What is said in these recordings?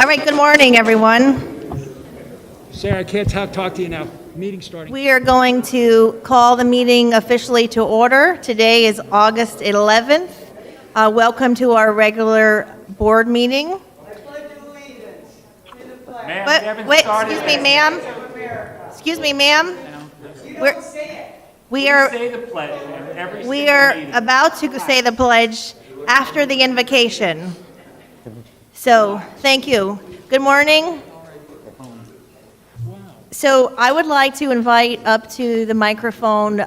All right, good morning, everyone. Sarah, I can't talk to you now. Meeting starting. We are going to call the meeting officially to order. Today is August 11th. Welcome to our regular board meeting. Excuse me, ma'am. Excuse me, ma'am. We are about to say the pledge after the invocation. So, thank you. Good morning. So, I would like to invite up to the microphone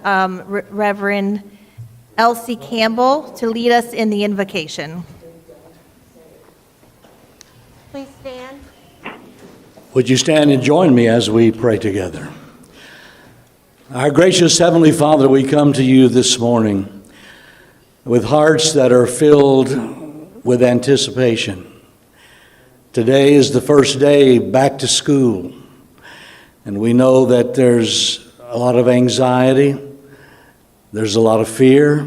Reverend Elsie Campbell to lead us in the invocation. Please stand. Would you stand and join me as we pray together? Our gracious Heavenly Father, we come to you this morning with hearts that are filled with anticipation. Today is the first day back to school, and we know that there's a lot of anxiety, there's a lot of fear,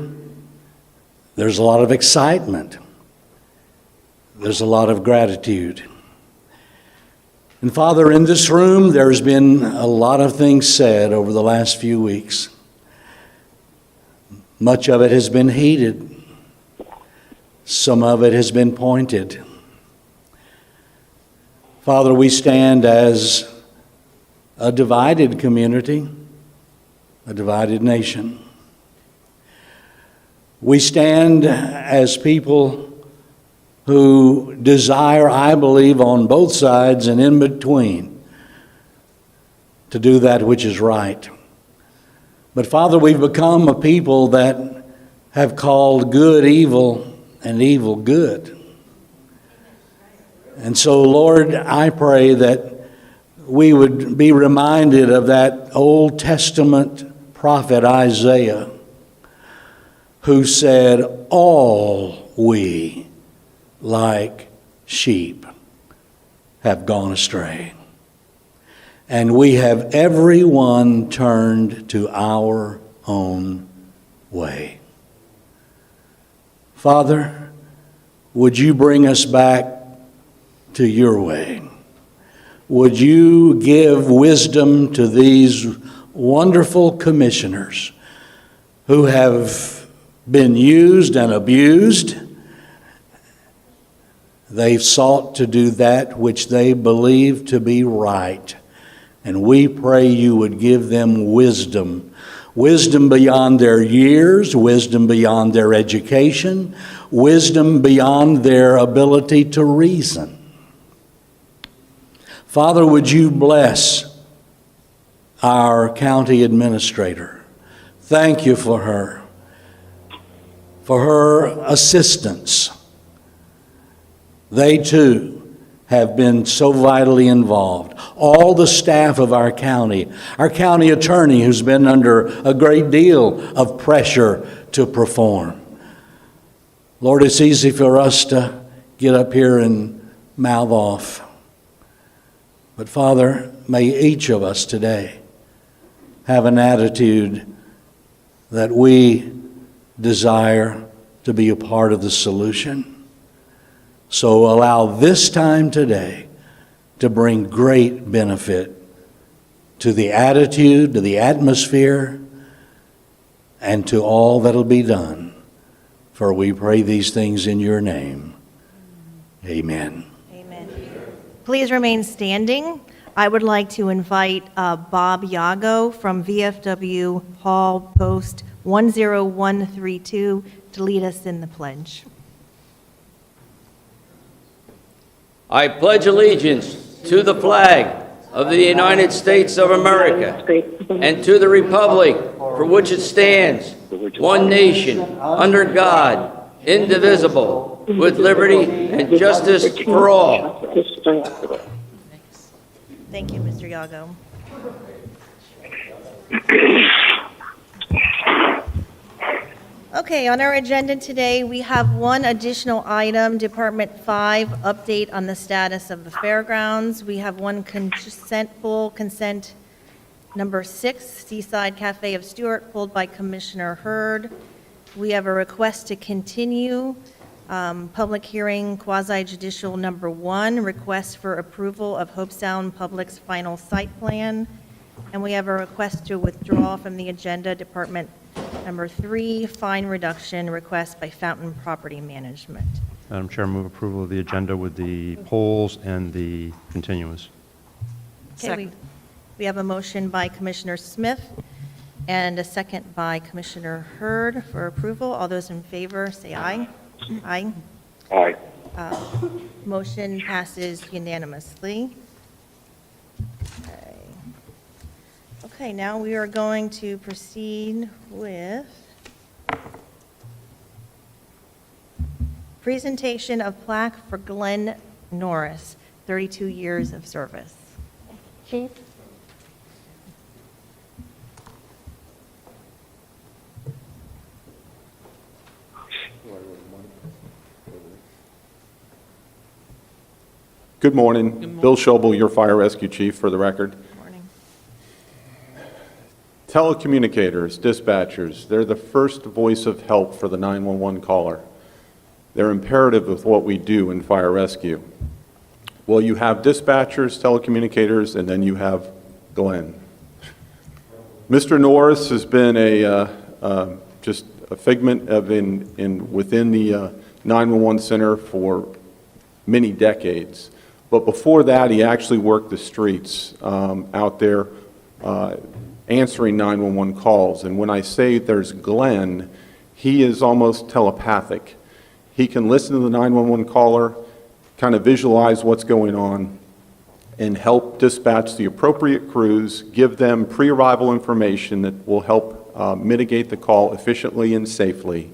there's a lot of excitement, there's a lot of gratitude. And Father, in this room, there's been a lot of things said over the last few weeks. Much of it has been heated. Some of it has been pointed. Father, we stand as a divided community, a divided nation. We stand as people who desire, I believe, on both sides and in between, to do that which is right. But Father, we've become a people that have called good evil and evil good. And so, Lord, I pray that we would be reminded of that Old Testament prophet Isaiah, who said, all we like sheep have gone astray, and we have everyone turned to our own way. Father, would you bring us back to your way? Would you give wisdom to these wonderful commissioners who have been used and abused? They've sought to do that which they believe to be right. And we pray you would give them wisdom. Wisdom beyond their years, wisdom beyond their education, wisdom beyond their ability to reason. Father, would you bless our county administrator? Thank you for her assistance. They too have been so vitally involved. All the staff of our county attorney who's been under a great deal of pressure to perform. Lord, it's easy for us to get up here and mouth off. But Father, may each of us today have an attitude that we desire to be a part of the solution. So allow this time today to bring great benefit to the attitude, to the atmosphere, and to all that'll be done. For we pray these things in your name. Amen. Amen. Please remain standing. I would like to invite Bob Yago from VFW Hall Post 10132 to lead us in the pledge. I pledge allegiance to the flag of the United States of America and to the republic for which it stands, one nation, under God, indivisible, with liberty and justice for all. Thank you, Mr. Yago. Okay, on our agenda today, we have one additional item, Department 5, update on the status of the Fairgrounds. We have one full consent number 6, Seaside Cafe of Stewart, pulled by Commissioner Hurd. We have a request to continue Public hearing, quasi judicial number 1, request for approval of Hope Sound Public's final site plan. And we have a request to withdraw from the agenda, Department number 3, fine reduction request by Fountain Property Management. Madam Chair, move approval of the agenda with the polls and the continuous. Okay, we have a motion by Commissioner Smith and a second by Commissioner Hurd for approval. All those in favor, say aye. Aye. Aye. Motion passes unanimously. Okay, now we are going to proceed with presentation of plaque for Glenn Norris, 32 years of service. Chief? Good morning. Bill Schobel, your fire rescue chief, for the record. Morning. Telecommunicators, dispatchers, they're the first voice of help for the 911 caller. They're imperative with what we do in fire rescue. Well, you have dispatchers, telecommunicators, and then you have Glenn. Mr. Norris has been just a figment of within the 911 center for many decades. But before that, he actually worked the streets out there answering 911 calls. And when I say there's Glenn, he is almost telepathic. He can listen to the 911 caller, kind of visualize what's going on, and help dispatch the appropriate crews, give them pre-arrival information that will help mitigate the call efficiently and safely,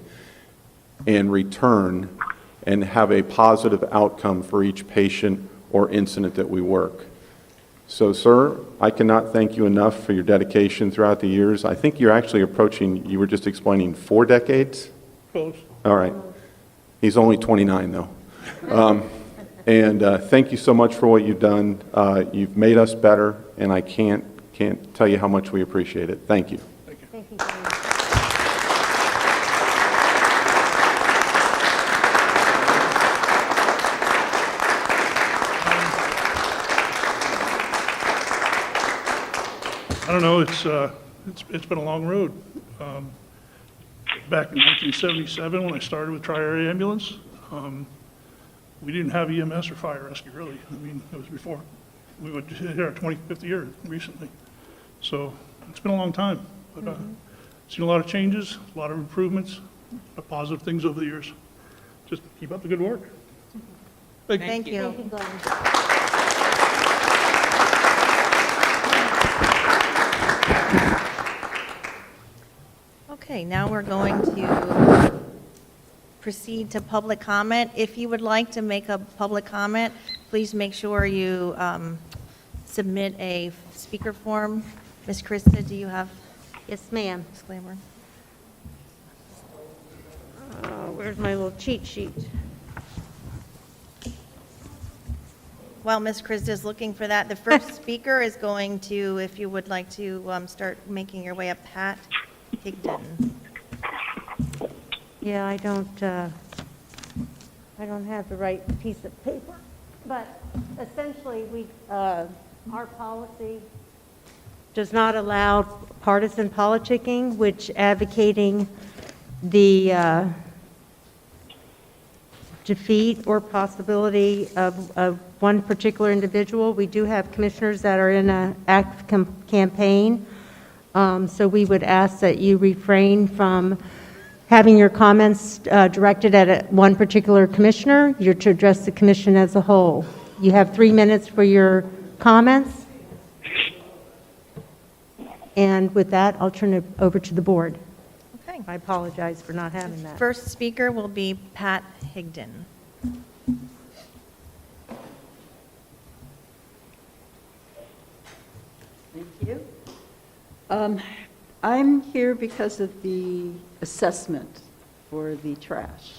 and return and have a positive outcome for each patient or incident that we work. So, sir, I cannot thank you enough for your dedication throughout the years. I think you're actually approaching, you were just explaining, 4 decades? Close. All right. He's only 29, though. And thank you so much for what you've done. You've made us better, and I can't tell you how much we appreciate it. Thank you. Thank you. I don't know, it's been a long road. Back in 1977, when I started with Tri-Area Ambulance, we didn't have EMS or fire rescue, really. I mean, it was before. We would hit our 25th year recently. So it's been a long time, but seen a lot of changes, a lot of improvements, positive things over the years. Just keep up the good work. Thank you. Okay, now we're going to proceed to public comment. If you would like to make a public comment, please make sure you submit a speaker form. Ms. Krista, do you have Yes, ma'am. disclaimer? Where's my little cheat sheet? While Ms. Krista is looking for that, the first speaker is going to, if you would like to start making your way up, Pat Higdon. Yeah, I don't have the right piece of paper, but essentially, our policy does not allow partisan politicking, which advocating the defeat or possibility of one particular individual. We do have commissioners that are in an active campaign, so we would ask that you refrain from having your comments directed at one particular commissioner. You're to address the commission as a whole. You have 3 minutes for your comments. And with that, I'll turn it over to the board. Okay. I apologize for not having that. First speaker will be Pat Higdon. Thank you. I'm here because of the assessment for the trash,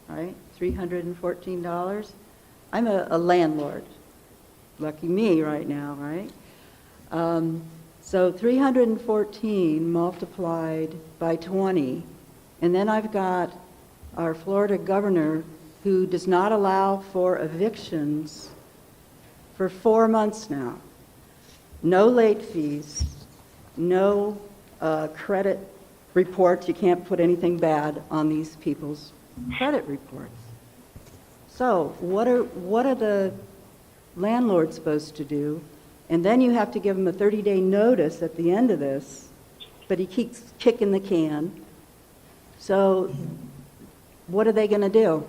right? $314. I'm a landlord. Lucky me right now, right? So 314 multiplied by 20, and then I've got our Florida governor who does not allow for evictions for 4 months now. No late fees, no credit reports. You can't put anything bad on these people's credit reports. So what are the landlords supposed to do? And then you have to give them a 30-day notice at the end of this, but he keeps kicking the can. So what are they going to do?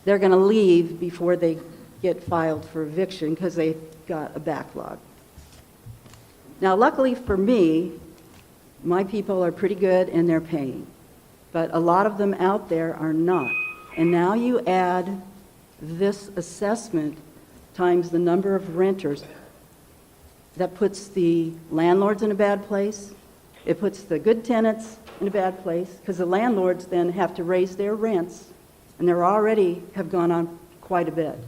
They're going to leave before they get filed for eviction because they've got a backlog. Now, luckily for me, my people are pretty good and they're paying, but a lot of them out there are not. And now you add this assessment times the number of renters. That puts the landlords in a bad place. It puts the good tenants in a bad place because the landlords then have to raise their rents, and they already have gone on quite a bit.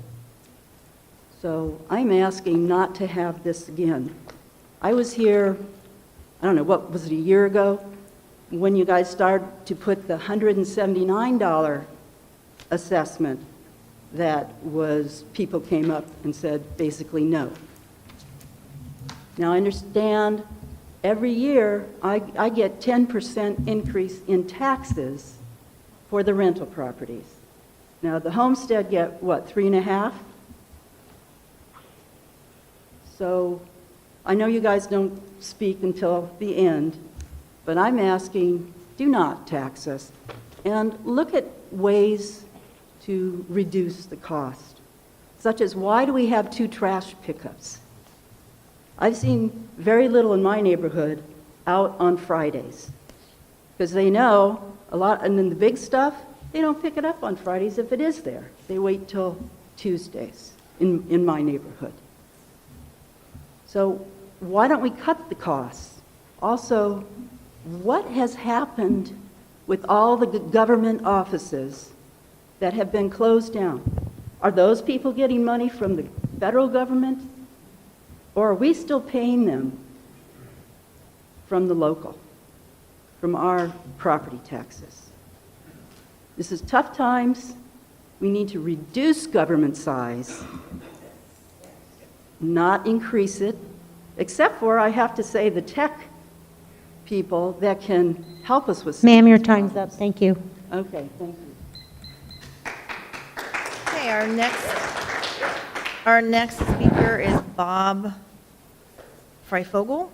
So I'm asking not to have this again. I was here, I don't know, what was it, a year ago, when you guys started to put the $179 assessment that was, people came up and said basically no. Now I understand every year I get 10% increase in taxes for the rental properties. Now the homestead get what, 3.5? So I know you guys don't speak until the end, but I'm asking, do not tax us and look at ways to reduce the cost, such as why do we have 2 trash pickups? I've seen very little in my neighborhood out on Fridays because they know a lot, and then the big stuff, they don't pick it up on Fridays if it is there. They wait till Tuesdays in my neighborhood. So why don't we cut the costs? Also, what has happened with all the government offices that have been closed down? Are those people getting money from the federal government? Or are we still paying them from the local, from our property taxes? This is tough times. We need to reduce government size, not increase it, except for, I have to say, the tech people that can help us with. Ma'am, your time's up. Thank you. Okay, thank you. Okay, our next speaker is Bob Freifogel.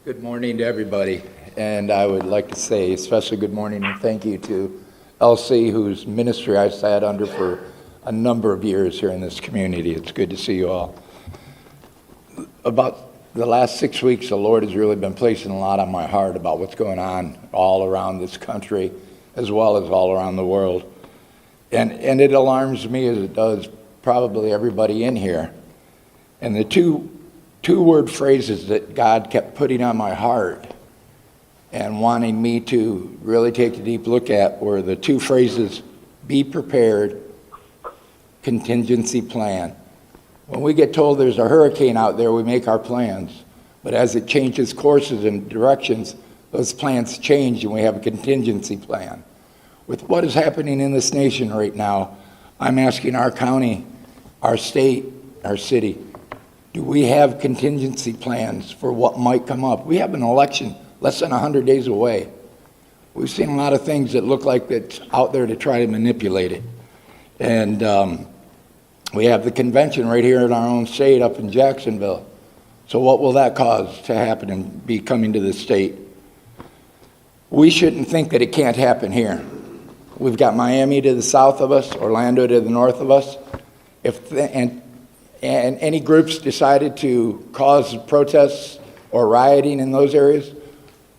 Good morning to everybody, and I would like to say especially good morning and thank you to LC, whose ministry I sat under for a number of years here in this community. It's good to see you all. About the last 6 weeks, the Lord has really been placing a lot on my heart about what's going on all around this country, as well as all around the world. And it alarms me, as it does probably everybody in here. And the two-word phrases that God kept putting on my heart and wanting me to really take a deep look at were the 2 phrases, be prepared, contingency plan. When we get told there's a hurricane out there, we make our plans. But as it changes courses and directions, those plans change and we have a contingency plan. With what is happening in this nation right now, I'm asking our county, our state, our city, do we have contingency plans for what might come up? We have an election less than 100 days away. We've seen a lot of things that look like it's out there to try to manipulate it. And we have the convention right here in our own state up in Jacksonville. So what will that cause to happen and be coming to the state? We shouldn't think that it can't happen here. We've got Miami to the south of us, Orlando to the north of us. And any groups decided to cause protests or rioting in those areas,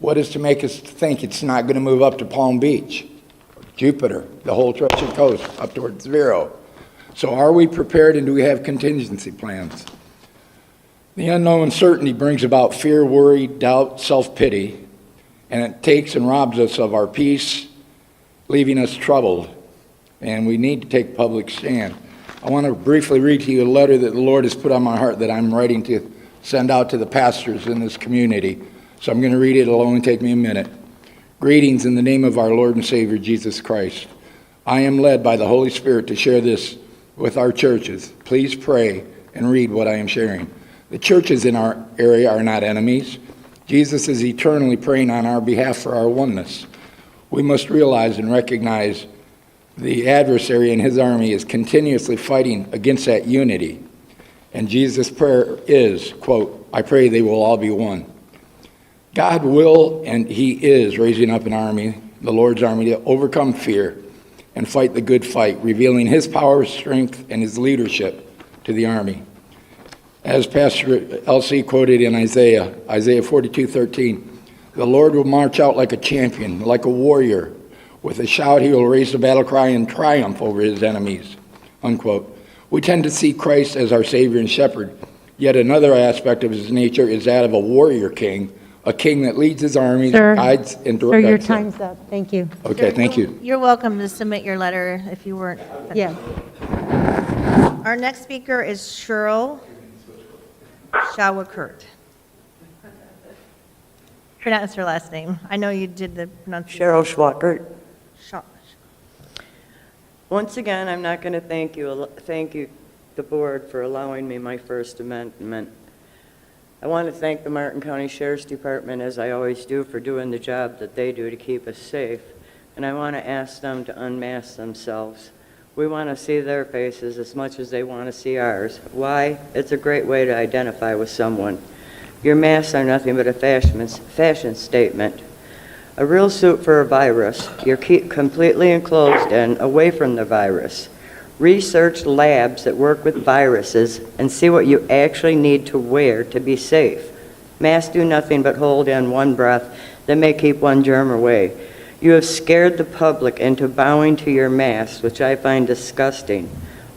what is to make us think it's not going to move up to Palm Beach, Jupiter, the whole Treasure Coast, up towards Vero? So are we prepared and do we have contingency plans? The unknown uncertainty brings about fear, worry, doubt, self-pity, and it takes and robs us of our peace, leaving us troubled. And we need to take public stand. I want to briefly read to you a letter that the Lord has put on my heart that I'm writing to send out to the pastors in this community. So I'm going to read it. It'll only take me a minute. Greetings in the name of our Lord and Savior, Jesus Christ. I am led by the Holy Spirit to share this with our churches. Please pray and read what I am sharing. The churches in our area are not enemies. Jesus is eternally praying on our behalf for our oneness. We must realize and recognize the adversary and his army is continuously fighting against that unity. And Jesus' prayer is, quote, I pray they will all be one. God will, and he is raising up an army, the Lord's army, to overcome fear and fight the good fight, revealing his power, strength, and his leadership to the army. As Pastor L.C. quoted in Isaiah 42:13, the Lord will march out like a champion, like a warrior. With a shout, he will raise the battle cry and triumph over his enemies, unquote. We tend to see Christ as our Savior and Shepherd, yet another aspect of his nature is that of a warrior king, a king that leads his army, guides, and directs. Sir, your time's up. Thank you. Okay, thank you. You're welcome to submit your letter if you weren't. Yeah. Our next speaker is Cheryl Shawakurt. Pronounce her last name. I know you did the pronunciation. Cheryl Schwackert. Shaw. Once again, I'm not going to thank you, the board, for allowing me my First Amendment. I want to thank the Martin County Sheriff's Department, as I always do, for doing the job that they do to keep us safe. And I want to ask them to unmask themselves. We want to see their faces as much as they want to see ours. Why? It's a great way to identify with someone. Your masks are nothing but a fashion statement. A real suit for a virus. You're completely enclosed and away from the virus. Research labs that work with viruses and see what you actually need to wear to be safe. Masks do nothing but hold in one breath that may keep one germ away. You have scared the public into bowing to your masks, which I find disgusting.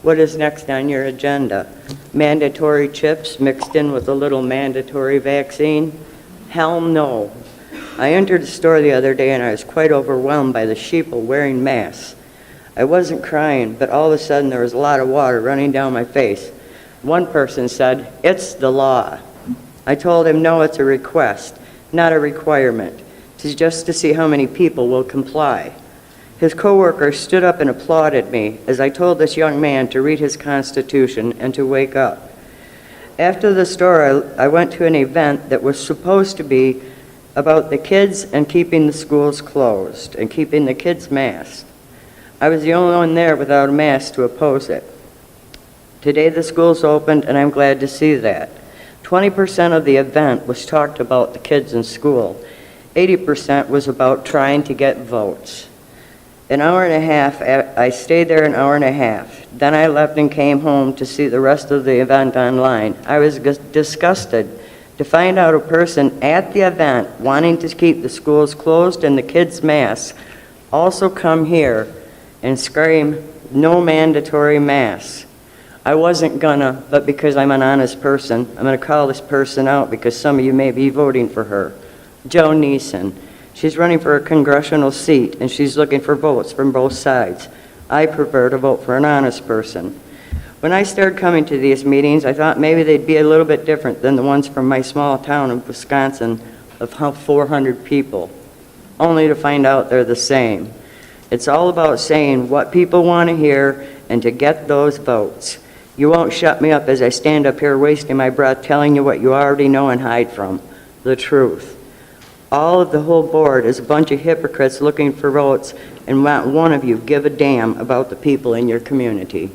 What is next on your agenda? Mandatory chips mixed in with a little mandatory vaccine? Hell no. I entered a store the other day and I was quite overwhelmed by the sheeple wearing masks. I wasn't crying, but all of a sudden there was a lot of water running down my face. One person said, "It's the law." I told him, no, it's a request, not a requirement. It's just to see how many people will comply. His coworker stood up and applauded me as I told this young man to read his Constitution and to wake up. After the store, I went to an event that was supposed to be about the kids and keeping the schools closed and keeping the kids masked. I was the only one there without a mask to oppose it. Today the schools opened, and I'm glad to see that. 20% of the event was talked about the kids in school. 80% was about trying to get votes. An hour and a half, I stayed there an hour and a half. Then I left and came home to see the rest of the event online. I was disgusted to find out a person at the event wanting to keep the schools closed and the kids' masks also come here and scream, "No mandatory masks." I wasn't gonna, but because I'm an honest person, I'm gonna call this person out because some of you may be voting for her. Joe Neeson. She's running for a congressional seat and she's looking for votes from both sides. I prefer to vote for an honest person. When I started coming to these meetings, I thought maybe they'd be a little bit different than the ones from my small town of Wisconsin of 400 people, only to find out they're the same. It's all about saying what people want to hear and to get those votes. You won't shut me up as I stand up here wasting my breath telling you what you already know and hide from, the truth. All of the whole board is a bunch of hypocrites looking for votes and not one of you give a damn about the people in your community.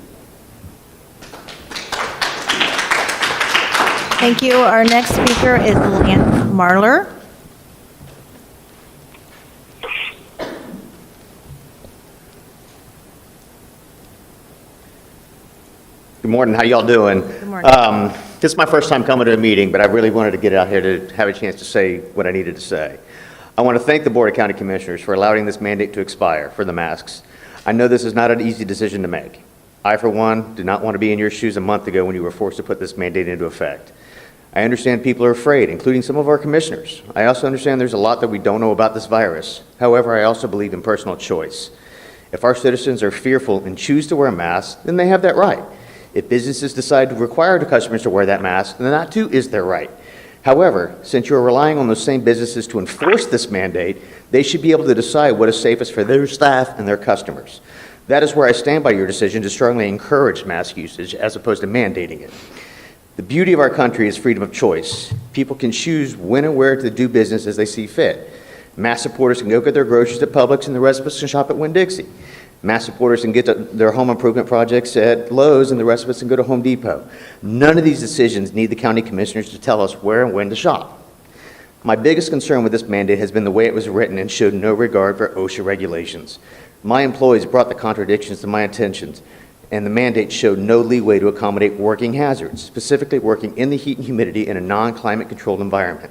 Thank you. Our next speaker is Lance Marler. Good morning. How y'all doing? Good morning. This is my first time coming to a meeting, but I really wanted to get out here to have a chance to say what I needed to say. I want to thank the Board of County Commissioners for allowing this mandate to expire for the masks. I know this is not an easy decision to make. I, for one, did not want to be in your shoes a month ago when you were forced to put this mandate into effect. I understand people are afraid, including some of our commissioners. I also understand there's a lot that we don't know about this virus. However, I also believe in personal choice. If our citizens are fearful and choose to wear masks, then they have that right. If businesses decide to require the customers to wear that mask, then that too is their right. However, since you're relying on those same businesses to enforce this mandate, they should be able to decide what is safest for their staff and their customers. That is where I stand by your decision to strongly encourage mask usage as opposed to mandating it. The beauty of our country is freedom of choice. People can choose when and where to do business as they see fit. Mask supporters can go get their groceries at Publix, and the rest of us can shop at Winn-Dixie. Mask supporters can get their home improvement projects at Lowe's, and the rest of us can go to Home Depot. None of these decisions need the county commissioners to tell us where and when to shop. My biggest concern with this mandate has been the way it was written and showed no regard for OSHA regulations. My employees brought the contradictions to my attention, and the mandate showed no leeway to accommodate working hazards, specifically working in the heat and humidity in a non-climate controlled environment.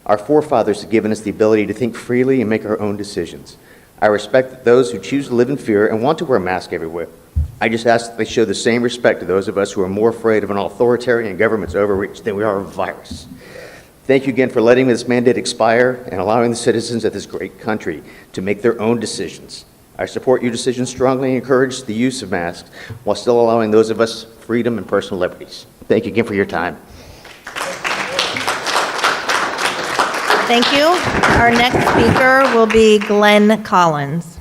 Our forefathers have given us the ability to think freely and make our own decisions. I respect those who choose to live in fear and want to wear a mask everywhere. I just ask that they show the same respect to those of us who are more afraid of an authoritarian government's overreach than we are of a virus. Thank you again for letting this mandate expire and allowing the citizens of this great country to make their own decisions. I support your decision strongly and encourage the use of masks while still allowing those of us freedom and personal liberties. Thank you again for your time. Thank you. Our next speaker will be Glenn Collins.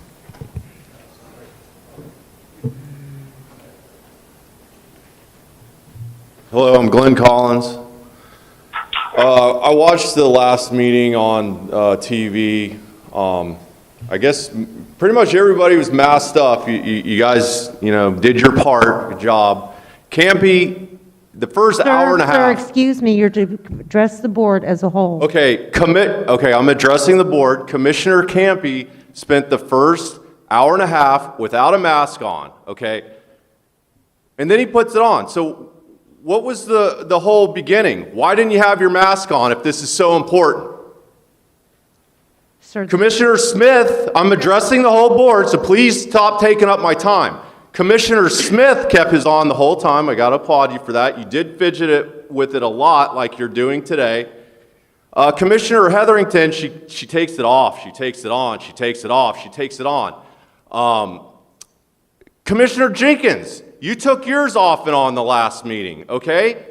Hello, I'm Glenn Collins. I watched the last meeting on TV. I guess pretty much everybody was masked up. You guys, did your part. Good job. Campy, the first hour and a half. Sir, excuse me, you're to address the board as a whole. Okay, I'm addressing the board. Commissioner Campy spent the first hour and a half without a mask on, okay? And then he puts it on. So what was the whole beginning? Why didn't you have your mask on if this is so important? Sir, Commissioner Smith, I'm addressing the whole board, so please stop taking up my time. Commissioner Smith kept his on the whole time. I got to applaud you for that. You did fidget with it a lot like you're doing today. Commissioner Hetherington, she takes it off. She takes it on. She takes it off. She takes it on. Commissioner Jenkins, you took yours off and on the last meeting, okay?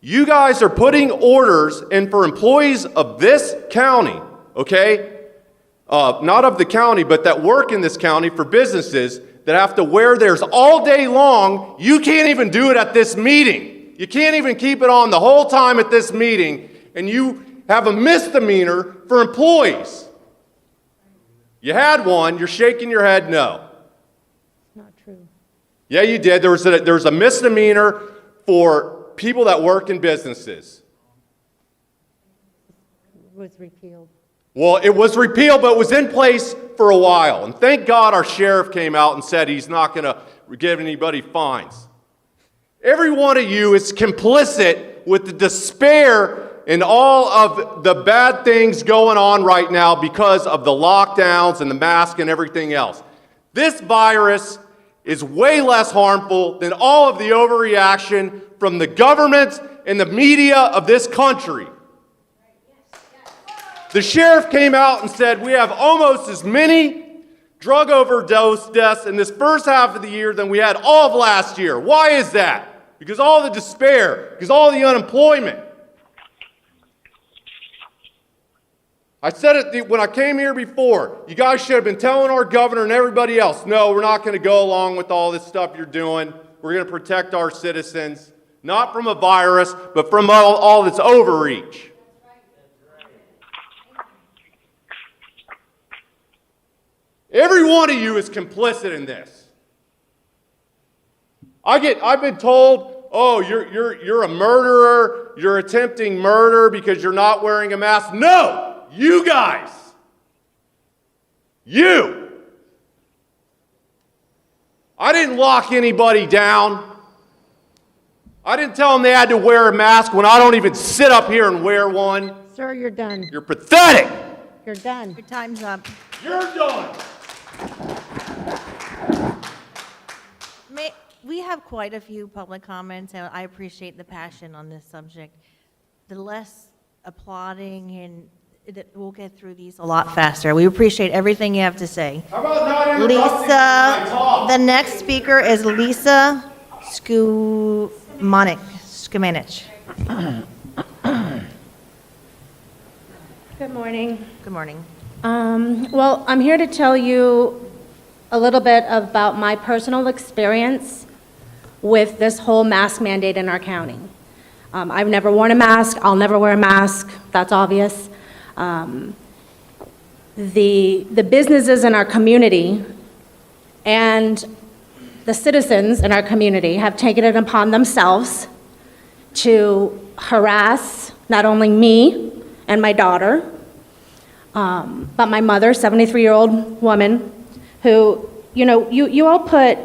You guys are putting orders in for employees of this county, okay? Not of the county, but that work in this county for businesses that have to wear theirs all day long. You can't even do it at this meeting. You can't even keep it on the whole time at this meeting, and you have a misdemeanor for employees. You had one. You're shaking your head no. not true. Yeah, you did. There was a misdemeanor for people that work in businesses. It was repealed. Well, it was repealed, but it was in place for a while. And thank God our sheriff came out and said he's not going to give anybody fines. Every one of you is complicit with the despair and all of the bad things going on right now because of the lockdowns and the mask and everything else. This virus is way less harmful than all of the overreaction from the government and the media of this country. The sheriff came out and said we have almost as many drug overdose deaths in this first half of the year than we had all of last year. Why is that? Because all the despair, because all the unemployment. I said it when I came here before. You guys should have been telling our governor and everybody else, no, we're not going to go along with all this stuff you're doing. We're going to protect our citizens, not from a virus, but from all this overreach. Every one of you is complicit in this. I've been told, oh, you're a murderer, you're attempting murder because you're not wearing a mask. No, you guys. You. I didn't lock anybody down. I didn't tell them they had to wear a mask when I don't even sit up here and wear one. Sir, you're done. You're pathetic. You're done. Your time's up. You're done. We have quite a few public comments, and I appreciate the passion on this subject. The less applauding, and we'll get through these a lot faster. We appreciate everything you have to say. How about not interrupting when I talk? The next speaker is Lisa Skumanich. Good morning. Good morning. Well, I'm here to tell you a little bit about my personal experience with this whole mask mandate in our county. I've never worn a mask. I'll never wear a mask. That's obvious. The businesses in our community and the citizens in our community have taken it upon themselves to harass not only me and my daughter, but my mother, 73-year-old woman, who, you all put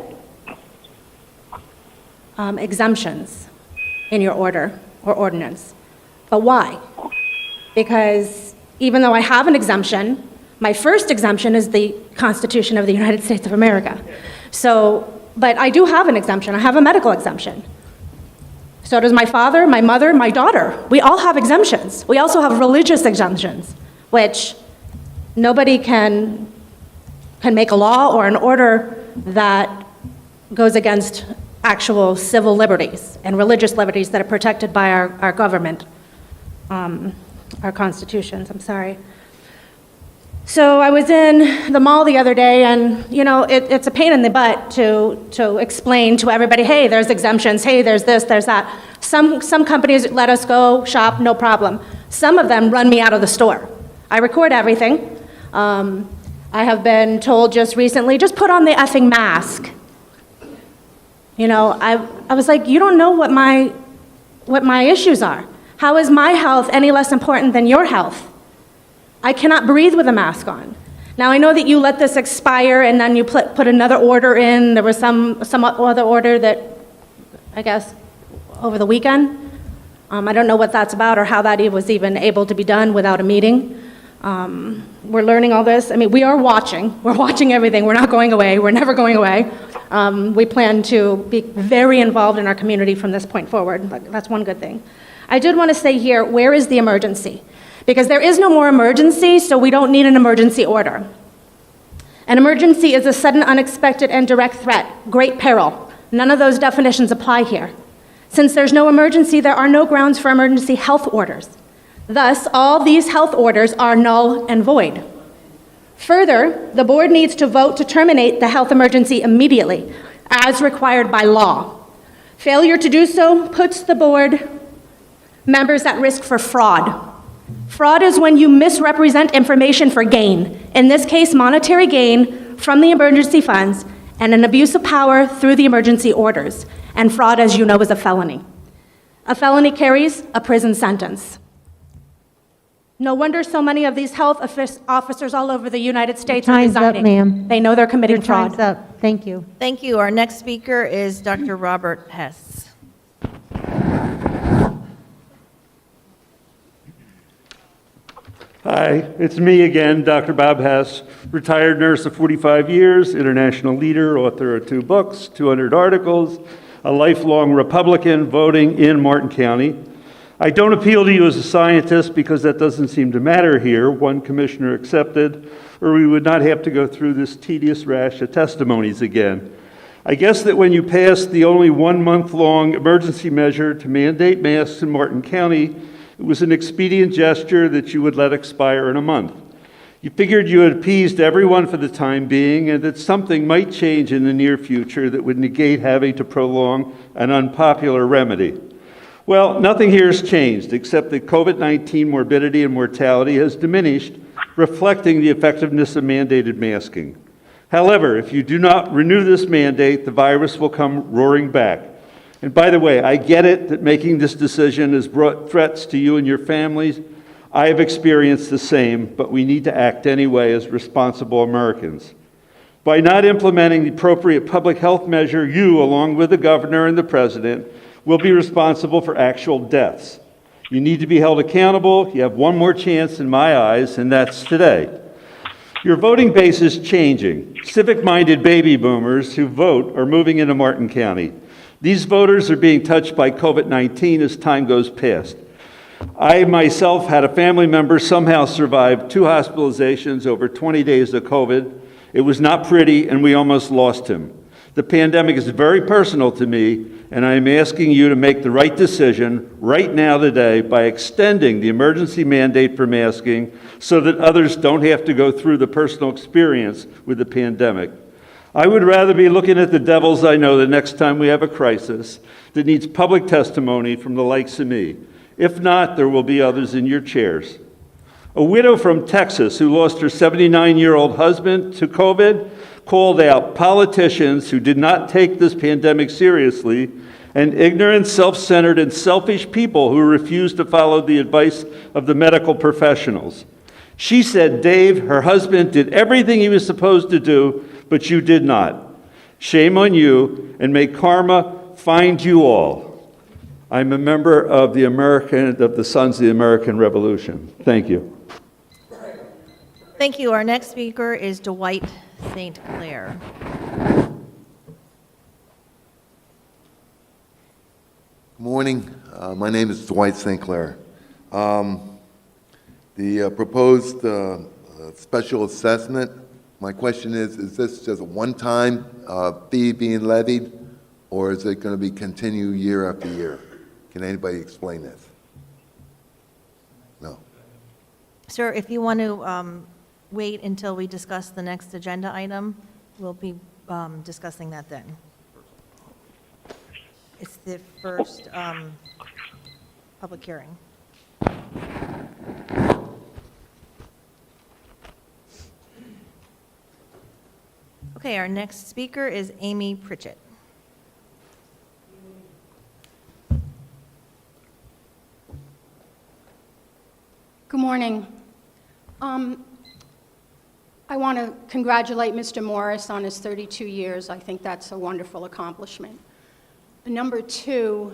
exemptions in your order or ordinance. But why? Because even though I have an exemption, my first exemption is the Constitution of the United States of America. But I do have an exemption. I have a medical exemption. So does my father, my mother, my daughter. We all have exemptions. We also have religious exemptions, which nobody can make a law or an order that goes against actual civil liberties and religious liberties that are protected by our government, our constitutions, I'm sorry. So I was in the mall the other day, and it's a pain in the butt to explain to everybody, hey, there's exemptions, hey, there's this, there's that. Some companies let us go shop, no problem. Some of them run me out of the store. I record everything. I have been told just recently, just put on the effing mask. I was like, you don't know what my issues are. How is my health any less important than your health? I cannot breathe with a mask on. Now, I know that you let this expire and then you put another order in. There was some other order that, I guess, over the weekend. I don't know what that's about or how that was even able to be done without a meeting. We're learning all this. I mean, we are watching. We're watching everything. We're not going away. We're never going away. We plan to be very involved in our community from this point forward. But that's one good thing. I did want to say here, where is the emergency? Because there is no more emergency, so we don't need an emergency order. An emergency is a sudden, unexpected, and direct threat, great peril. None of those definitions apply here. Since there's no emergency, there are no grounds for emergency health orders. Thus, all these health orders are null and void. Further, the board needs to vote to terminate the health emergency immediately, as required by law. Failure to do so puts the board members at risk for fraud. Fraud is when you misrepresent information for gain, in this case, monetary gain from the emergency funds, and an abuse of power through the emergency orders. And fraud, as you know, is a felony. A felony carries a prison sentence. No wonder so many of these health officers all over the United States are resigning. Time's up, ma'am. They know they're committing fraud. Time's up. Thank you. Thank you. Our next speaker is Dr. Robert Hess. Hi, it's me again, Dr. Bob Hess, retired nurse of 45 years, international leader, author of 2 books, 200 articles, a lifelong Republican voting in Martin County. I don't appeal to you as a scientist because that doesn't seem to matter here, one commissioner accepted, or we would not have to go through this tedious rash of testimonies again. I guess that when you passed the only 1-month-long emergency measure to mandate masks in Martin County, it was an expedient gesture that you would let expire in a month. You figured you had appeased everyone for the time being and that something might change in the near future that would negate having to prolong an unpopular remedy. Well, nothing here has changed except that COVID-19 morbidity and mortality has diminished, reflecting the effectiveness of mandated masking. However, if you do not renew this mandate, the virus will come roaring back. And by the way, I get it that making this decision has brought threats to you and your families. I have experienced the same, but we need to act anyway as responsible Americans. By not implementing the appropriate public health measure, you, along with the governor and the president, will be responsible for actual deaths. You need to be held accountable. You have one more chance in my eyes, and that's today. Your voting base is changing. Civic-minded baby boomers who vote are moving into Martin County. These voters are being touched by COVID-19 as time goes past. I myself had a family member somehow survive 2 hospitalizations over 20 days of COVID. It was not pretty, and we almost lost him. The pandemic is very personal to me, and I am asking you to make the right decision right now today by extending the emergency mandate for masking so that others don't have to go through the personal experience with the pandemic. I would rather be looking at the devils I know the next time we have a crisis that needs public testimony from the likes of me. If not, there will be others in your chairs. A widow from Texas who lost her 79-year-old husband to COVID called out politicians who did not take this pandemic seriously and ignorant, self-centered, and selfish people who refused to follow the advice of the medical professionals. She said Dave, her husband, did everything he was supposed to do, but you did not. Shame on you, and may karma find you all. I'm a member of the Sons of the American Revolution. Thank you. Thank you. Our next speaker is Dwight St. Clair. Good morning. My name is Dwight St. Clair. The proposed special assessment, my question is this just a one-time fee being levied, or is it going to be continue year after year? Can anybody explain this? No. Sir, if you want to wait until we discuss the next agenda item, we'll be discussing that then. It's the first public hearing. Okay, our next speaker is Amy Pritchett. Good morning. I want to congratulate Mr. Morris on his 32 years. I think that's a wonderful accomplishment. Number two,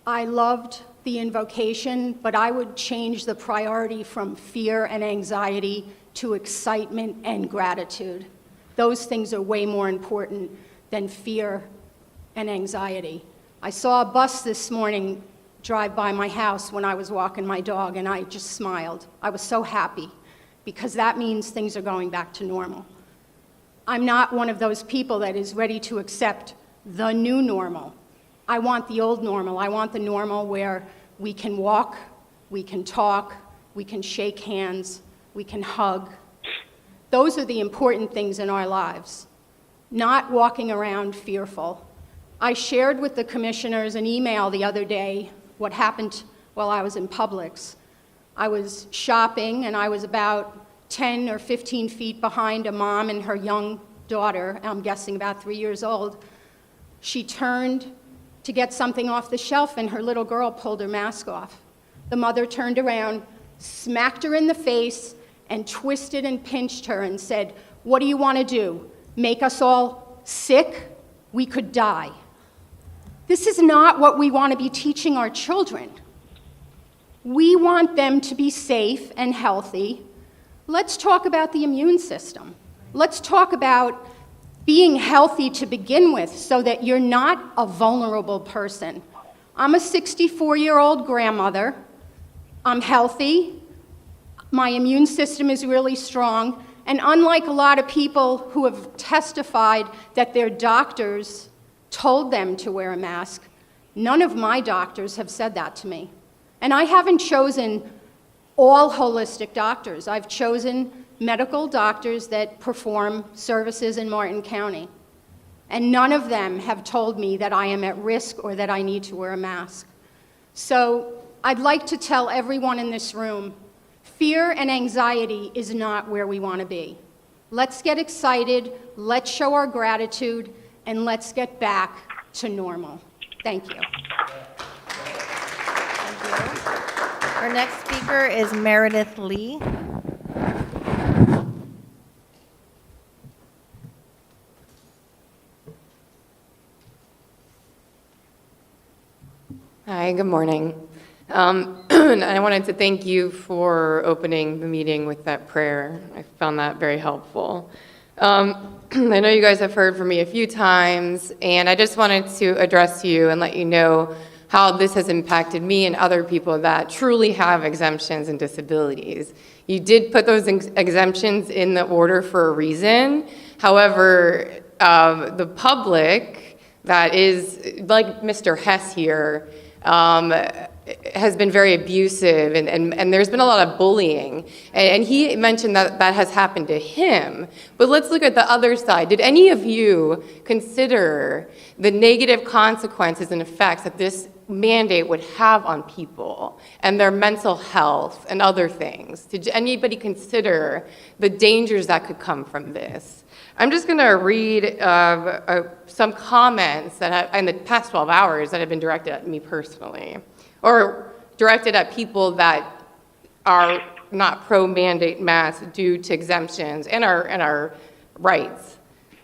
I loved the invocation, but I would change the priority from fear and anxiety to excitement and gratitude. Those things are way more important than fear and anxiety. I saw a bus this morning drive by my house when I was walking my dog, and I just smiled. I was so happy, because that means things are going back to normal. I'm not one of those people that is ready to accept the new normal. I want the old normal. I want the normal where we can walk, we can talk, we can shake hands, we can hug. Those are the important things in our lives, not walking around fearful. I shared with the commissioners an email the other day what happened while I was in Publix. I was shopping, and I was about 10 or 15 feet behind a mom and her young daughter, I'm guessing about 3 years old. She turned to get something off the shelf, and her little girl pulled her mask off. The mother turned around, smacked her in the face, and twisted and pinched her and said, "What do you want to do? Make us all sick? We could die." This is not what we want to be teaching our children. We want them to be safe and healthy. Let's talk about the immune system. Let's talk about being healthy to begin with so that you're not a vulnerable person. I'm a 64-year-old grandmother. I'm healthy. My immune system is really strong. And unlike a lot of people who have testified that their doctors told them to wear a mask, none of my doctors have said that to me. And I haven't chosen all holistic doctors. I've chosen medical doctors that perform services in Martin County. And none of them have told me that I am at risk or that I need to wear a mask. So I'd like to tell everyone in this room, fear and anxiety is not where we want to be. Let's get excited, let's show our gratitude, and let's get back to normal. Thank you. Our next speaker is Meredith Lee. Hi, good morning. I wanted to thank you for opening the meeting with that prayer. I found that very helpful. I know you guys have heard from me a few times, and I just wanted to address you and let you know how this has impacted me and other people that truly have exemptions and disabilities. You did put those exemptions in the order for a reason. However, the public that is, like Mr. Hess here, has been very abusive, and there's been a lot of bullying. And he mentioned that that has happened to him. But let's look at the other side. Did any of you consider the negative consequences and effects that this mandate would have on people and their mental health and other things? Did anybody consider the dangers that could come from this? I'm just going to read some comments that have, in the past 12 hours, that have been directed at me personally, or directed at people that are not pro-mandate masks due to exemptions and our rights.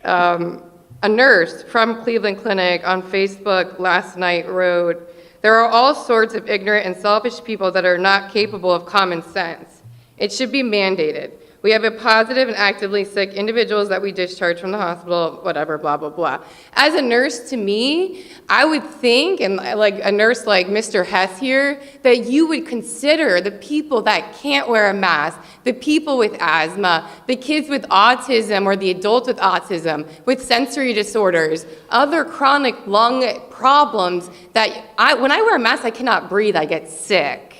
A nurse from Cleveland Clinic on Facebook last night wrote, "There are all sorts of ignorant and selfish people that are not capable of common sense. It should be mandated. We have a positive and actively sick individuals that we discharge from the hospital, whatever, blah, blah, blah." As a nurse, to me, I would think, and like a nurse like Mr. Hess here, that you would consider the people that can't wear a mask, the people with asthma, the kids with autism or the adults with autism, with sensory disorders, other chronic lung problems that when I wear a mask, I cannot breathe, I get sick.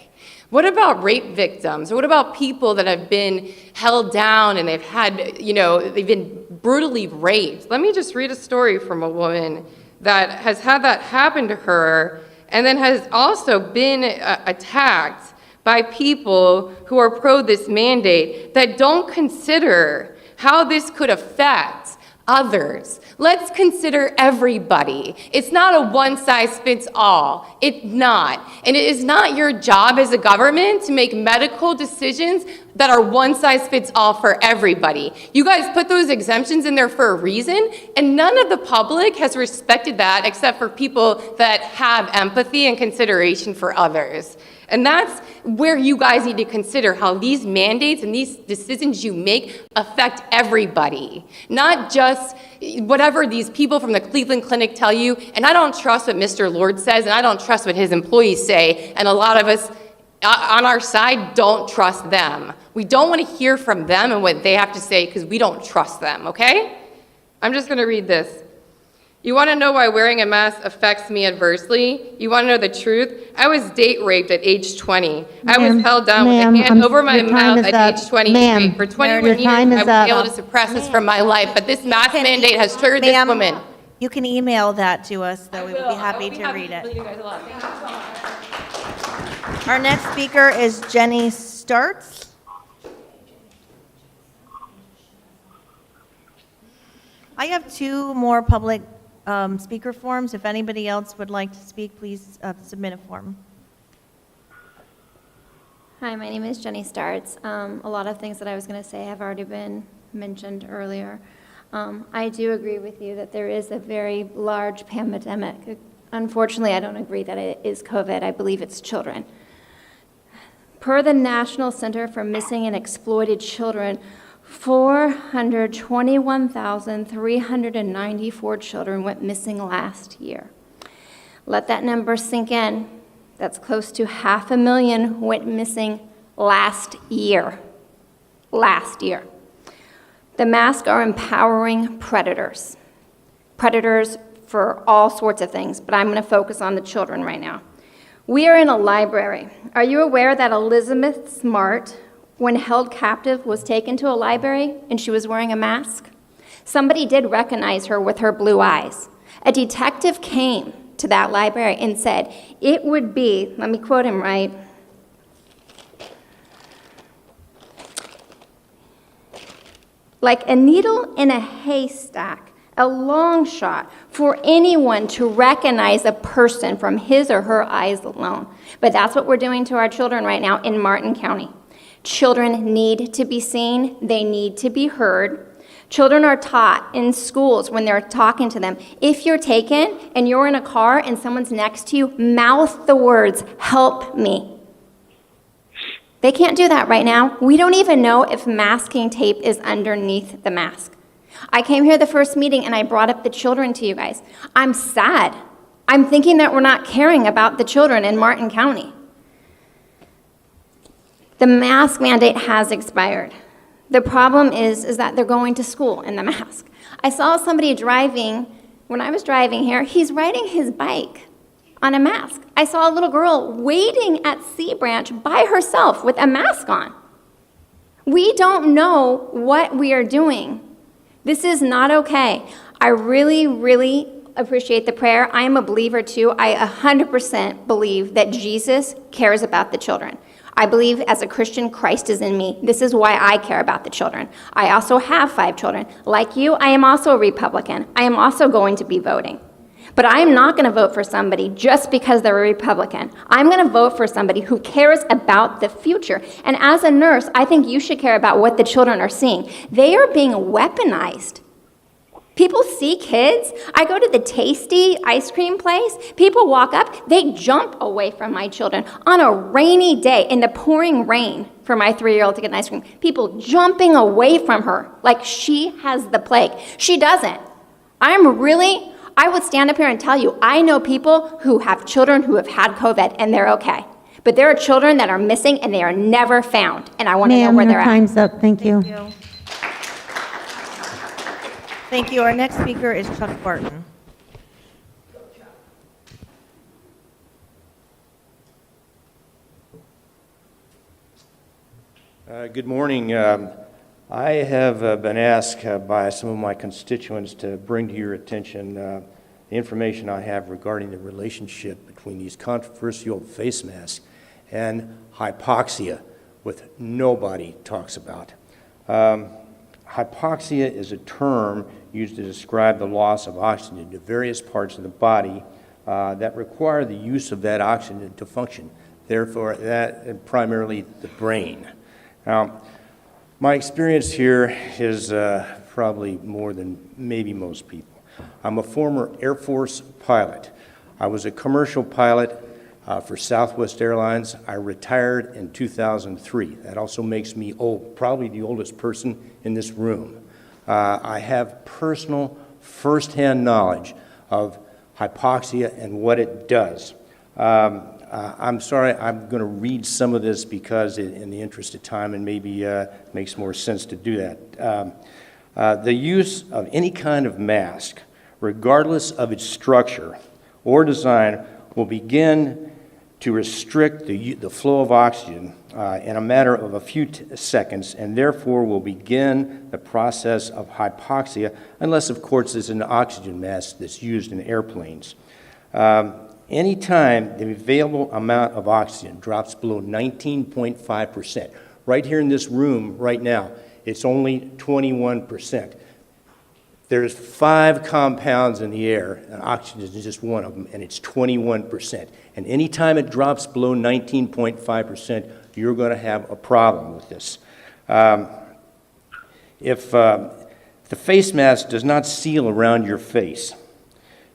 What about rape victims? Or what about people that have been held down and they've had, they've been brutally raped? Let me just read a story from a woman that has had that happen to her and then has also been attacked by people who are pro this mandate that don't consider how this could affect others. Let's consider everybody. It's not a one-size-fits-all. It's not. And it is not your job as a government to make medical decisions that are one-size-fits-all for everybody. You guys put those exemptions in there for a reason, and none of the public has respected that except for people that have empathy and consideration for others. And that's where you guys need to consider how these mandates and these decisions you make affect everybody, not just whatever these people from the Cleveland Clinic tell you. And I don't trust what Mr. Lord says, and I don't trust what his employees say, and a lot of us on our side don't trust them. We don't want to hear from them and what they have to say because we don't trust them, okay? I'm just going to read this. You want to know why wearing a mask affects me adversely? You want to know the truth? I was date raped at age 20. I was held down with a hand over my mouth at age 20. For 21 years, I was able to suppress this from my life, but this mask mandate has triggered this woman. You can email that to us, though. We would be happy to read it. Our next speaker is Jenny Starts. I have two more public speaker forms. If anybody else would like to speak, please submit a form. Hi, my name is Jenny Starts. A lot of things that I was going to say have already been mentioned earlier. I do agree with you that there is a very large pandemic. Unfortunately, I don't agree that it is COVID. I believe it's children. Per the National Center for Missing and Exploited Children, 421,394 children went missing last year. Let that number sink in. That's close to 500,000 went missing last year. Last year. The masks are empowering predators. Predators for all sorts of things, but I'm going to focus on the children right now. We are in a library. Are you aware that Elizabeth Smart, when held captive, was taken to a library and she was wearing a mask? Somebody did recognize her with her blue eyes. A detective came to that library and said, it would be, let me quote him right, like a needle in a haystack, a long shot for anyone to recognize a person from his or her eyes alone. But that's what we're doing to our children right now in Martin County. Children need to be seen. They need to be heard. Children are taught in schools when they're talking to them. If you're taken and you're in a car and someone's next to you, mouth the words, "Help me." They can't do that right now. We don't even know if masking tape is underneath the mask. I came here the first meeting and I brought up the children to you guys. I'm sad. I'm thinking that we're not caring about the children in Martin County. The mask mandate has expired. The problem is that they're going to school in the mask. I saw somebody driving, when I was driving here, he's riding his bike on a mask. I saw a little girl waiting at Sea Branch by herself with a mask on. We don't know what we are doing. This is not okay. I really, really appreciate the prayer. I am a believer too. I 100% believe that Jesus cares about the children. I believe as a Christian, Christ is in me. This is why I care about the children. I also have 5 children. Like you, I am also a Republican. I am also going to be voting. But I am not going to vote for somebody just because they're a Republican. I'm going to vote for somebody who cares about the future. And as a nurse, I think you should care about what the children are seeing. They are being weaponized. People see kids. I go to the Tasty ice cream place. People walk up. They jump away from my children on a rainy day in the pouring rain for my 3-year-old to get an ice cream. People jumping away from her like she has the plague. She doesn't. I would stand up here and tell you, I know people who have children who have had COVID and they're okay. But there are children that are missing and they are never found. And I want to know where they're at. Ma'am, your time's up. Thank you. Thank you. Our next speaker is Chuck Barton. Good morning. I have been asked by some of my constituents to bring to your attention the information I have regarding the relationship between these controversial face masks and hypoxia, which nobody talks about. Hypoxia is a term used to describe the loss of oxygen to various parts of the body that require the use of that oxygen to function, therefore that primarily the brain. Now, my experience here is probably more than maybe most people. I'm a former Air Force pilot. I was a commercial pilot for Southwest Airlines. I retired in 2003. That also makes me old, probably the oldest person in this room. I have personal, firsthand knowledge of hypoxia and what it does. I'm sorry, I'm going to read some of this because in the interest of time, and maybe makes more sense to do that. The use of any kind of mask, regardless of its structure or design, will begin to restrict the flow of oxygen in a matter of a few seconds, and therefore will begin the process of hypoxia, unless, of course, it's an oxygen mask that's used in airplanes. Anytime the available amount of oxygen drops below 19.5%, right here in this room right now, it's only 21%. There's 5 compounds in the air, and oxygen is just one of them, and it's 21%. And anytime it drops below 19.5%, you're going to have a problem with this. If the face mask does not seal around your face,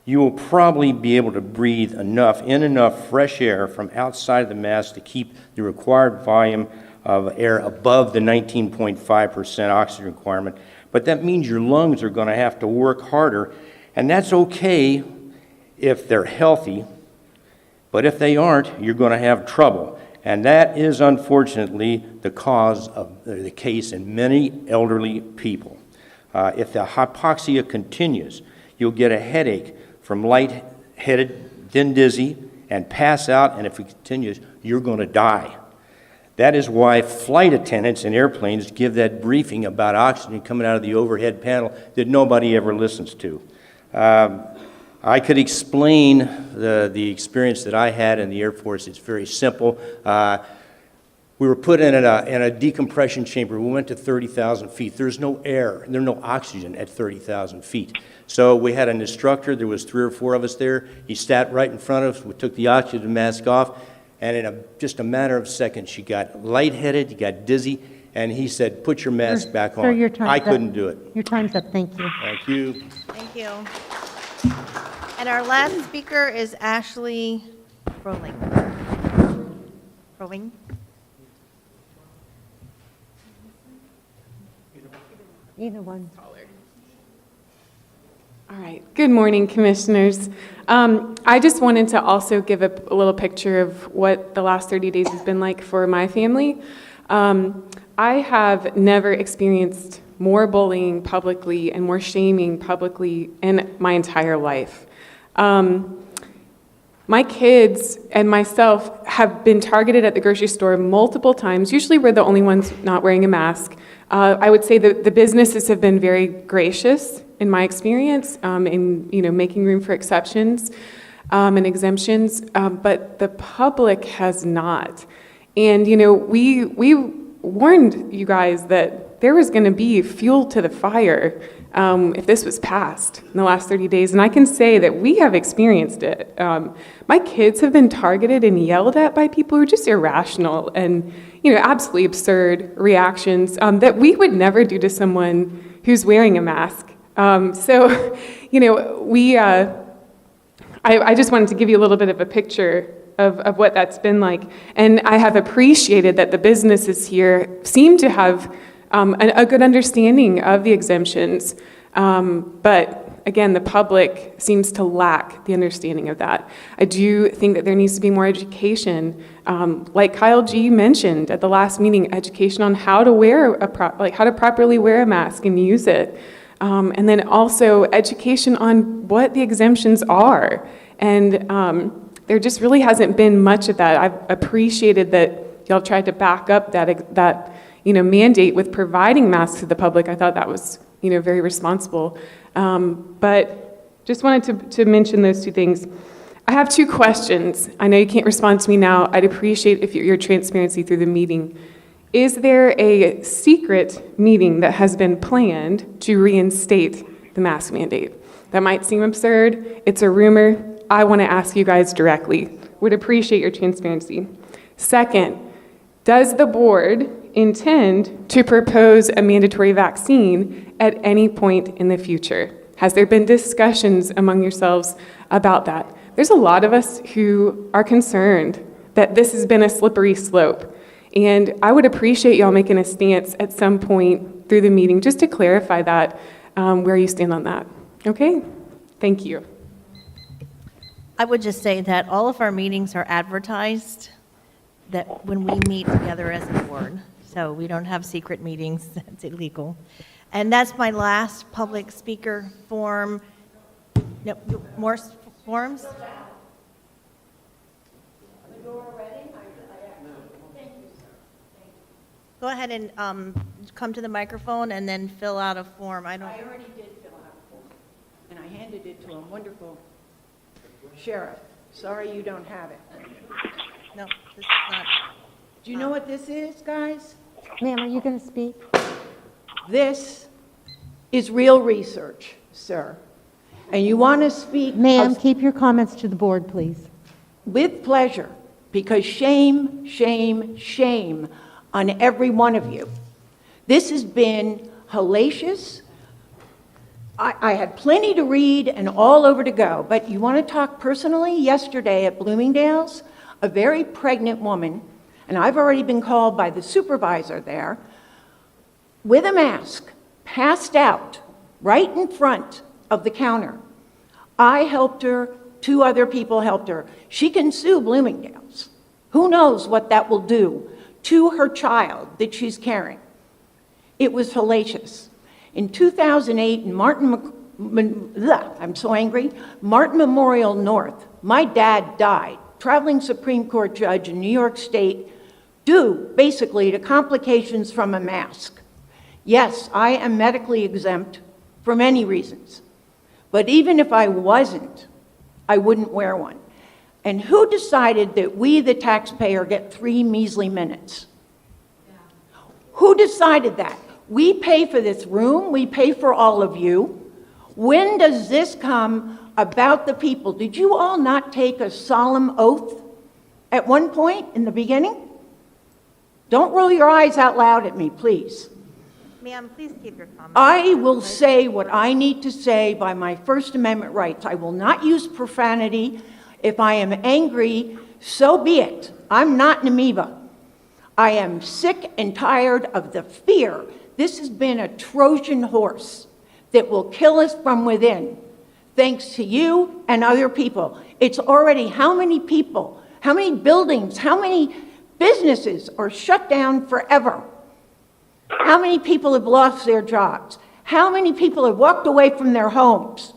you will probably be able to breathe enough fresh air from outside of the mask to keep the required volume of air above the 19.5% oxygen requirement. But that means your lungs are going to have to work harder, and that's okay if they're healthy, but if they aren't, you're going to have trouble. And that is unfortunately the cause of the case in many elderly people. If the hypoxia continues, you'll get a headache from lightheaded, then dizzy, and pass out, and if it continues, you're going to die. That is why flight attendants in airplanes give that briefing about oxygen coming out of the overhead panel that nobody ever listens to. I could explain the experience that I had in the Air Force. It's very simple. We were put in a decompression chamber. We went to 30,000 feet. There's no air. There's no oxygen at 30,000 feet. So we had an instructor. There was 3 or 4 of us there. He sat right in front of us. We took the oxygen mask off, and in just a matter of seconds, she got lightheaded, she got dizzy, and he said, "Put your mask back on." Sir, your time's I up. couldn't do it. Your time's up. Thank you. Thank you. Thank you. And our last speaker is Ashley Rowling. Either one. All right. Good morning, Commissioners. I just wanted to also give a little picture of what the last 30 days has been like for my family. I have never experienced more bullying publicly and more shaming publicly in my entire life. My kids and myself have been targeted at the grocery store multiple times. Usually we're the only ones not wearing a mask. I would say that the businesses have been very gracious in my experience in making room for exceptions and exemptions, but the public has not. And we warned you guys that there was going to be fuel to the fire if this was passed in the last 30 days. And I can say that we have experienced it. My kids have been targeted and yelled at by people who are just irrational and absolutely absurd reactions that we would never do to someone who's wearing a mask. So I just wanted to give you a little bit of a picture of what that's been like. And I have appreciated that the businesses here seem to have a good understanding of the exemptions. But again, the public seems to lack the understanding of that. I do think that there needs to be more education. Like Kyle G. mentioned at the last meeting, education on how to wear how to properly wear a mask and use it. And then also education on what the exemptions are. And there just really hasn't been much of that. I've appreciated that y'all tried to back up that mandate with providing masks to the public. I thought that was very responsible. But just wanted to mention those two things. I have two questions. I know you can't respond to me now. I'd appreciate if your transparency through the meeting. Is there a secret meeting that has been planned to reinstate the mask mandate? That might seem absurd. It's a rumor. I want to ask you guys directly. Would appreciate your transparency. Second, does the board intend to propose a mandatory vaccine at any point in the future? Has there been discussions among yourselves about that? There's a lot of us who are concerned that this has been a slippery slope. And I would appreciate y'all making a stance at some point through the meeting just to clarify that, where you stand on that. Okay? Thank you. I would just say that all of our meetings are advertised, that when we meet together as a board. So we don't have secret meetings, that's illegal. And that's my last public speaker forum. No, more forums? Go ahead and come to the microphone and then fill out a form. I already did fill out a form, and I handed it to a wonderful sheriff. Sorry you don't have it. No, this is not. Do you know what this is, guys? Ma'am, are you going to speak? This is real research, sir. And you want to speak... Ma'am, keep your comments to the board, please. With pleasure, because shame, shame, shame on every one of you. This has been hellacious. I had plenty to read and all over to go, but you want to talk personally? Yesterday at Bloomingdale's, a very pregnant woman, and I've already been called by the supervisor there, with a mask, passed out right in front of the counter. I helped her, 2 other people helped her. She can sue Bloomingdale's. Who knows what that will do to her child that she's carrying. It was hellacious. In 2008, in Martin Memorial North, my dad died, traveling Supreme Court judge in New York State, due basically to complications from a mask. Yes, I am medically exempt for many reasons, but even if I wasn't, I wouldn't wear one. And who decided that we, the taxpayer, get 3 measly minutes? Who decided that? We pay for this room, we pay for all of you. When does this come about the people? Did you all not take a solemn oath at one point in the beginning? Don't roll your eyes out loud at me, please. Ma'am, please keep your comments. I will say what I need to say by my First Amendment rights. I will not use profanity. If I am angry, so be it. I'm not an amoeba. I am sick and tired of the fear. This has been a Trojan horse that will kill us from within, thanks to you and other people. It's already how many people, how many buildings, how many businesses are shut down forever? How many people have lost their jobs? How many people have walked away from their homes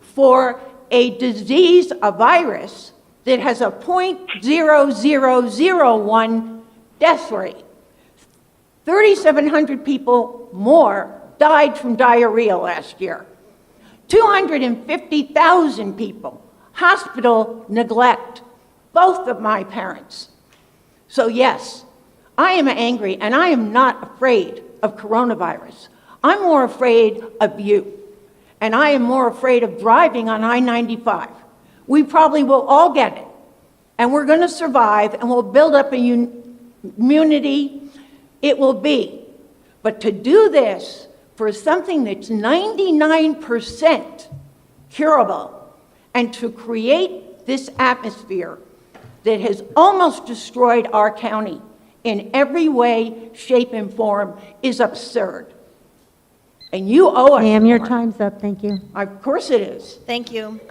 for a disease, a virus, that has a 0.0001 death rate? 3,700 people more died from diarrhea last year. 250,000 people, hospital neglect, both of my parents. So yes, I am angry, and I am not afraid of coronavirus. I'm more afraid of you, and I am more afraid of driving on I-95. We probably will all get it, and we're going to survive, and we'll build up a immunity. It will be. But to do this for something that's 99% curable, and to create this atmosphere that has almost destroyed our county in every way, shape, and form is absurd. And you owe us Ma'am, your more. time's up. Thank you. Of course it is. Thank you.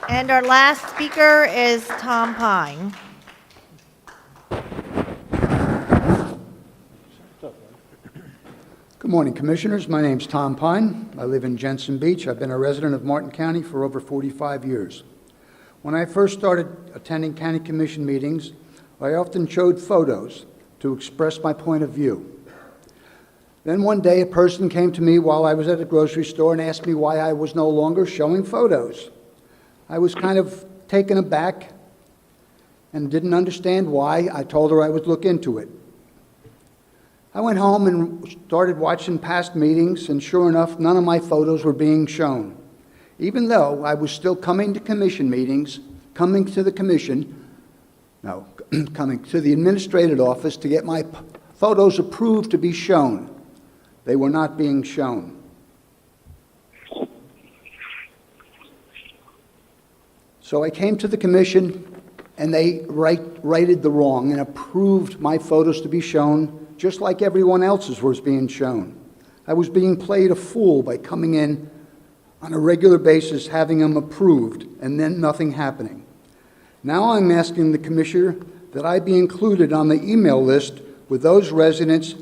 And our last speaker is Tom Pine. Good morning, Commissioners. My name's Tom Pine. I live in Jensen Beach. I've been a resident of Martin County for over 45 years. When I first started attending county commission meetings, I often showed photos to express my point of view. Then one day, a person came to me while I was at a grocery store and asked me why I was no longer showing photos. I was kind of taken aback and didn't understand why. I told her I would look into it. I went home and started watching past meetings, and sure enough, none of my photos were being shown. Even though I was still coming to commission meetings, coming to the administrative office to get my photos approved to be shown. They were not being shown. So I came to the commission, and they righted the wrong and approved my photos to be shown, just like everyone else's was being shown. I was being played a fool by coming in on a regular basis, having them approved, and then nothing happening. Now I'm asking the Commissioner that I be included on the email list with those residents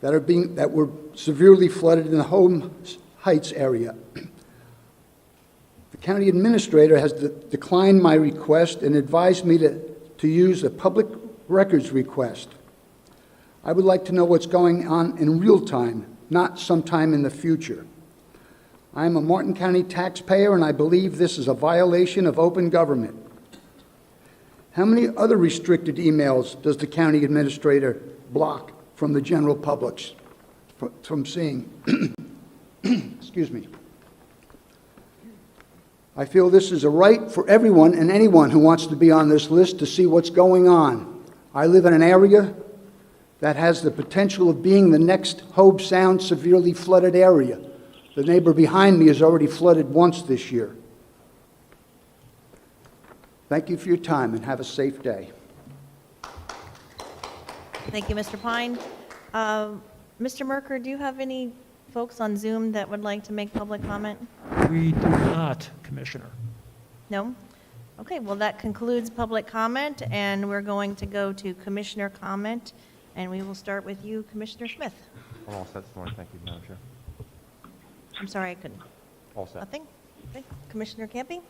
that were severely flooded in the Home Heights area. The county administrator has declined my request and advised me to use a public records request. I would like to know what's going on in real time, not sometime in the future. I am a Martin County taxpayer, and I believe this is a violation of open government. How many other restricted emails does the county administrator block from the general public from seeing? Excuse me. I feel this is a right for everyone and anyone who wants to be on this list to see what's going on. I live in an area that has the potential of being the next Hobe Sound severely flooded area. The neighbor behind me is already flooded once this year. Thank you for your time, and have a safe day. Thank you, Mr. Pine. Mr. Merker, do you have any folks on Zoom that would like to make public comment? We do not, Commissioner. No? Okay, well, that concludes public comment, and we're going to go to commissioner comment, and we will start with you, Commissioner Smith. I'm all set this morning. Thank you, Madam Chair. I'm sorry, I couldn't. All set. Nothing? Okay. Commissioner Camping?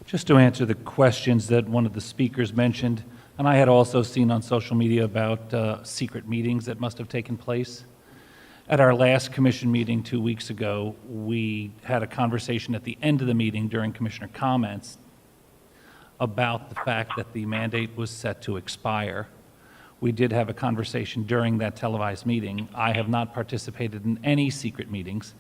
Just to answer the questions that one of the speakers mentioned, and I had also seen on social media about secret meetings that must have taken place. At our last commission meeting 2 weeks ago, we had a conversation at the end of the meeting during commissioner comments about the fact that the mandate was set to expire. We did have a conversation during that televised meeting. I have not participated in any secret meetings.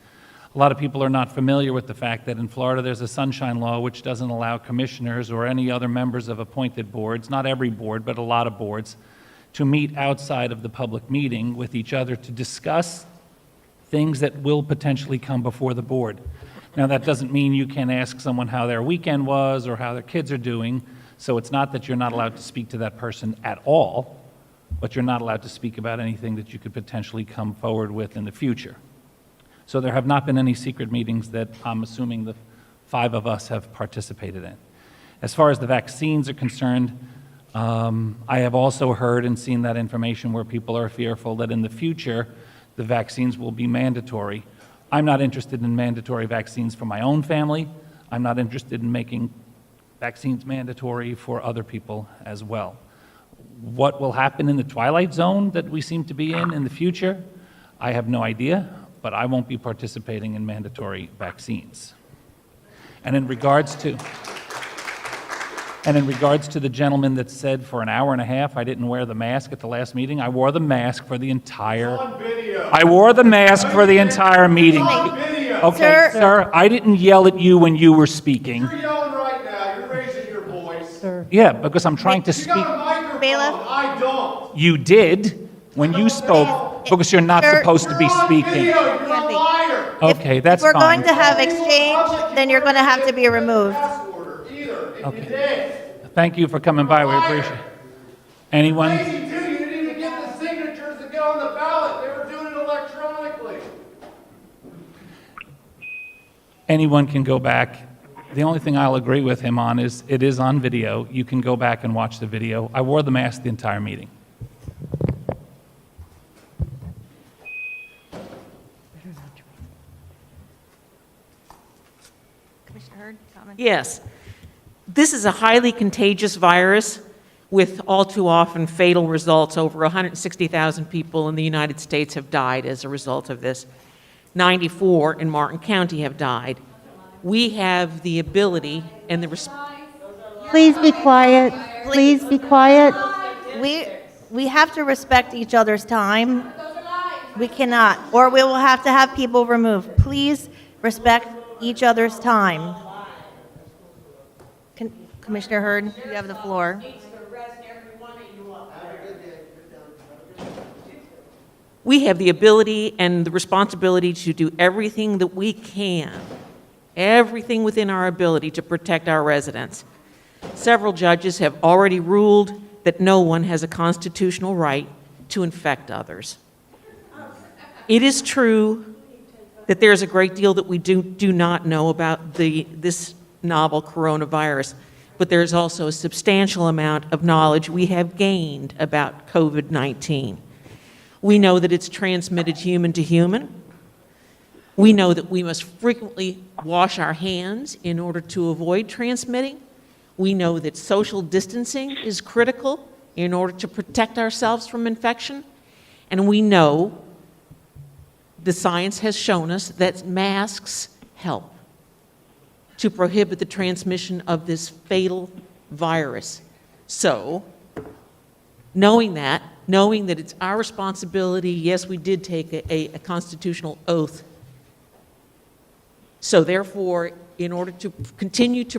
A lot of people are not familiar with the fact that in Florida there's a sunshine law which doesn't allow commissioners or any other members of appointed boards, not every board, but a lot of boards, to meet outside of the public meeting with each other to discuss things that will potentially come before the board. Now, that doesn't mean you can't ask someone how their weekend was or how their kids are doing, so it's not that you're not allowed to speak to that person at all, but you're not allowed to speak about anything that you could potentially come forward with in the future. So there have not been any secret meetings that I'm assuming the 5 of us have participated in. As far as the vaccines are concerned, I have also heard and seen that information where people are fearful that in the future, the vaccines will be mandatory. I'm not interested in mandatory vaccines for my own family. I'm not interested in making vaccines mandatory for other people as well. What will happen in the twilight zone that we seem to be in the future, I have no idea, but I won't be participating in mandatory vaccines. And in regards to the gentleman that said for an hour and a half I didn't wear the mask at the last meeting, I wore the mask for the entire... I wore the mask for the entire meeting. Okay, sir, I didn't yell at you when you were speaking. You're yelling right now. You're raising your voice. Yeah, because I'm trying to speak. You got a microphone. I don't. You did when you spoke, because you're not supposed to be speaking. You're a liar. Okay, that's If we're fine. going to have exchange, then you're going to have to be removed. Okay. Thank you for coming by. We appreciate it. Anyone? Crazy, dude. You didn't even get the signatures to get on the ballot. They were doing it electronically. Anyone can go back. The only thing I'll agree with him on is it is on video. You can go back and watch the video. I wore the mask the entire meeting. Commissioner Hurd, comment? Yes. This is a highly contagious virus with all too often fatal results. Over 160,000 people in the United States have died as a result of this. 94 in Martin County have died. We have the ability and the Please be quiet. Please be quiet. We have to respect each other's time. We cannot, or we will have to have people removed. Please respect each other's time. Commissioner Hurd, you have the floor. We have the ability and the responsibility to do everything that we can, everything within our ability to protect our residents. Several judges have already ruled that no one has a constitutional right to infect others. It is true that there's a great deal that we do not know about this novel coronavirus, but there's also a substantial amount of knowledge we have gained about COVID-19. We know that it's transmitted human to human. We know that we must frequently wash our hands in order to avoid transmitting. We know that social distancing is critical in order to protect ourselves from infection. And we know, the science has shown us, that masks help to prohibit the transmission of this fatal virus. So, knowing that it's our responsibility, yes, we did take a constitutional oath. So therefore, in order to continue to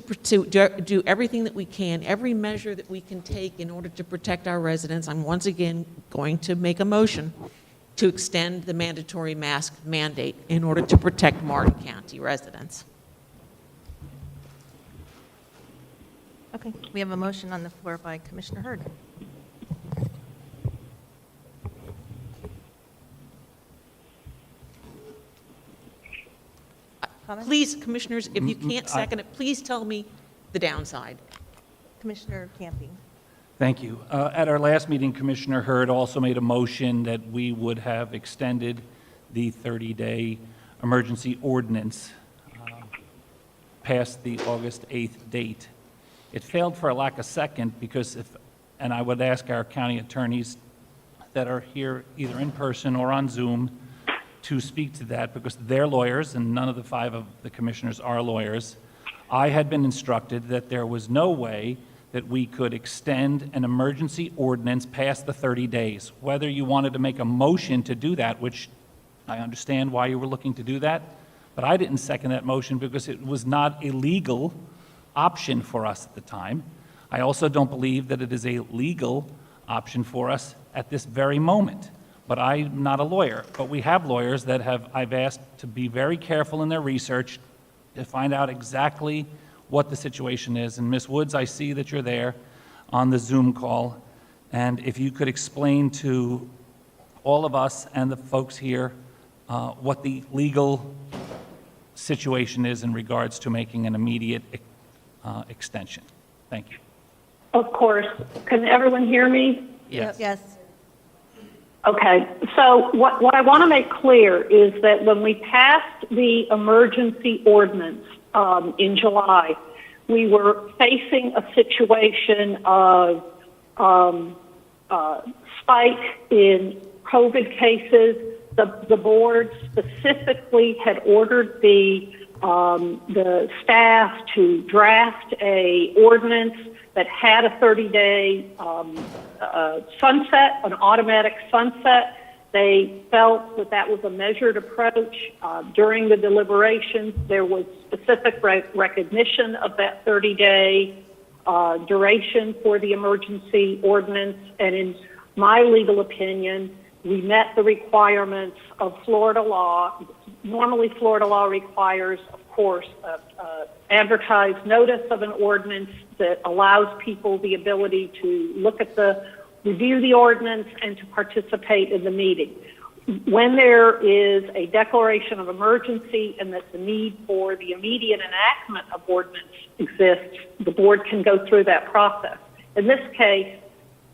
do everything that we can, every measure that we can take in order to protect our residents, I'm once again going to make a motion to extend the mandatory mask mandate in order to protect Martin County residents. Okay, we have a motion on the floor by Commissioner Hurd. Please, commissioners, if you can't second it, please tell me the downside. Commissioner Camping. Thank you. At our last meeting, Commissioner Hurd also made a motion that we would have extended the 30-day emergency ordinance past the August 8th date. It failed for a lack of second because and I would ask our county attorneys that are here either in person or on Zoom to speak to that, because they're lawyers and none of the 5 of the commissioners are lawyers. I had been instructed that there was no way that we could extend an emergency ordinance past the 30 days. Whether you wanted to make a motion to do that, which I understand why you were looking to do that, but I didn't second that motion because it was not a legal option for us at the time. I also don't believe that it is a legal option for us at this very moment. But I'm not a lawyer. But we have lawyers that I've asked to be very careful in their research to find out exactly what the situation is. And Ms. Woods, I see that you're there on the Zoom call. And if you could explain to all of us and the folks here what the legal situation is in regards to making an immediate extension. Thank you. Of course. Can everyone hear me? Yes. Yes. Okay. So what I want to make clear is that when we passed the emergency ordinance in July, we were facing a situation of spike in COVID cases. The board specifically had ordered the staff to draft a ordinance that had a 30-day sunset, an automatic sunset. They felt that that was a measured approach. During the deliberations, there was specific recognition of that 30-day duration for the emergency ordinance. And in my legal opinion, we met the requirements of Florida law. Normally, Florida law requires, of course, advertised notice of an ordinance that allows people the ability to review the ordinance and to participate in the meeting. When there is a declaration of emergency and that the need for the immediate enactment of ordinance exists, the board can go through that process. In this case,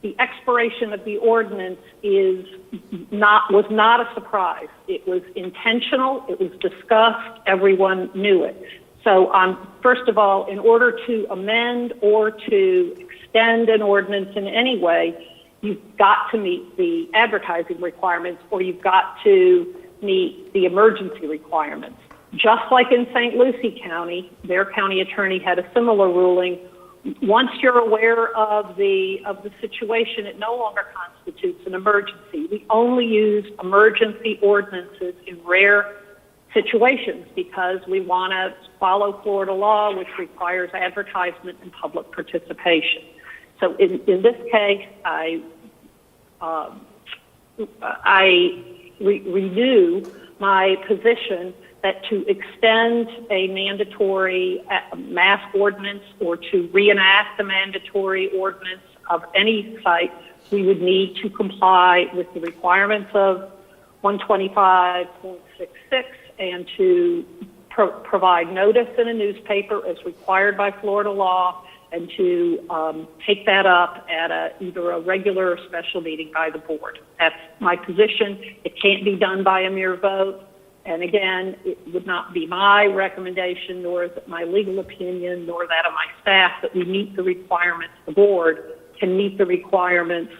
the expiration of the ordinance was not a surprise. It was intentional. It was discussed. Everyone knew it. So, first of all, in order to amend or to extend an ordinance in any way, you've got to meet the advertising requirements or you've got to meet the emergency requirements. Just like in St. Lucie County, their county attorney had a similar ruling. Once you're aware of the situation, it no longer constitutes an emergency. We only use emergency ordinances in rare situations because we want to follow Florida law, which requires advertisement and public participation. So in this case, I renew my position that to extend a mandatory mask ordinance or to reenact a mandatory ordinance of any site, we would need to comply with the requirements of 125.66 and to provide notice in a newspaper as required by Florida law and to take that up at either a regular or special meeting by the board. That's my position. It can't be done by a mere vote. And again, it would not be my recommendation, nor is it my legal opinion, nor that of my staff, that we meet the requirements. The board can meet the requirements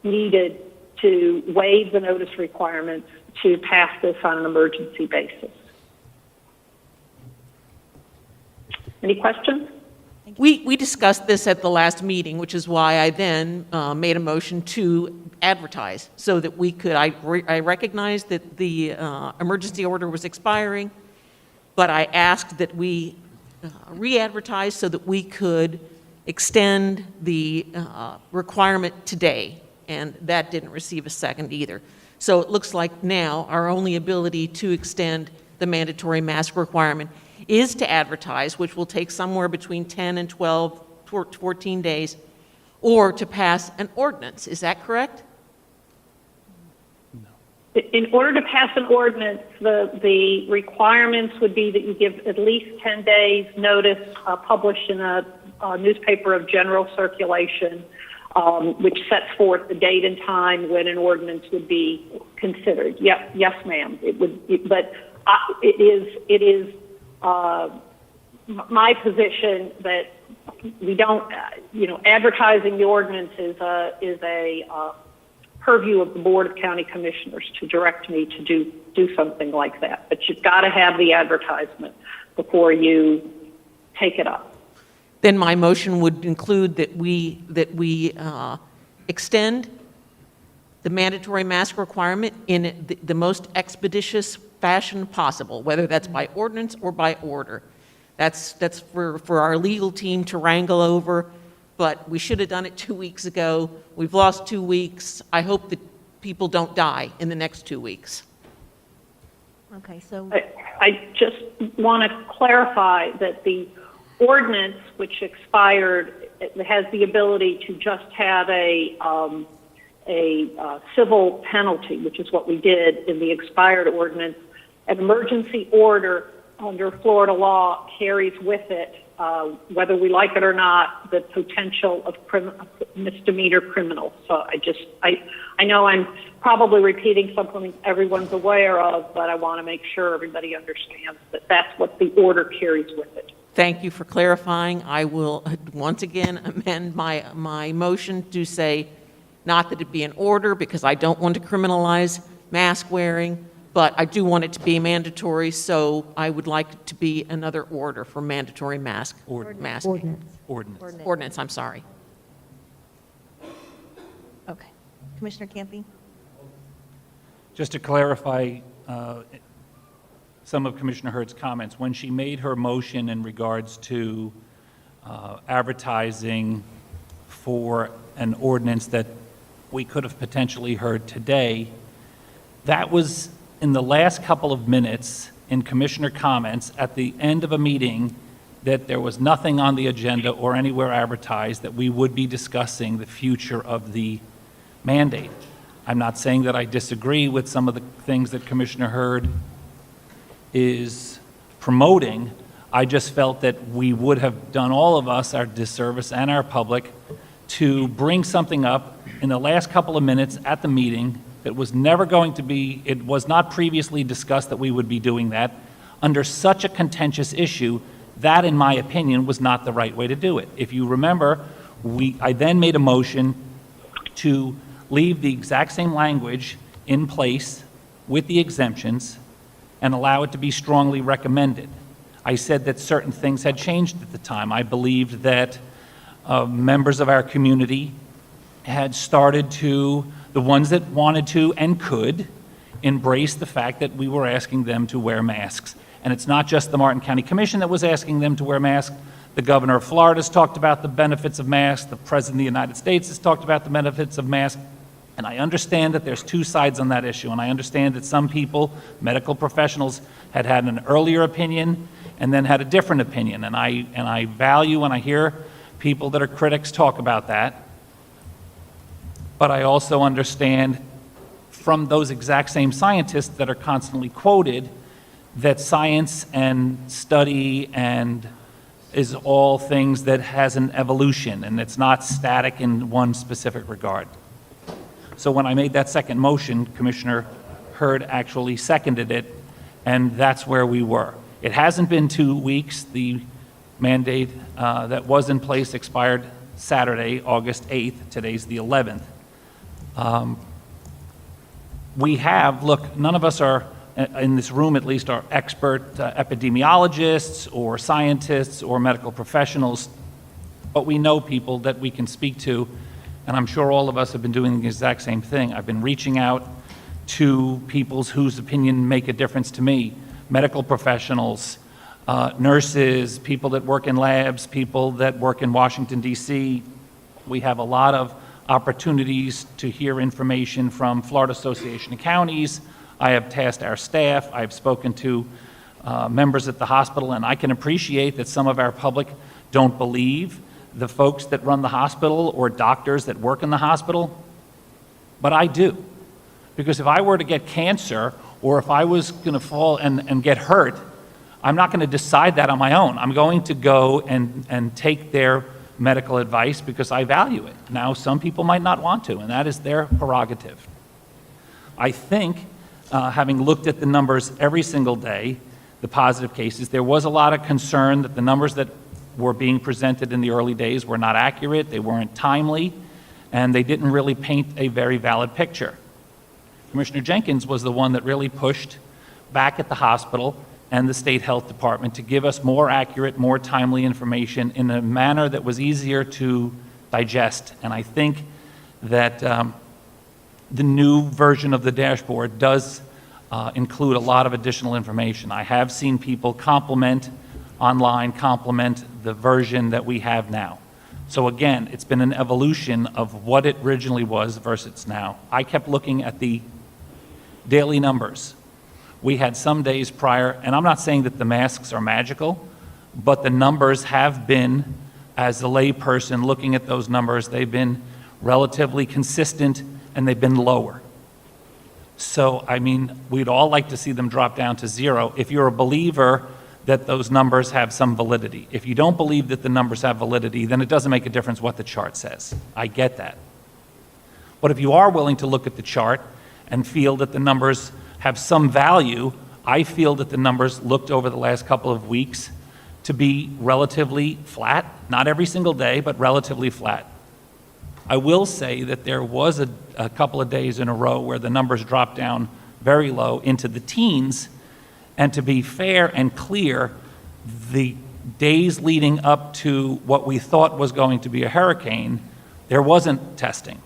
needed to waive the notice requirements to pass this on an emergency basis. Any questions? We discussed this at the last meeting, which is why I then made a motion to advertise so that we could, I recognized that the emergency order was expiring, but I asked that we re-advertise so that we could extend the requirement today, and that didn't receive a second either. So it looks like now our only ability to extend the mandatory mask requirement is to advertise, which will take somewhere between 10 and 12, 14 days, or to pass an ordinance. Is that correct? In order to pass an ordinance, the requirements would be that you give at least 10 days notice, published in a newspaper of general circulation, which sets forth the date and time when an ordinance would be considered. Yep, yes, ma'am. It is my position that we don't, advertising the ordinance is a purview of the Board of County Commissioners to direct me to do something like that. But you've got to have the advertisement before you take it up. Then my motion would include that we extend the mandatory mask requirement in the most expeditious fashion possible, whether that's by ordinance or by order. That's for our legal team to wrangle over, but we should have done it 2 weeks ago. We've lost 2 weeks. I hope that people don't die in the next 2 weeks. Okay, so I just want to clarify that the ordinance, which expired, it has the ability to just have a civil penalty, which is what we did in the expired ordinance. An emergency order under Florida law carries with it whether we like it or not, the potential of misdemeanor criminals. So I know I'm probably repeating something everyone's aware of, but I want to make sure everybody understands that that's what the order carries with it. Thank you for clarifying. I will once again amend my motion to say, not that it be an order, because I don't want to criminalize mask wearing, but I do want it to be mandatory, so I would like it to be another order for mandatory masking. Ordinance, I'm sorry. Okay. Commissioner Campy? Just to clarify some of Commissioner Hurd's comments, when she made her motion in regards to advertising for an ordinance that we could have potentially heard today, that was in the last couple of minutes in commissioner comments at the end of a meeting, that there was nothing on the agenda or anywhere advertised that we would be discussing the future of the mandate. I'm not saying that I disagree with some of the things that Commissioner Hurd is promoting. I just felt that we would have done all of us our disservice and our public to bring something up in the last couple of minutes at the meeting that was never going to be, it was not previously discussed that we would be doing that. Under such a contentious issue, that, in my opinion, was not the right way to do it. If you remember, I then made a motion to leave the exact same language in place with the exemptions and allow it to be strongly recommended. I said that certain things had changed at the time. I believed that members of our community had started to, the ones that wanted to and could, embrace the fact that we were asking them to wear masks. And it's not just the Martin County Commission that was asking them to wear masks. The governor of Florida has talked about the benefits of masks. The president of the United States has talked about the benefits of masks. And I understand that there's two sides on that issue. And I understand that some people, medical professionals, had an earlier opinion and then had a different opinion. And I value when I hear people that are critics talk about that. But I also understand from those exact same scientists that are constantly quoted that science and study and is all things that has an evolution, and it's not static in one specific regard. So when I made that second motion, Commissioner Hurd actually seconded it, and that's where we were. It hasn't been 2 weeks. The mandate that was in place expired Saturday, August 8th. Today's the 11th. None of us are, in this room at least, are expert epidemiologists or scientists or medical professionals, but we know people that we can speak to, and I'm sure all of us have been doing the exact same thing. I've been reaching out to people whose opinion make a difference to me, medical professionals, nurses, people that work in labs, people that work in Washington, D.C. We have a lot of opportunities to hear information from Florida Association of Counties. I have tasked our staff. I've spoken to members at the hospital, and I can appreciate that some of our public don't believe the folks that run the hospital or doctors that work in the hospital, but I do. Because if I were to get cancer or if I was going to fall and get hurt, I'm not going to decide that on my own. I'm going to go and take their medical advice because I value it. Now, some people might not want to, and that is their prerogative. I think, having looked at the numbers every single day, the positive cases, there was a lot of concern that the numbers that were being presented in the early days were not accurate, they weren't timely, and they didn't really paint a very valid picture. Commissioner Jenkins was the one that really pushed back at the hospital and the state health department to give us more accurate, more timely information in a manner that was easier to digest. And I think that the new version of the dashboard does include a lot of additional information. I have seen people compliment the version that we have now. So again, it's been an evolution of what it originally was versus now. I kept looking at the daily numbers. We had some days prior, and I'm not saying that the masks are magical, but the numbers have been, as a layperson looking at those numbers, they've been relatively consistent and they've been lower. So, I mean, we'd all like to see them drop down to zero. If you're a believer that those numbers have some validity. If you don't believe that the numbers have validity, then it doesn't make a difference what the chart says. I get that. But if you are willing to look at the chart and feel that the numbers have some value, I feel that the numbers looked over the last couple of weeks to be relatively flat, not every single day, but relatively flat. I will say that there was a couple of days in a row where the numbers dropped down very low into the teens, and to be fair and clear, the days leading up to what we thought was going to be a hurricane, there wasn't testing.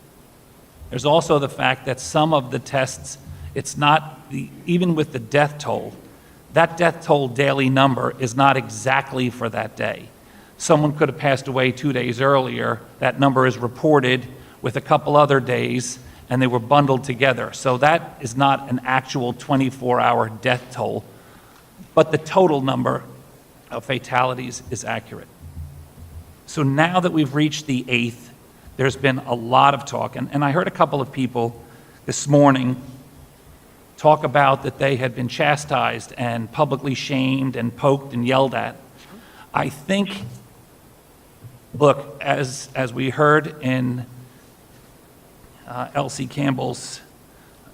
There's also the fact that some of the tests, it's not, even with the death toll, that death toll daily number is not exactly for that day. Someone could have passed away 2 days earlier. That number is reported with a couple other days, and they were bundled together. So that is not an actual 24-hour death toll, but the total number of fatalities is accurate. So now that we've reached the 8th, there's been a lot of talk, and I heard a couple of people this morning talk about that they had been chastised and publicly shamed and poked and yelled at. I think, look, as we heard in Elsie Campbell's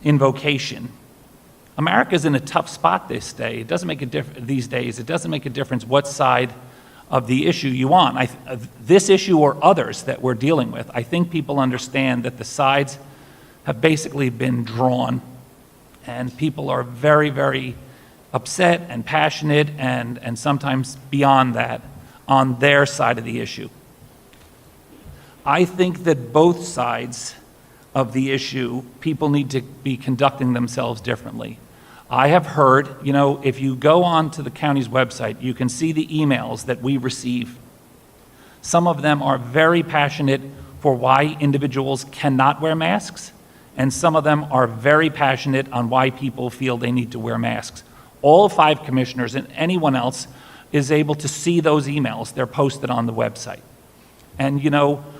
invocation, America's in a tough spot this day. It doesn't make a these days. It doesn't make a difference what side of the issue you on. This issue or others that we're dealing with, I think people understand that the sides have basically been drawn, and people are very, very upset and passionate and sometimes beyond that on their side of the issue. I think that both sides of the issue, people need to be conducting themselves differently. I have heard, if you go on to the county's website, you can see the emails that we receive. Some of them are very passionate for why individuals cannot wear masks, and some of them are very passionate on why people feel they need to wear masks. All 5 commissioners and anyone else is able to see those emails. They're posted on the website. And,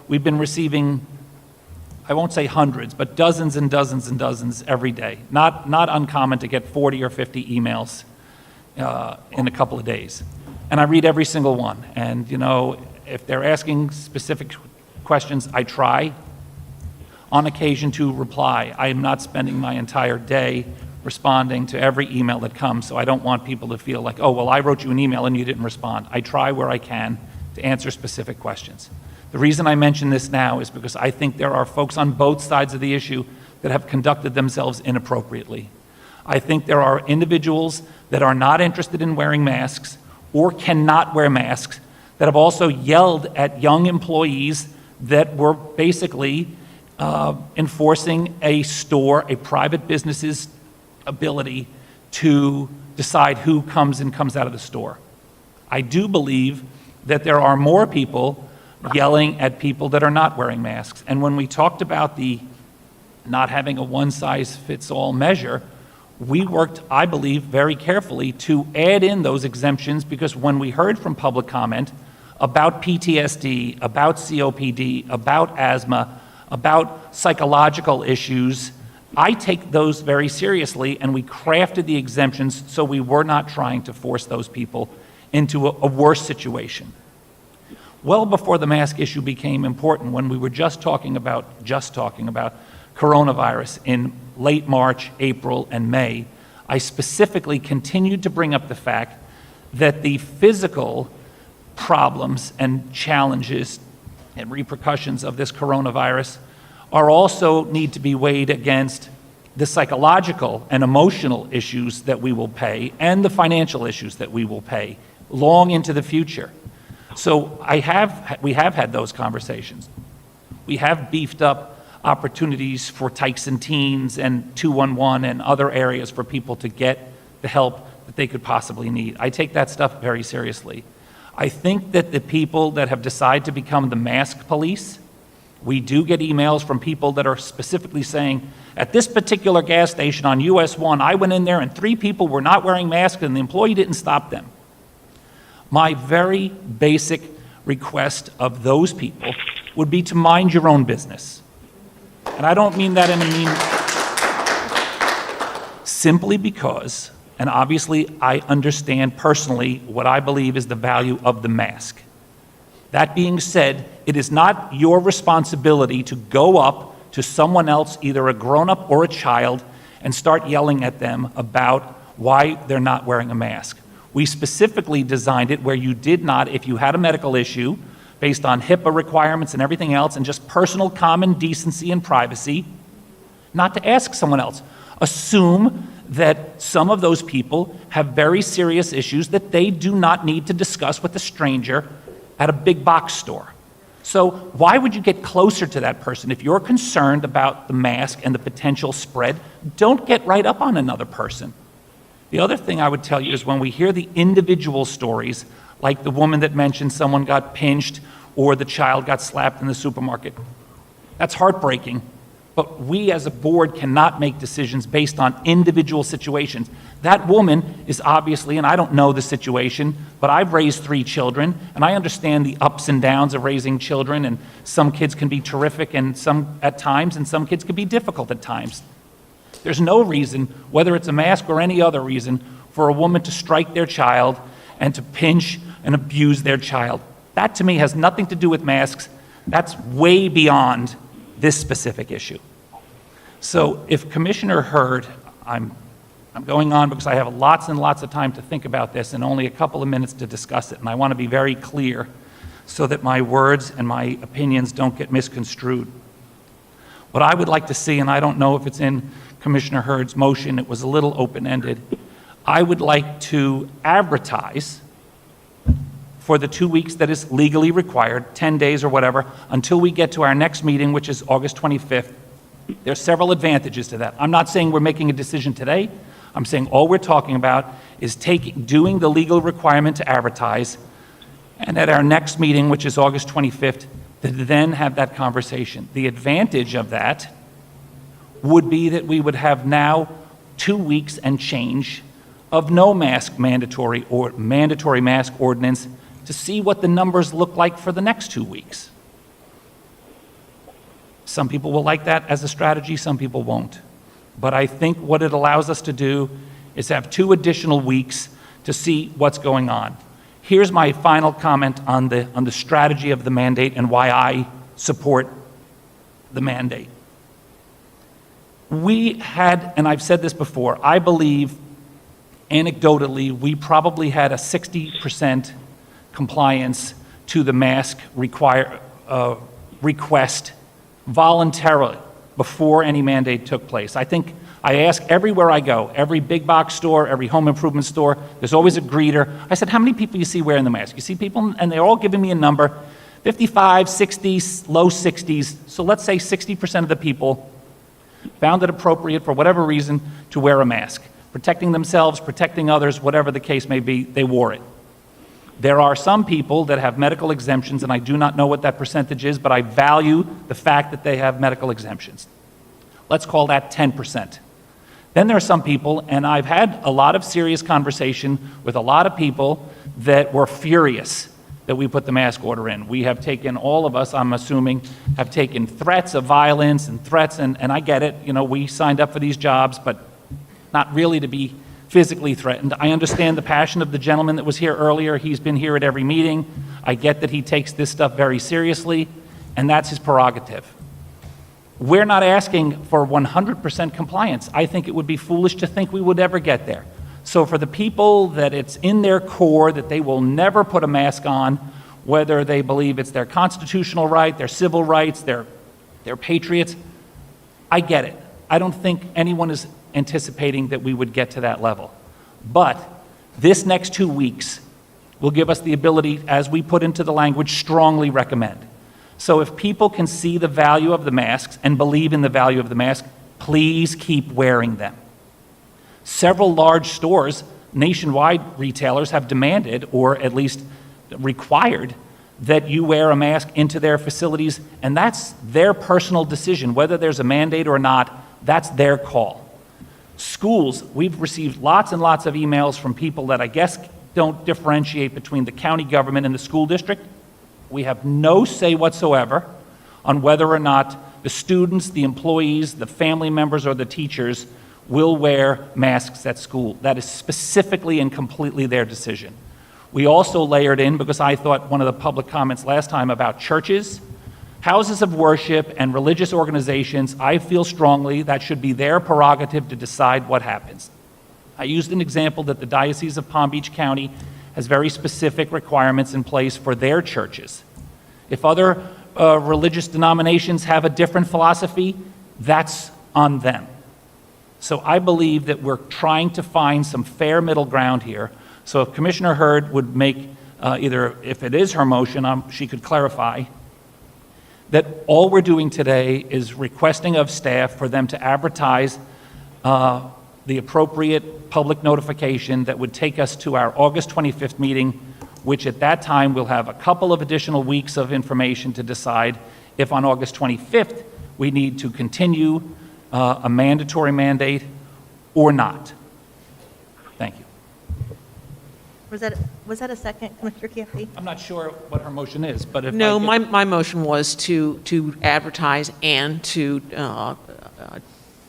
we've been receiving, I won't say hundreds, but dozens and dozens and dozens every day. Not uncommon to get 40 or 50 emails in a couple of days. And I read every single one. And, if they're asking specific questions, I try on occasion to reply. I am not spending my entire day responding to every email that comes, so I don't want people to feel like, oh, well, I wrote you an email and you didn't respond. I try where I can to answer specific questions. The reason I mention this now is because I think there are folks on both sides of the issue that have conducted themselves inappropriately. I think there are individuals that are not interested in wearing masks or cannot wear masks that have also yelled at young employees that were basically enforcing a private business's ability to decide who comes out of the store. I do believe that there are more people yelling at people that are not wearing masks. And when we talked about the not having a one-size-fits-all measure, we worked, I believe, very carefully to add in those exemptions, because when we heard from public comment about PTSD, about COPD, about asthma, about psychological issues, I take those very seriously, and we crafted the exemptions so we were not trying to force those people into a worse situation. Well before the mask issue became important, when we were just talking about coronavirus in late March, April, and May, I specifically continued to bring up the fact that the physical problems and challenges and repercussions of this coronavirus are also need to be weighed against the psychological and emotional issues that we will pay and the financial issues that we will pay long into the future. So we have had those conversations. We have beefed up opportunities for tykes and teens and 211 and other areas for people to get the help that they could possibly need. I take that stuff very seriously. I think that the people that have decided to become the mask police, we do get emails from people that are specifically saying, at this particular gas station on US 1, I went in there and 3 people were not wearing masks and the employee didn't stop them. My very basic request of those people would be to mind your own business. And I don't mean that in a mean, simply because and obviously I understand personally what I believe is the value of the mask. That being said, it is not your responsibility to go up to someone else, either a grown-up or a child, and start yelling at them about why they're not wearing a mask. We specifically designed it where you did not, if you had a medical issue, based on HIPAA requirements and everything else, and just personal common decency and privacy, not to ask someone else. Assume that some of those people have very serious issues that they do not need to discuss with a stranger at a big box store. So why would you get closer to that person? If you're concerned about the mask and the potential spread, don't get right up on another person. The other thing I would tell you is when we hear the individual stories, like the woman that mentioned someone got pinched or the child got slapped in the supermarket, that's heartbreaking. But we as a board cannot make decisions based on individual situations. That woman is obviously, and I don't know the situation, but I've raised 3 children, and I understand the ups and downs of raising children, and some kids can be terrific and some at times, and some kids can be difficult at times. There's no reason, whether it's a mask or any other reason, for a woman to strike their child and to pinch and abuse their child. That to me has nothing to do with masks. That's way beyond this specific issue. So if Commissioner Hurd, I'm going on because I have lots and lots of time to think about this and only a couple of minutes to discuss it, and I want to be very clear so that my words and my opinions don't get misconstrued. What I would like to see, and I don't know if it's in Commissioner Hurd's motion, it was a little open-ended, I would like to advertise for the 2 weeks that is legally required, 10 days or whatever, until we get to our next meeting, which is August 25th. There's several advantages to that. I'm not saying we're making a decision today. I'm saying all we're talking about is doing the legal requirement to advertise, and at our next meeting, which is August 25th, to then have that conversation. The advantage of that would be that we would have now 2 weeks and change of no mask mandatory or mandatory mask ordinance to see what the numbers look like for the next 2 weeks. Some people will like that as a strategy, some people won't. But I think what it allows us to do is have 2 additional weeks to see what's going on. Here's my final comment on the strategy of the mandate and why I support the mandate. We had, and I've said this before, I believe anecdotally we probably had a 60% compliance to the mask request voluntarily before any mandate took place. I think I ask everywhere I go, every big box store, every home improvement store, there's always a greeter. I said, how many people you see wearing the mask? You see people, and they're all giving me a number, 55, 60, low 60s. So let's say 60% of the people found it appropriate for whatever reason to wear a mask. Protecting themselves, protecting others, whatever the case may be, they wore it. There are some people that have medical exemptions, and I do not know what that percentage is, but I value the fact that they have medical exemptions. Let's call that 10%. Then there are some people, and I've had a lot of serious conversation with a lot of people that were furious that we put the mask order in. We have taken, all of us, I'm assuming, have taken threats of violence and threats, and I get it, you know, we signed up for these jobs, but not really to be physically threatened. I understand the passion of the gentleman that was here earlier. He's been here at every meeting. I get that he takes this stuff very seriously, and that's his prerogative. We're not asking for 100% compliance. I think it would be foolish to think we would ever get there. So for the people that it's in their core that they will never put a mask on, whether they believe it's their constitutional right, their civil rights, their patriots, I get it. I don't think anyone is anticipating that we would get to that level. But this next 2 weeks will give us the ability, as we put into the language, strongly recommend. So if people can see the value of the masks and believe in the value of the mask, please keep wearing them. Several large stores, nationwide retailers, have demanded, or at least required, that you wear a mask into their facilities, and that's their personal decision. Whether there's a mandate or not, that's their call. Schools, we've received lots and lots of emails from people that I guess don't differentiate between the county government and the school district. We have no say whatsoever on whether or not the students, the employees, the family members, or the teachers will wear masks at school. That is specifically and completely their decision. We also layered in, because I thought one of the public comments last time about churches, houses of worship, and religious organizations, I feel strongly that should be their prerogative to decide what happens. I used an example that the Diocese of Palm Beach County has very specific requirements in place for their churches. If other religious denominations have a different philosophy, that's on them. So I believe that we're trying to find some fair middle ground here. So if Commissioner Hurd would make either, if it is her motion, she could clarify that all we're doing today is requesting of staff for them to advertise the appropriate public notification that would take us to our August 25th meeting, which at that time we'll have a couple of additional weeks of information to decide if on August 25th we need to continue a mandatory mandate or not. Thank you. Was that a second, Commissioner Campy? I'm not sure what her motion is, but if No, I could- my motion was to advertise and to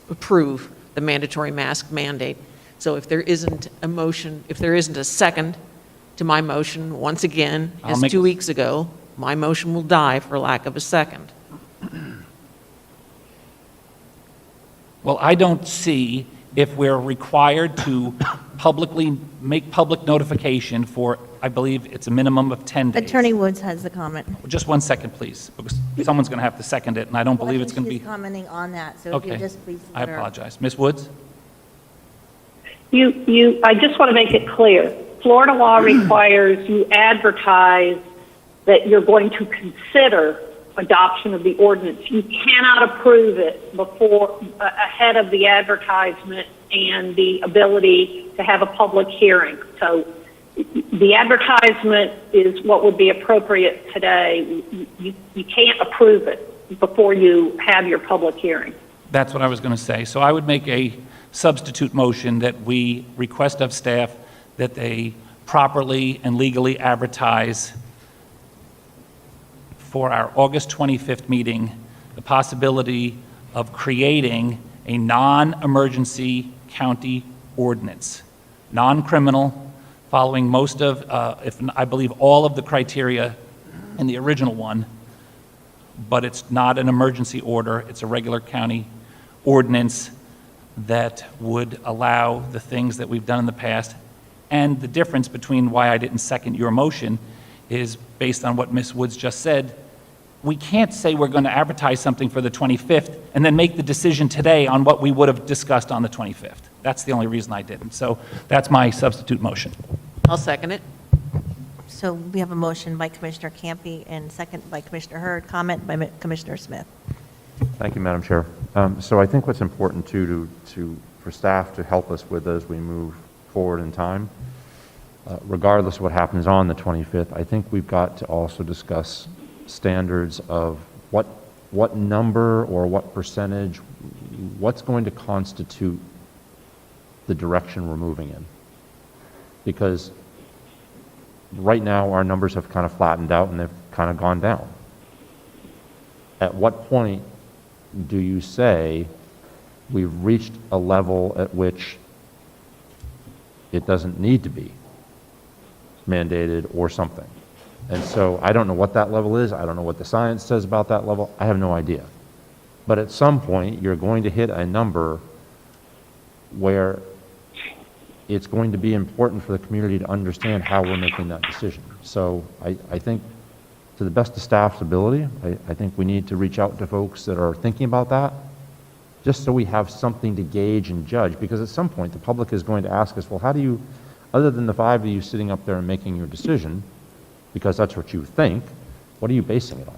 approve the mandatory mask mandate. So if there isn't a motion, if there isn't a second to my motion, once again, I'll as make 2 a- weeks ago, my motion will die for lack of a second. Well, I don't see if we're required to publicly make public notification for, I believe it's a minimum of 10 days. Attorney Woods has the comment. Just 1 second, please, because someone's going to have to second it, and I don't believe it's going to be. She's commenting on that, so if you Okay, just please I let her. apologize. Ms. Woods? I just want to make it clear. Florida law requires you advertise that you're going to consider adoption of the ordinance. You cannot approve it ahead of the advertisement and the ability to have a public hearing. So the advertisement is what would be appropriate today. You can't approve it before you have your public hearing. That's what I was going to say. So I would make a substitute motion that we request of staff that they properly and legally advertise for our August 25th meeting the possibility of creating a non-emergency county ordinance, non-criminal, following most of, I believe, all of the criteria in the original one, but it's not an emergency order, it's a regular county ordinance that would allow the things that we've done in the past. And the difference between why I didn't second your motion is based on what Ms. Woods just said. We can't say we're going to advertise something for the 25th and then make the decision today on what we would have discussed on the 25th. That's the only reason I didn't. So that's my substitute motion. I'll second it. So we have a motion by Commissioner Campy and second by Commissioner Hurd, comment by Commissioner Smith. Thank you, Madam Chair. So I think what's important too, for staff to help us with as we move forward in time, regardless of what happens on the 25th, I think we've got to also discuss standards of what number or what percentage, what's going to constitute the direction we're moving in. Because right now our numbers have kind of flattened out and they've kind of gone down. At what point do you say we've reached a level at which it doesn't need to be mandated or something? And so I don't know what that level is. I don't know what the science says about that level. I have no idea. But at some point, you're going to hit a number where it's going to be important for the community to understand how we're making that decision. So I think to the best of staff's ability, I think we need to reach out to folks that are thinking about that, just so we have something to gauge and judge. Because at some point, the public is going to ask us, well, how do you, other than the 5 of you sitting up there and making your decision, because that's what you think, what are you basing it on?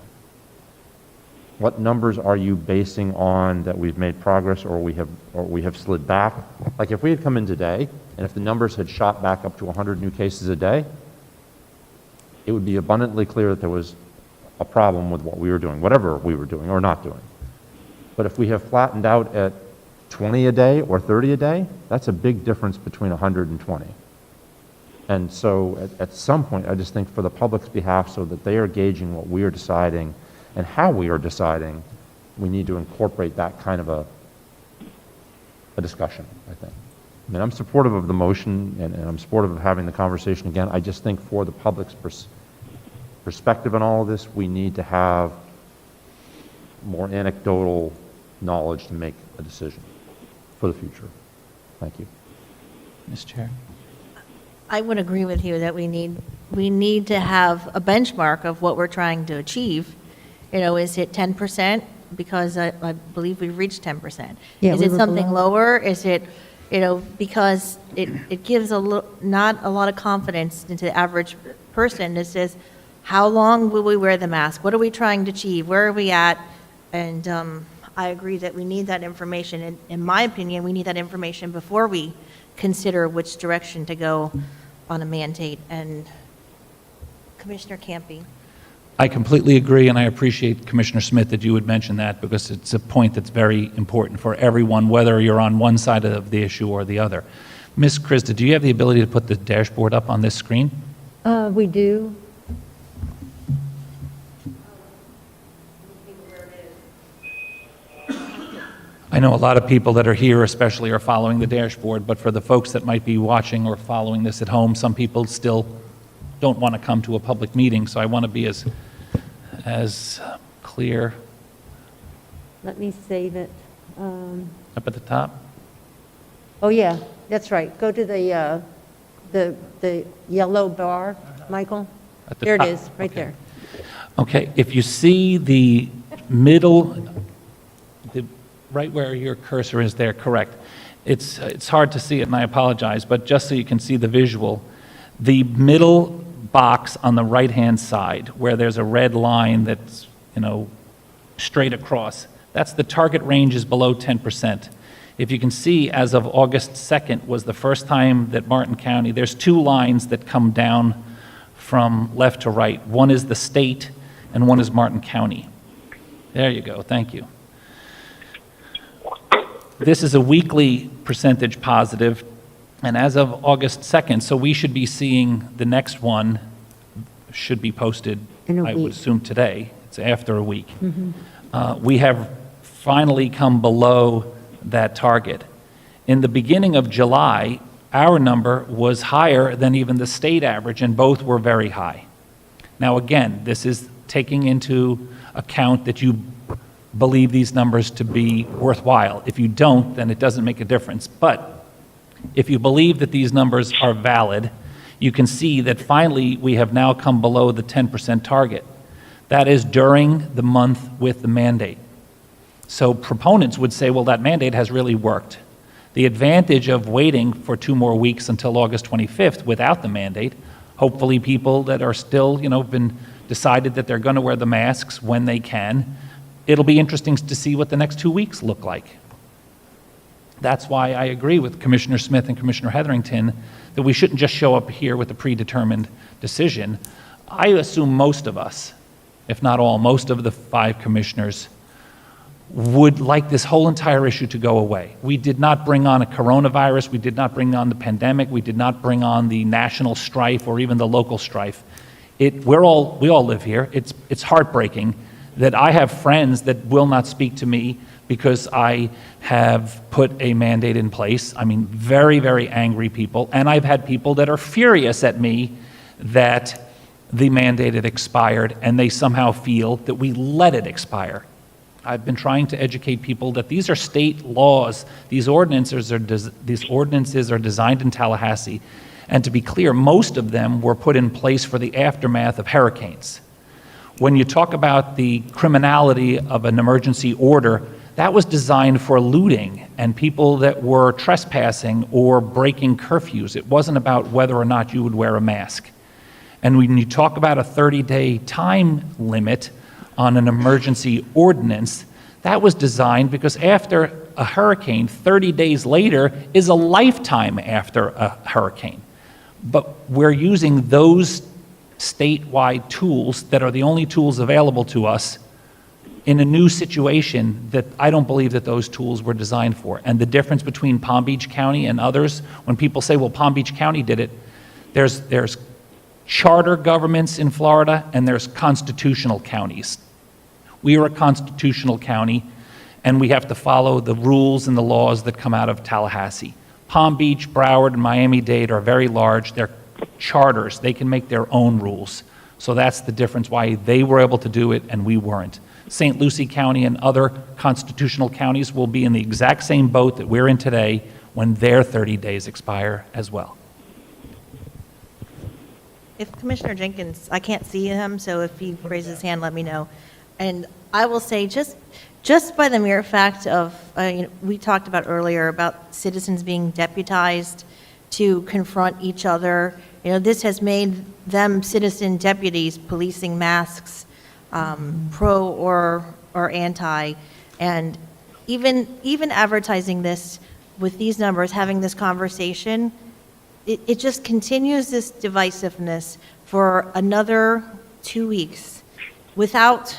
What numbers are you basing on that we've made progress or we have slid back? Like if we had come in today and if the numbers had shot back up to 100 new cases a day, it would be abundantly clear that there was a problem with what we were doing, whatever we were doing or not doing. But if we have flattened out at 20 a day or 30 a day, that's a big difference between 100 and 20. And so at some point, I just think for the public's behalf, so that they are gauging what we are deciding and how we are deciding, we need to incorporate that kind of a discussion, I think. I mean, I'm supportive of the motion, and I'm supportive of having the conversation again. I just think for the public's perspective on all of this, we need to have more anecdotal knowledge to make a decision for the future. Thank you. Ms. Chair. I would agree with you that we need to have a benchmark of what we're trying to achieve. You know, is it 10%? Because I believe we've reached 10%. Yeah, Is we it were something below. lower? Is it, you know, because it gives not a lot of confidence into the average person that says, how long will we wear the mask? What are we trying to achieve? Where are we at? And I agree that we need that information. And in my opinion, we need that information before we consider which direction to go on a mandate. And Commissioner Campy. I completely agree, and I appreciate, Commissioner Smith, that you would mention that, because it's a point that's very important for everyone, whether you're on one side of the issue or the other. Ms. Krista, do you have the ability to put the dashboard up on this screen? We do. I know a lot of people that are here especially are following the dashboard, but for the folks that might be watching or following this at home, some people still don't want to come to a public meeting, so I want to be as clear. Let me save it. Up at the top? Oh, yeah, that's right. Go to the yellow bar, Michael. At the There it top. is, right there. Okay, if you see the middle, right where your cursor is there, correct. It's hard to see it, and I apologize, but just so you can see the visual, the middle box on the right-hand side, where there's a red line that's, you know, straight across, that's the target range is below 10%. If you can see, as of August 2nd was the first time that Martin County, there's two lines that come down from left to right. One is the state, and one is Martin County. There you go, thank you. This is a weekly percentage positive, and as of August 2nd, so we should be seeing the next one should be posted, In a I would week. assume today. It's after a week. Mhm. We have finally come below that target. In the beginning of July, our number was higher than even the state average, and both were very high. Now, again, this is taking into account that you believe these numbers to be worthwhile. If you don't, then it doesn't make a difference. But if you believe that these numbers are valid, you can see that finally we have now come below the 10% target. That is during the month with the mandate. So proponents would say, well, that mandate has really worked. The advantage of waiting for 2 more weeks until August 25th without the mandate, hopefully people that are still, you know, been decided that they're going to wear the masks when they can, it'll be interesting to see what the next 2 weeks look like. That's why I agree with Commissioner Smith and Commissioner Hetherington that we shouldn't just show up here with a predetermined decision. I assume most of us, if not all, most of the 5 commissioners would like this whole entire issue to go away. We did not bring on a coronavirus, we did not bring on the pandemic, we did not bring on the national strife or even the local strife. We all live here. It's heartbreaking that I have friends that will not speak to me because I have put a mandate in place. I mean, very, very angry people. And I've had people that are furious at me that the mandate had expired and they somehow feel that we let it expire. I've been trying to educate people that these are state laws. These ordinances are designed in Tallahassee. And to be clear, most of them were put in place for the aftermath of hurricanes. When you talk about the criminality of an emergency order, that was designed for looting and people that were trespassing or breaking curfews. It wasn't about whether or not you would wear a mask. And when you talk about a 30-day time limit on an emergency ordinance, that was designed because after a hurricane, 30 days later is a lifetime after a hurricane. But we're using those statewide tools that are the only tools available to us in a new situation that I don't believe that those tools were designed for. And the difference between Palm Beach County and others, when people say, well, Palm Beach County did it, there's charter governments in Florida and there's constitutional counties. We are a constitutional county, and we have to follow the rules and the laws that come out of Tallahassee. Palm Beach, Broward, and Miami-Dade are very large. They're charters. They can make their own rules. So that's the difference why they were able to do it and we weren't. St. Lucie County and other constitutional counties will be in the exact same boat that we're in today when their 30 days expire as well. If Commissioner Jenkins, I can't see him, so if he raises his hand, let me know. And I will say, just by the mere fact of, we talked about earlier about citizens being deputized to confront each other. This has made them citizen deputies policing masks, pro or anti. And even advertising this with these numbers, having this conversation, it just continues this divisiveness for another 2 weeks without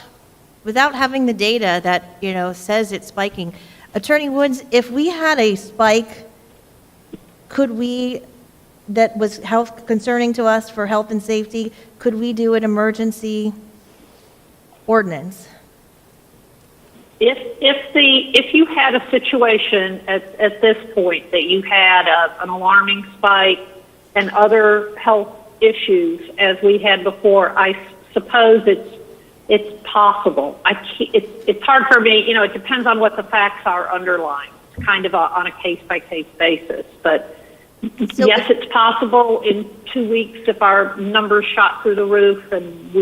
having the data that, says it's spiking. Attorney Woods, if we had a spike, that was health concerning to us for health and safety, could we do an emergency ordinance? If you had a situation at this point that you had an alarming spike and other health issues as we had before, I suppose it's possible. It's hard for me, it depends on what the facts are underlying. It's kind of on a case-by-case basis. But yes, it's possible in 2 weeks if our numbers shot through the roof and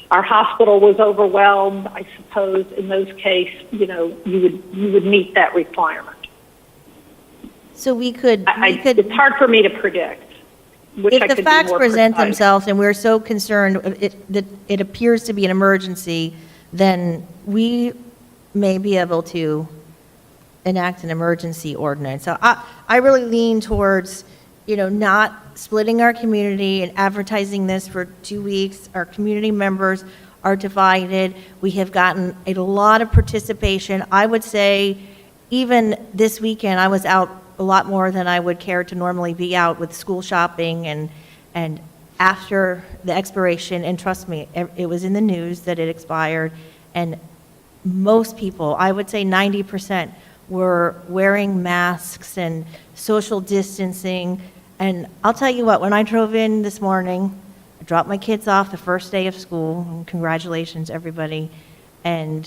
our hospital was overwhelmed. I suppose in those cases, you would meet that requirement. So we could. It's hard for me to predict. If the facts present themselves and we're so concerned that it appears to be an emergency, then we may be able to enact an emergency ordinance. So I really lean towards, not splitting our community and advertising this for 2 weeks. Our community members are divided. We have gotten a lot of participation. I would say even this weekend, I was out a lot more than I would care to normally be out with school shopping and after the expiration, and trust me, it was in the news that it expired, and most people, I would say 90%, were wearing masks and social distancing. And I'll tell you what, when I drove in this morning, I dropped my kids off the first day of school, and congratulations everybody, and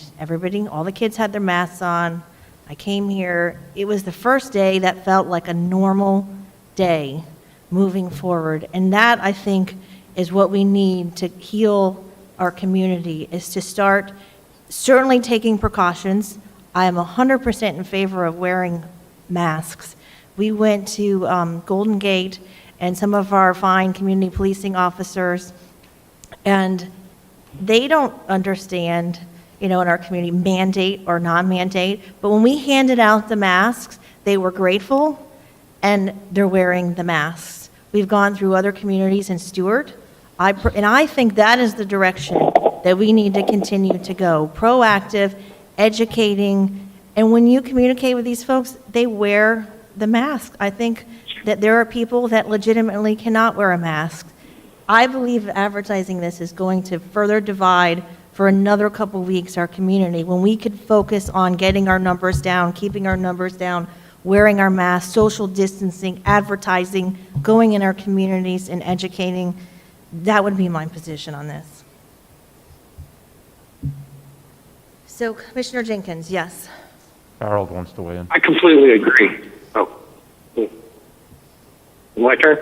all the kids had their masks on. I came here, it was the first day that felt like a normal day moving forward. And that, I think, is what we need to heal our community, is to start certainly taking precautions. I am 100% in favor of wearing masks. We went to Golden Gate and some of our fine community policing officers, and they don't understand, in our community, mandate or non-mandate. But when we handed out the masks, they were grateful, and they're wearing the masks. We've gone through other communities in Stewart, and I think that is the direction that we need to continue to go. Proactive, educating, and when you communicate with these folks, they wear the mask. I think that there are people that legitimately cannot wear a mask. I believe advertising this is going to further divide for another couple weeks our community, when we could focus on getting our numbers down, keeping our numbers down, wearing our masks, social distancing, advertising, going in our communities and educating. That would be my position on this. So Commissioner Jenkins, yes. Harold wants to weigh in. I completely agree. My turn?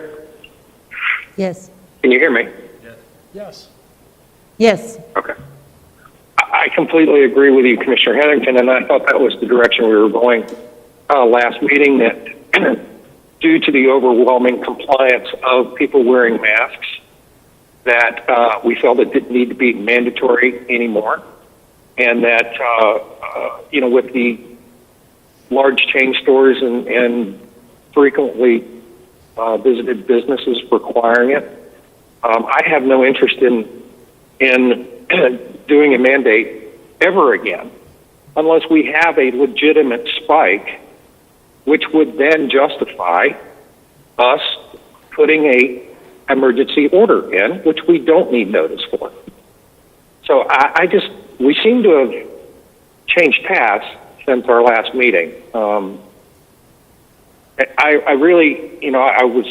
Yes. Can you hear me? Yes. Yes. Okay. I completely agree with you, Commissioner Hetherington, and I thought that was the direction we were going last meeting, that due to the overwhelming compliance of people wearing masks, that we felt it didn't need to be mandatory anymore, and that, with the large chain stores and frequently visited businesses requiring it, I have no interest in doing a mandate ever again unless we have a legitimate spike, which would then justify us putting a emergency order in, which we don't need notice for. So we seem to have changed paths since our last meeting. I really, I was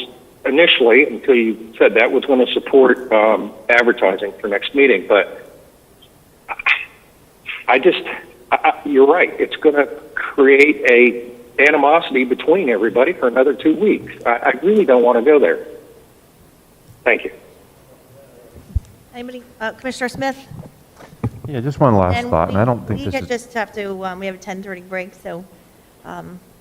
initially, until you said that, was going to support advertising for next meeting, but you're right. It's going to create a animosity between everybody for another 2 weeks. I really don't want to go there. Thank you. Anybody, Commissioner Smith? Yeah, just one last thought, and I don't think We this is... just have to, we have a 10:30 break, so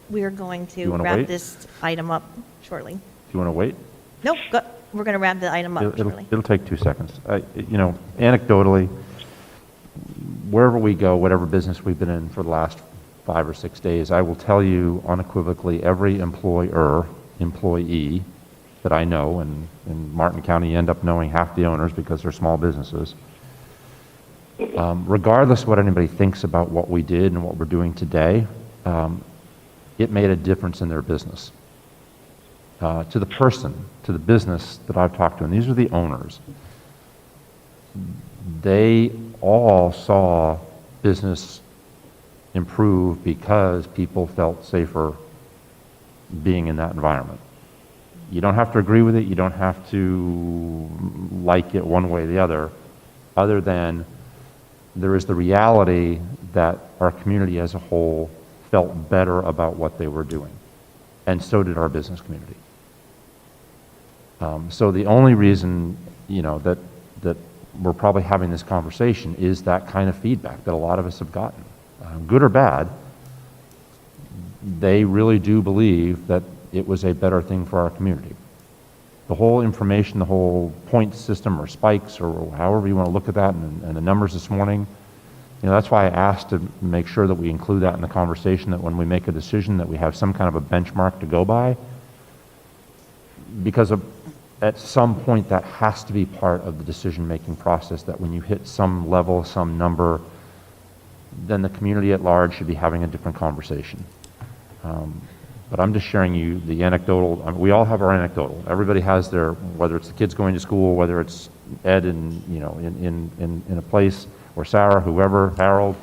we are going to You wanna wrap wait? this item up shortly. Do you want to wait? Nope, we're going to wrap the item up shortly. It'll take 2 seconds. Anecdotally, wherever we go, whatever business we've been in for the last 5 or 6 days, I will tell you unequivocally, every employee that I know, and in Martin County, you end up knowing half the owners because they're small businesses. Regardless of what anybody thinks about what we did and what we're doing today, it made a difference in their business. To the person, to the business that I've talked to, and these are the owners, they all saw business improve because people felt safer being in that environment. You don't have to agree with it, you don't have to like it one way or the other than there is the reality that our community as a whole felt better about what they were doing. And so did our business community. So the only reason, that we're probably having this conversation is that kind of feedback that a lot of us have gotten. Good or bad, they really do believe that it was a better thing for our community. The whole information, the whole point system or spikes or however you want to look at that and the numbers this morning, that's why I asked to make sure that we include that in the conversation, that when we make a decision that we have some kind of a benchmark to go by, because at some point that has to be part of the decision-making process, that when you hit some level, some number, then the community at large should be having a different conversation. But I'm just sharing you the anecdotal. We all have our anecdotal. Everybody has their, whether it's the kids going to school, whether it's Ed in a place, or Sarah, whoever, Harold.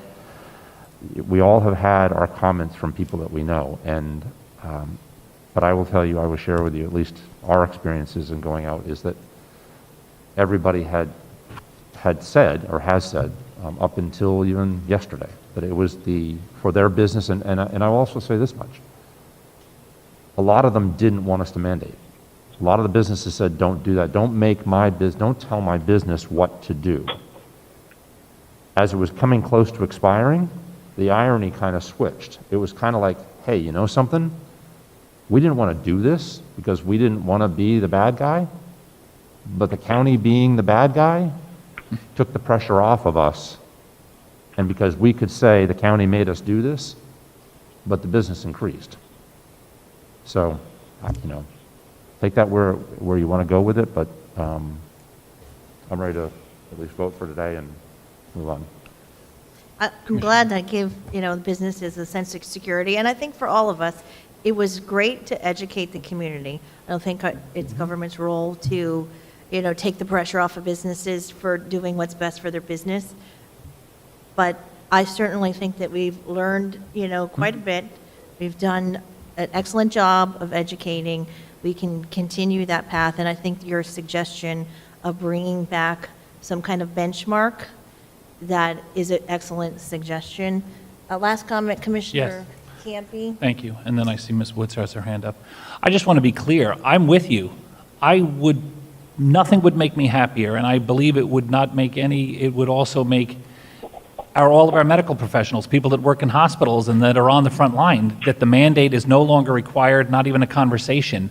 We all have had our comments from people that we know, and but I will tell you, I will share with you at least our experiences in going out is that everybody had said or has said up until even yesterday that it was for their business, and I will also say this much. A lot of them didn't want us to mandate. A lot of the businesses said, don't do that. Don't tell my business what to do. As it was coming close to expiring, the irony kind of switched. It was kind of like, hey, you know something? We didn't want to do this because we didn't want to be the bad guy, but the county being the bad guy took the pressure off of us. And because we could say the county made us do this, but the business increased. So, take that where you want to go with it, but I'm ready to at least vote for today and move on. I'm glad that gave, the businesses a sense of security, and I think for all of us, it was great to educate the community. I don't think it's government's role to, take the pressure off of businesses for doing what's best for their business. But I certainly think that we've learned, quite a bit. We've done an excellent job of educating. We can continue that path, and I think your suggestion of bringing back some kind of benchmark, that is an excellent suggestion. Last comment, Commissioner Campy. Thank you. And then I see Ms. Woods has her hand up. I just want to be clear. I'm with you. Nothing would make me happier, and I believe it would also make all of our medical professionals, people that work in hospitals and that are on the front line, that the mandate is no longer required, not even a conversation.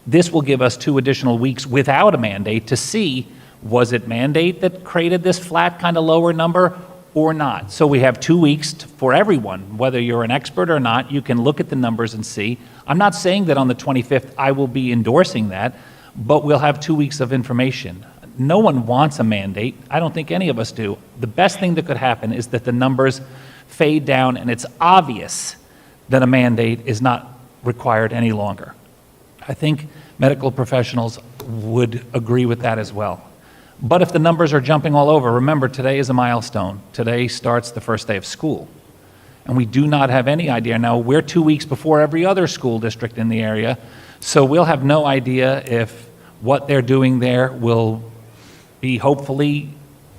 This will give us 2 additional weeks without a mandate to see, was it mandate that created this flat kind of lower number or not? So we have 2 weeks for everyone, whether you're an expert or not, you can look at the numbers and see. I'm not saying that on the 25th I will be endorsing that, but we'll have 2 weeks of information. No one wants a mandate. I don't think any of us do. The best thing that could happen is that the numbers fade down and it's obvious that a mandate is not required any longer. I think medical professionals would agree with that as well. But if the numbers are jumping all over, remember today is a milestone. Today starts the first day of school. and we do not have any idea. Now, we're 2 weeks before every other school district in the area, so we'll have no idea if what they're doing there will be hopefully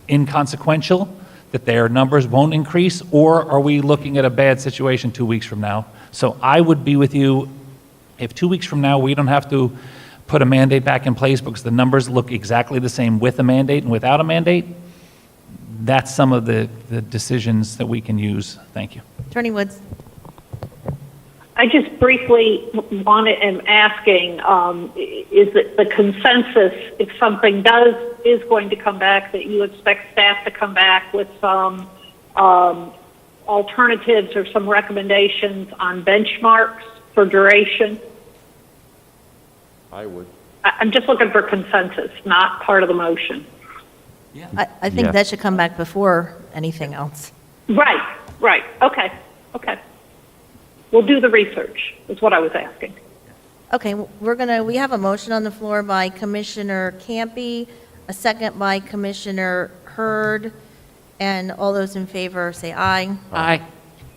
inconsequential, that their numbers won't increase, or are we looking at a bad situation 2 weeks from now? So I would be with you if 2 weeks from now we don't have to put a mandate back in place because the numbers look exactly the same with a mandate and without a mandate. That's some of the decisions that we can use. Thank you. Attorney Woods. I just briefly am asking, is it the consensus, if something is going to come back, that you expect staff to come back with some alternatives or some recommendations on benchmarks for duration? I would. I'm just looking for consensus, not part of the motion. I think that should come back before anything else. Right. Okay. We'll do the research, is what I was asking. Okay, we have a motion on the floor by Commissioner Campy, a second by Commissioner Hurd, and all those in favor say aye. Aye.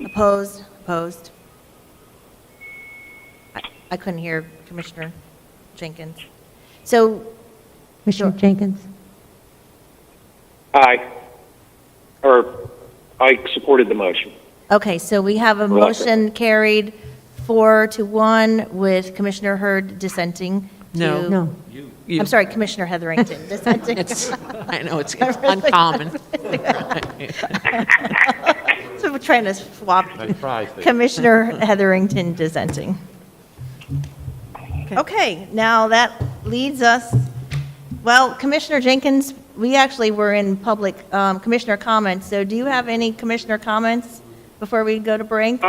Opposed? I couldn't hear Commissioner Jenkins. So, Commissioner Jenkins? I supported the motion. okay, so we have a motion carried 4-1 with Commissioner Hurd dissenting. No. No. I'm sorry, Commissioner Hetherington dissenting. I know, it's uncommon. So we're trying to swap. Nice try, Steve. Commissioner Hetherington dissenting. Okay, now that leads us, well, Commissioner Jenkins, we actually were in public commissioner comments, so do you have any commissioner comments before we go to break?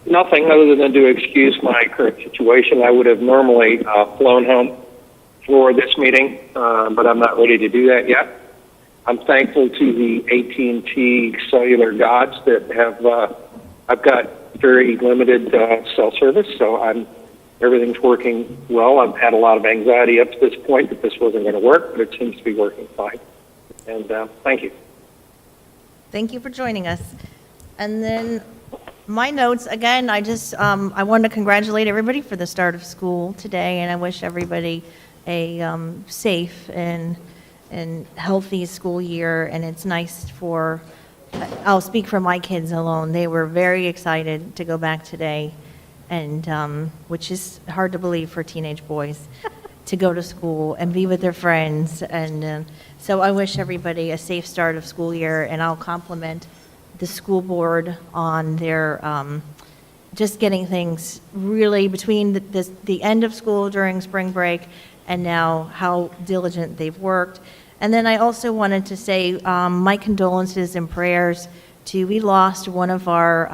Nothing other than to excuse my current situation. I would have normally flown home for this meeting, but I'm not ready to do that yet. I'm thankful to the AT&T cellular gods that have, I've got very limited cell service, so everything's working well. I've had a lot of anxiety up to this point that this wasn't going to work, but it seems to be working fine. And thank you. Thank you for joining us. And then my notes, again, I want to congratulate everybody for the start of school today, and I wish everybody a safe and healthy school year. And it's nice I'll speak for my kids alone. They were very excited to go back today, and which is hard to believe for teenage boys, to go to school and be with their friends. And so I wish everybody a safe start of school year, and I'll compliment the school board on their just getting things really between the end of school during spring break and now how diligent they've worked. And then I also wanted to say my condolences and prayers we lost one of our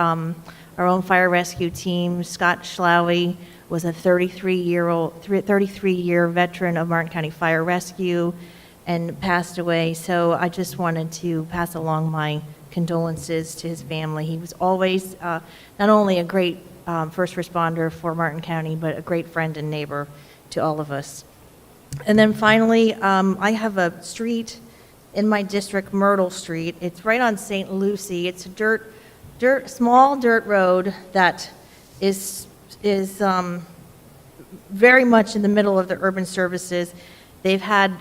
own fire rescue team. Scott Schlaue was a 33-year veteran of Martin County Fire Rescue and passed away. So I just wanted to pass along my condolences to his family. He was always not only a great first responder for Martin County, but a great friend and neighbor to all of us. And then finally, I have a street in my district, Myrtle Street. It's right on St. Lucie. It's a small dirt road that is very much in the middle of the urban services. They've had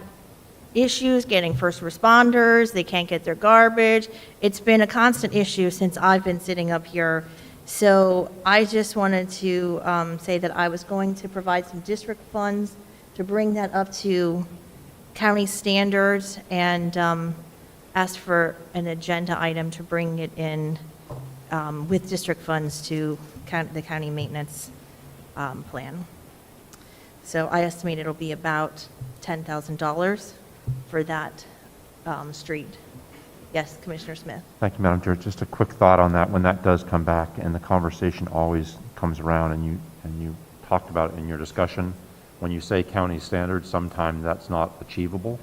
issues getting first responders. They can't get their garbage. It's been a constant issue since I've been sitting up here. So I just wanted to say that I was going to provide some district funds to bring that up to county standards and ask for an agenda item to bring it in with district funds to the county maintenance plan. So I estimate it'll be about $10,000 for that street. Yes, Commissioner Smith. Thank you, Madam Chair. Just a quick thought on that. When that does come back, and the conversation always comes around, and you talked about it in your discussion, when you say county standards, sometimes that's not achievable.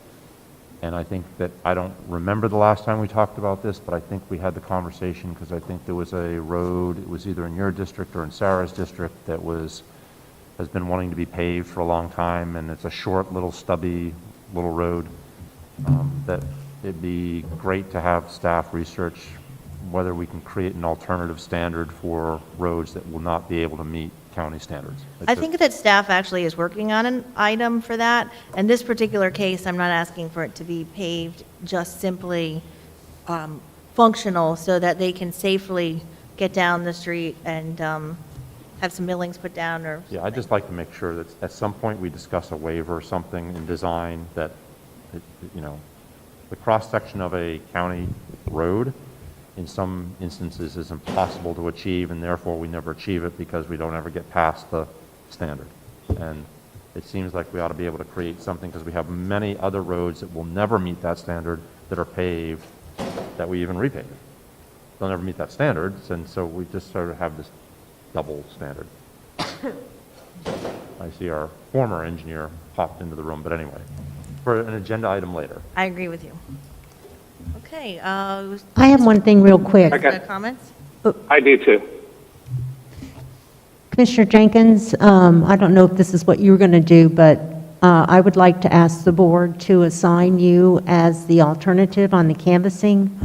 And I think that, I don't remember the last time we talked about this, but I think we had the conversation because I think there was a road, it was either in your district or in Sarah's district, that has been wanting to be paved for a long time, and it's a short, little stubby little road that it'd be great to have staff research whether we can create an alternative standard for roads that will not be able to meet county standards. I think that staff actually is working on an item for that. In this particular case, I'm not asking for it to be paved, just simply functional so that they can safely get down the street and have some millings put down or. Yeah, I'd just like to make sure that at some point we discuss a waiver or something in design that, you know, the cross-section of a county road in some instances is impossible to achieve, and therefore we never achieve it because we don't ever get past the standard. And it seems like we ought to be able to create something, because we have many other roads that will never meet that standard that are paved, that we even repave. They'll never meet that standard, and so we just sort of have this double standard. I see our former engineer popped into the room, but anyway, for an agenda item later. I agree with you. Okay. I have one thing real quick. Comments? I do too. Commissioner Jenkins, I don't know if this is what you were going to do, but I would like to ask the board to assign you as the alternative on the canvassing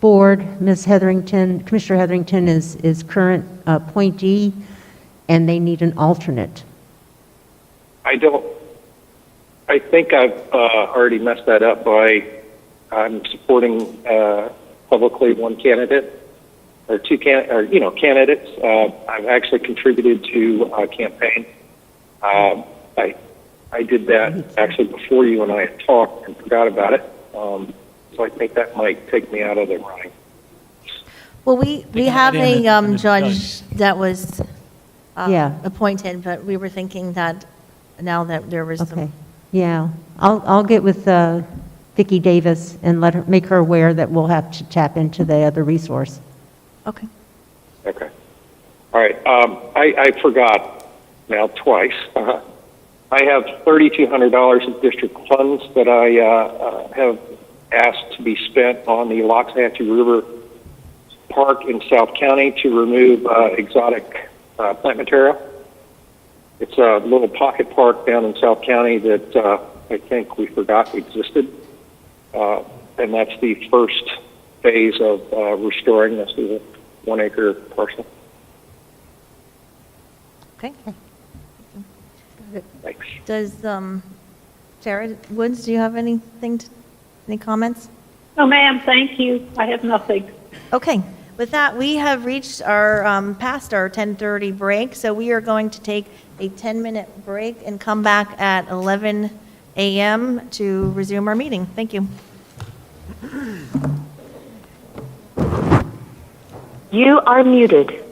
board. Ms. Hetherington, Commissioner Hetherington is current appointee, and they need an alternate. I think I've already messed that up by I'm supporting publicly one candidate or candidates. I've actually contributed to a campaign. I did that actually before you and I had talked and forgot about it. So I think that might take me out of the running. Well, we have a judge that was Yeah. appointed, but we were thinking that now that there was Okay. some. Yeah. I'll get with Vicki Davis and make her aware that we'll have to tap into the other resource. Okay. Okay. All right. I forgot now twice. I have $3,200 of district funds that I have asked to be spent on the Loxahatchee River Park in South County to remove exotic plant material. It's a little pocket park down in South County that I think we forgot existed. And that's the first phase of restoring. This is a 1 acre parcel. Okay. Thanks. Does Sarah Woods, do you have any comments? No, ma'am, thank you. I have nothing. Okay. With that, we have reached our past our 10:30 break, so we are going to take a 10-minute break and come back at 11 a.m. to resume our meeting. Thank you. You are muted.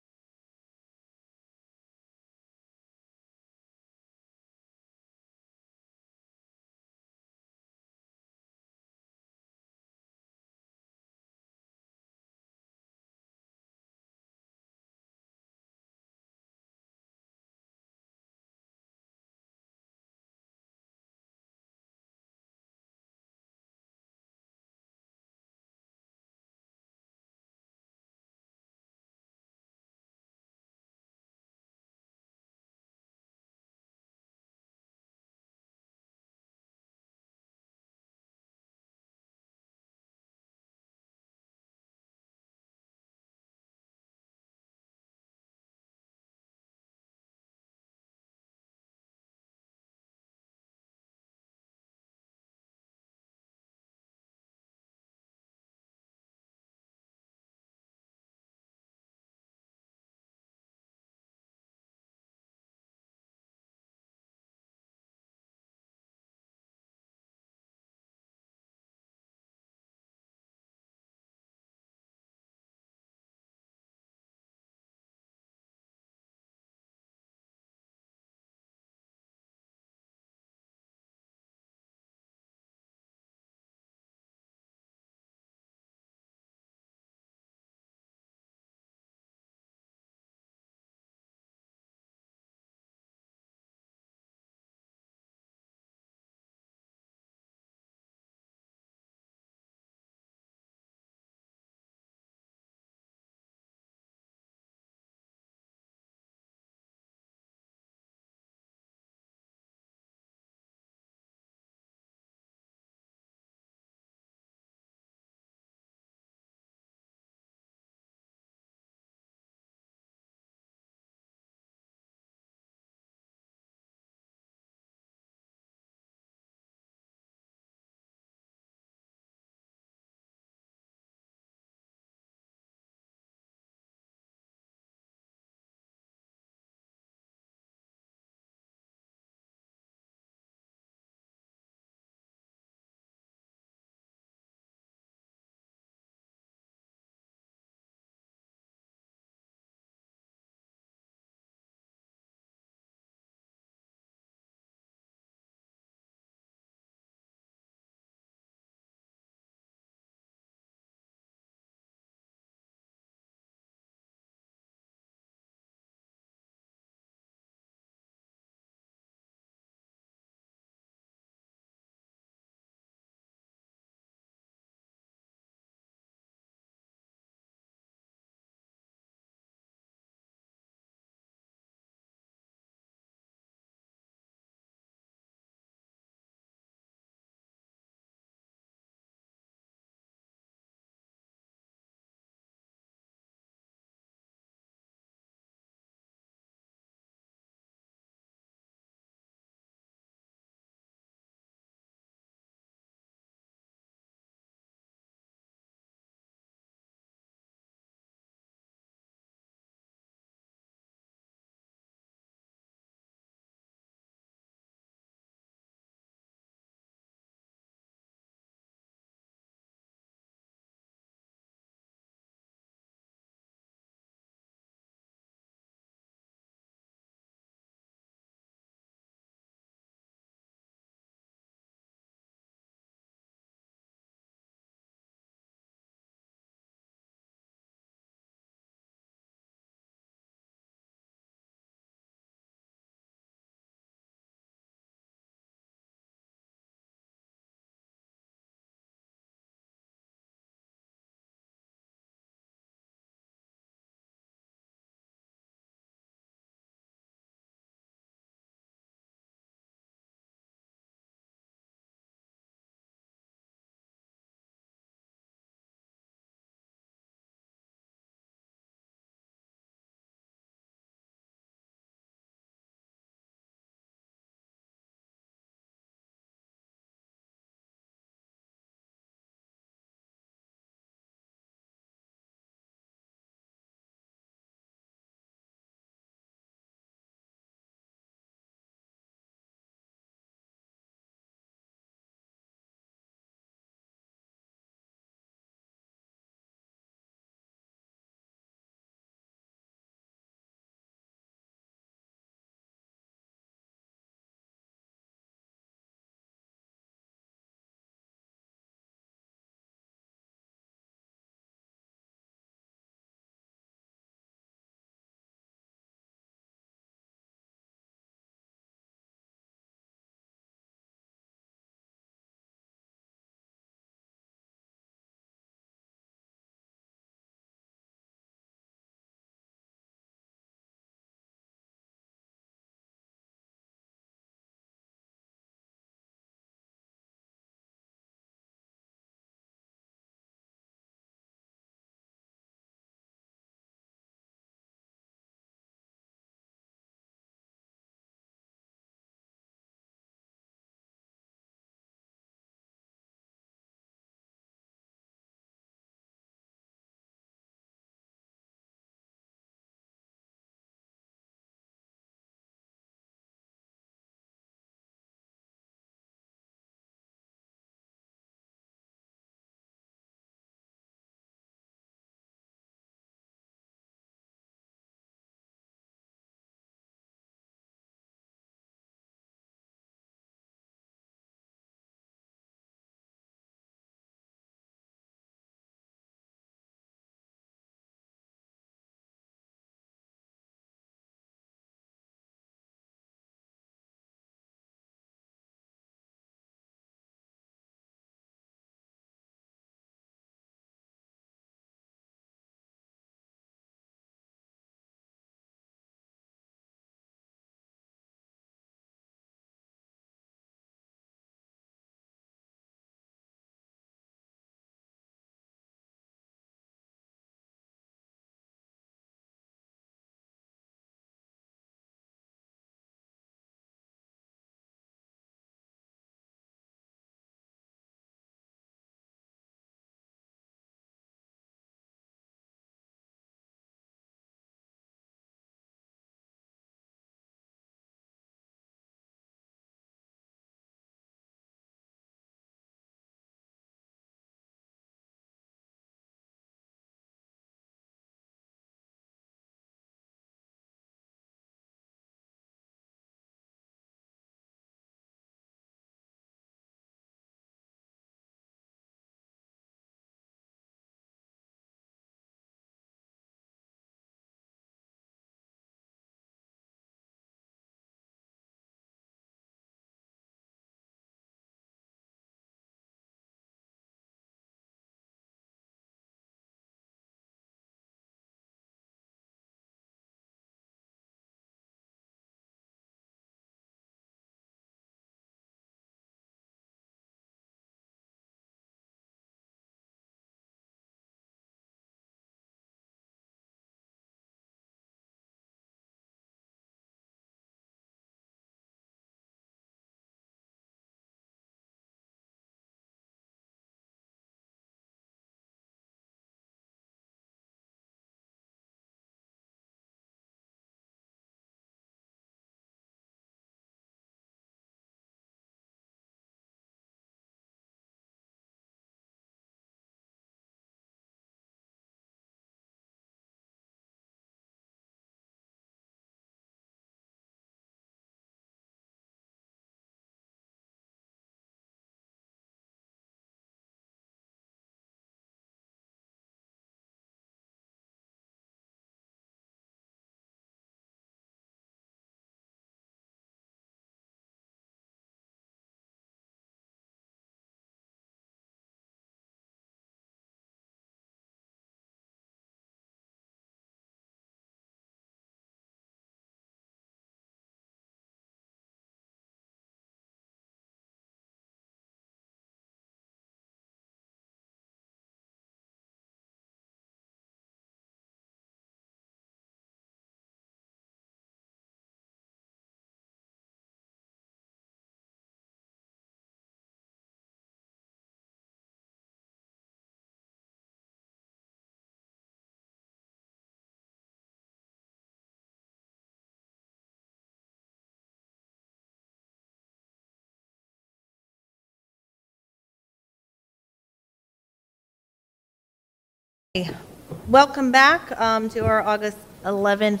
Welcome back to our August 11th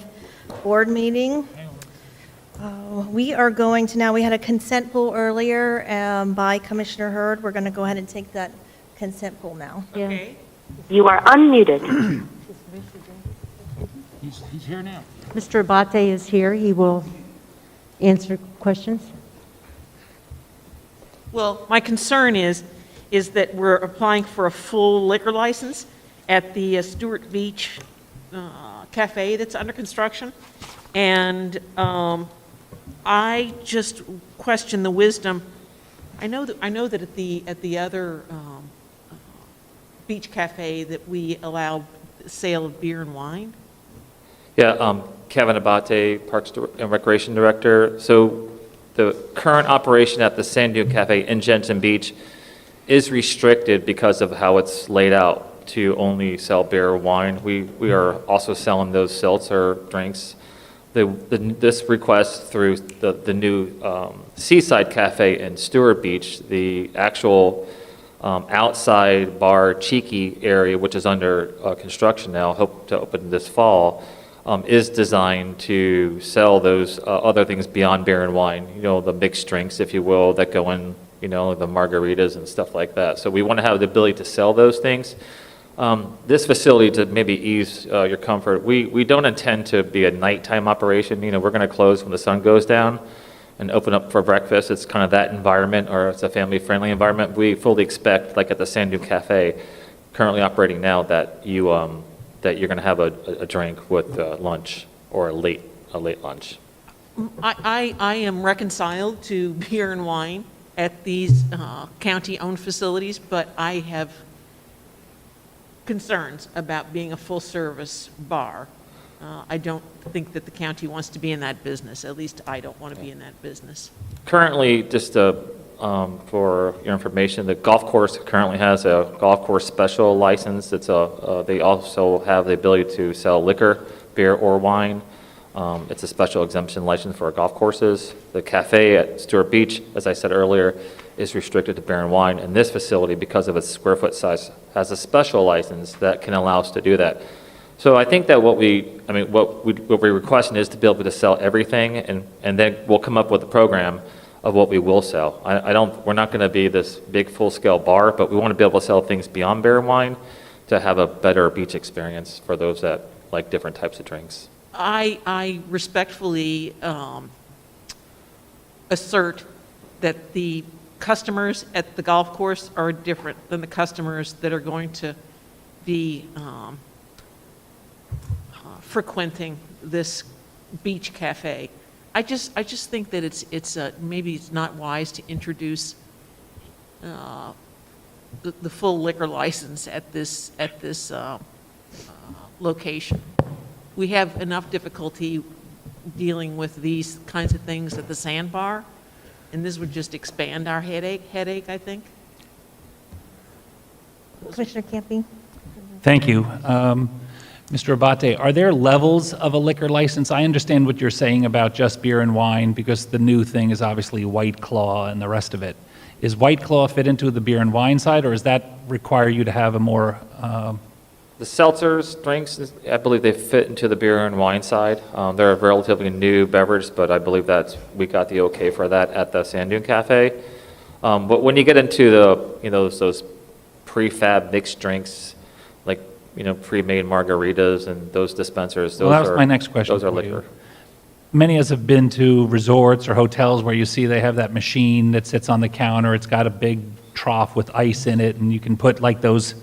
board meeting. We are going to now, we had a consent pool earlier by Commissioner Hurd. We're going to go ahead and take that consent pool now. Okay. You are unmuted. He's here now. Mr. Abate is here. He will answer questions. Well, my concern is that we're applying for a full liquor license at the Stewart Beach Cafe that's under construction. And I just question the wisdom. I know that at the other beach cafe that we allow sale of beer and wine. Yeah, Kevin Abate, Parks and Recreation Director. So the current operation at the Sand Dune Cafe in Jensen Beach is restricted because of how it's laid out to only sell beer or wine. We are also selling those seltzer drinks. This request through the new Seaside Cafe in Stewart Beach, the actual outside bar Cheeky area, which is under construction now, hope to open this fall, is designed to sell those other things beyond beer and wine, you know, the mixed drinks, if you will, that go in, you know, the margaritas and stuff like that. So we want to have the ability to sell those things. This facility, to maybe ease your comfort, we don't intend to be a nighttime operation. You know, we're going to close when the sun goes down and open up for breakfast. It's kind of that environment, or it's a family-friendly environment. We fully expect, like at the Sand Dune Cafe, currently operating now, that you're going to have a drink with lunch or a late lunch. I am reconciled to beer and wine at these county-owned facilities, but I have concerns about being a full-service bar. I don't think that the county wants to be in that business. At least I don't want to be in that business. Currently, just for your information, the golf course currently has a golf course special license. They also have the ability to sell liquor, beer or wine. It's a special exemption license for our golf courses. The cafe at Stewart Beach, as I said earlier, is restricted to beer and wine. And this facility, because of its square foot size, has a special license that can allow us to do that. So I think that what we're requesting is to be able to sell everything, and then we'll come up with a program of what we will sell. We're not going to be this big full-scale bar, but we want to be able to sell things beyond beer and wine to have a better beach experience for those that like different types of drinks. I respectfully assert that the customers at the golf course are different than the customers that are going to be frequenting this beach cafe. I just think that maybe it's not wise to introduce the full liquor license at this location. We have enough difficulty dealing with these kinds of things at the sandbar, and this would just expand our headache, I think. Commissioner Camping? Thank you. Mr. Abate, are there levels of a liquor license? I understand what you're saying about just beer and wine, because the new thing is obviously White Claw and the rest of it. Is White Claw fit into the beer and wine side, or does that require you to have a more... The seltzers, drinks, I believe they fit into the beer and wine side. They're a relatively new beverage, but I believe we got the okay for that at the Sand Dune Cafe. But when you get into those prefab mixed drinks, like pre-made margaritas and those dispensers, Well, that was my next question those are for you. liquor. Many of us have been to resorts or hotels where you see they have that machine that sits on the counter. It's got a big trough with ice in it, and you can put like those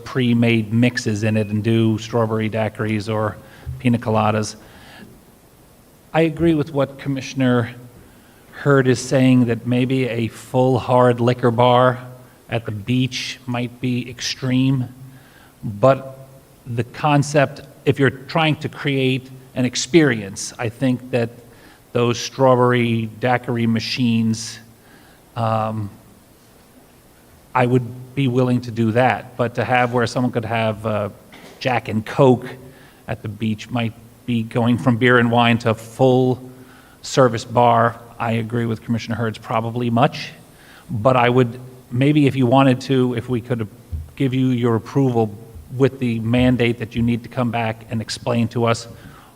pre-made mixes in it and do strawberry daiquiris or pina coladas. I agree with what Commissioner Hurd is saying, that maybe a full hard liquor bar at the beach might be extreme, but the concept, if you're trying to create an experience, I think that those strawberry daiquiri machines, I would be willing to do that. But to have where someone could have Jack and Coke at the beach might be going from beer and wine to full service bar. I agree with Commissioner Hurd's probably much, but I would, maybe if you wanted to, if we could give you your approval with the mandate that you need to come back and explain to us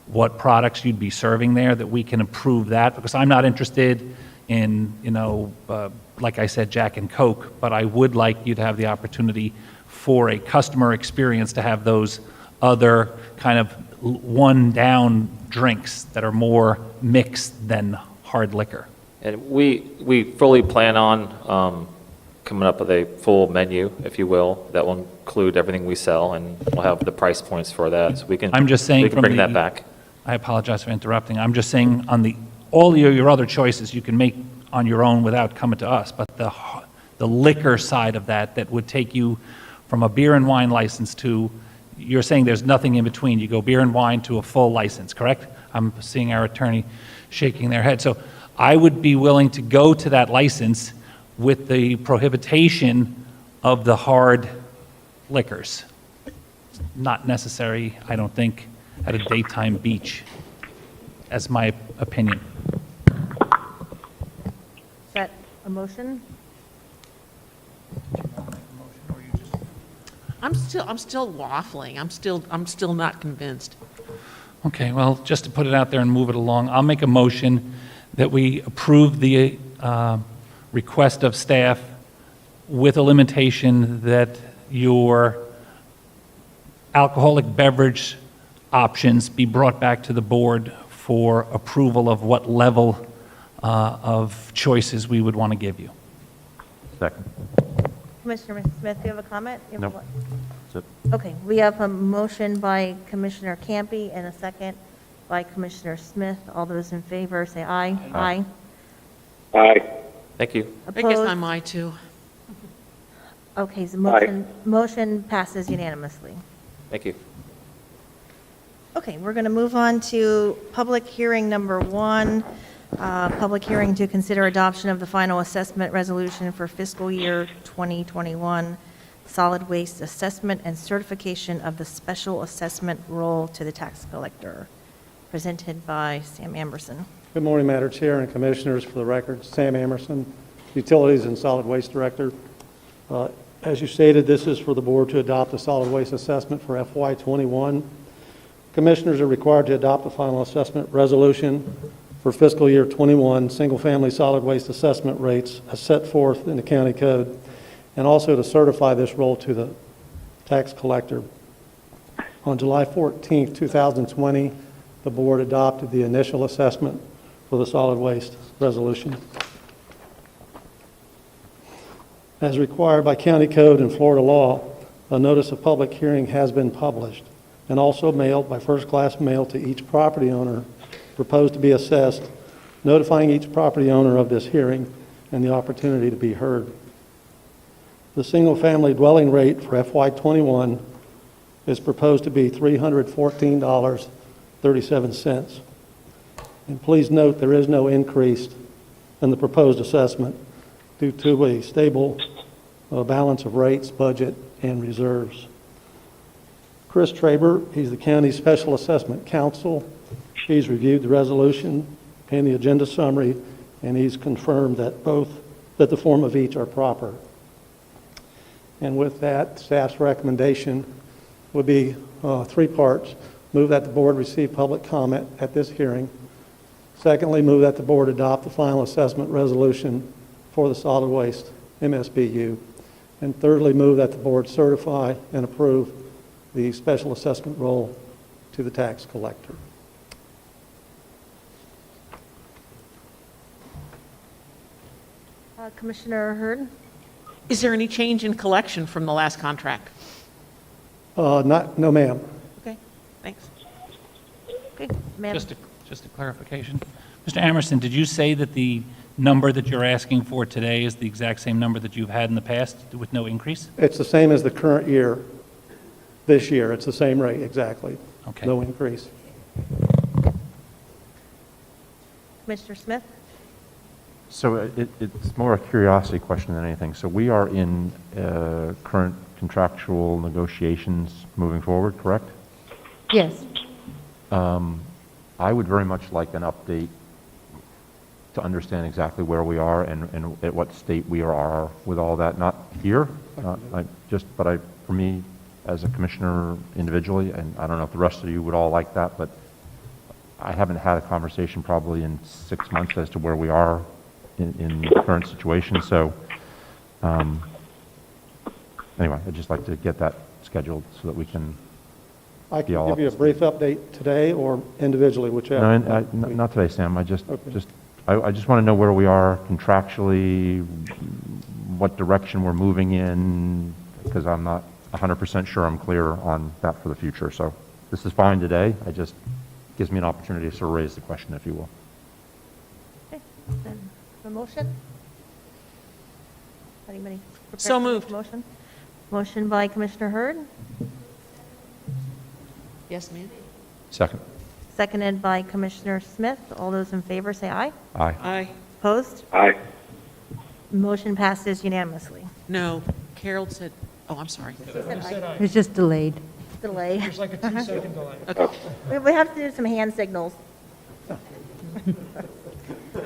what products you'd be serving there, that we can approve that, because I'm not interested in, like I said, Jack and Coke, but I would like you to have the opportunity for a customer experience to have those other kind of one-down drinks that are more mixed than hard liquor. And we fully plan on coming up with a full menu, if you will, that will include everything we sell, and we'll have the price points for that, so we can, I'm just saying we can from bring the- that back. I apologize for interrupting. I'm just saying on all your other choices you can make on your own without coming to us, but the liquor side of that would take you from a beer and wine license to, you're saying there's nothing in between. You go beer and wine to a full license, correct? I'm seeing our attorney shaking their head. So I would be willing to go to that license with the prohibition of the hard liquors. Not necessary, I don't think, at a daytime beach, as my opinion. Is that a motion? I'm still waffling. I'm still not convinced. Okay, well, just to put it out there and move it along, I'll make a motion that we approve the request of staff with a limitation that your alcoholic beverage options be brought back to the board for approval of what level of choices we would want to give you. Second. Commissioner Smith, do you have a comment? You have Nope. a- That's it. Okay, we have a motion by Commissioner Campy and a second by Commissioner Smith. All those in favor, say aye. Aye. Aye. Thank you. I guess Opposed? I'm I too. Okay, so motion passes unanimously. Thank you. Okay, we're going to move on to public hearing number 1. Public hearing to consider adoption of the final assessment resolution for fiscal year 2021, solid waste assessment and certification of the special assessment roll to the tax collector, presented by Sam Amberson. Good morning, Madam Chair and Commissioners. For the record, Sam Amerson, Utilities and Solid Waste Director. As you stated, this is for the board to adopt the solid waste assessment for FY21. Commissioners are required to adopt the final assessment resolution for fiscal year 21 single-family solid waste assessment rates as set forth in the county code, and also to certify this roll to the tax collector. On July 14, 2020, the board adopted the initial assessment for the solid waste resolution. As required by county code and Florida law, a notice of public hearing has been published and also mailed by first-class mail to each property owner proposed to be assessed, notifying each property owner of this hearing and the opportunity to be heard. The single-family dwelling rate for FY21 is proposed to be $314.37. And please note there is no increase in the proposed assessment due to a stable balance of rates, budget, and reserves. Chris Traber, he's the county's special assessment counsel. He's reviewed the resolution and the agenda summary, and he's confirmed that the form of each are proper. And with that, staff's recommendation would be 3 parts. Move that the board receive public comment at this hearing. Secondly, move that the board adopt the final assessment resolution for the solid waste MSBU. And thirdly, move that the board certify and approve the special assessment roll to the tax collector. Commissioner Hurd? Is there any change in collection from the last contract? No, ma'am. Okay, thanks. Okay, ma'am. Just a clarification. Mr. Amerson, did you say that the number that you're asking for today is the exact same number that you've had in the past with no increase? It's the same as the current year. This year, it's the same rate, exactly. Okay. No increase. Commissioner Smith? So it's more a curiosity question than anything. So we are in current contractual negotiations moving forward, correct? Yes. I would very much like an update to understand exactly where we are and at what state we are with all that. Not here, for me, as a commissioner individually, and I don't know if the rest of you would all like that, but I haven't had a conversation probably in 6 months as to where we are in the current situation. So anyway, I'd just like to get that scheduled so that we can I be can all give up you a to brief update today or individually, whichever. No, not today, Sam. I just want to know where we are contractually, what direction we're moving in, because I'm not 100% sure I'm clear on that for the future. So this is fine today. It just gives me an opportunity to sort of raise the question, if you will. Okay, then, a motion? Anybody prepared So to make a moved. Motion? Motion by Commissioner Hurd, Yes, ma'am. Second. seconded by Commissioner Smith. All those in favor say aye. Aye. Aye. Opposed? Aye. Motion passes unanimously. No, Carol said, oh, I'm sorry. It was just delayed. Delay. There's like a 2-second delay. Okay. We have to do some hand signals.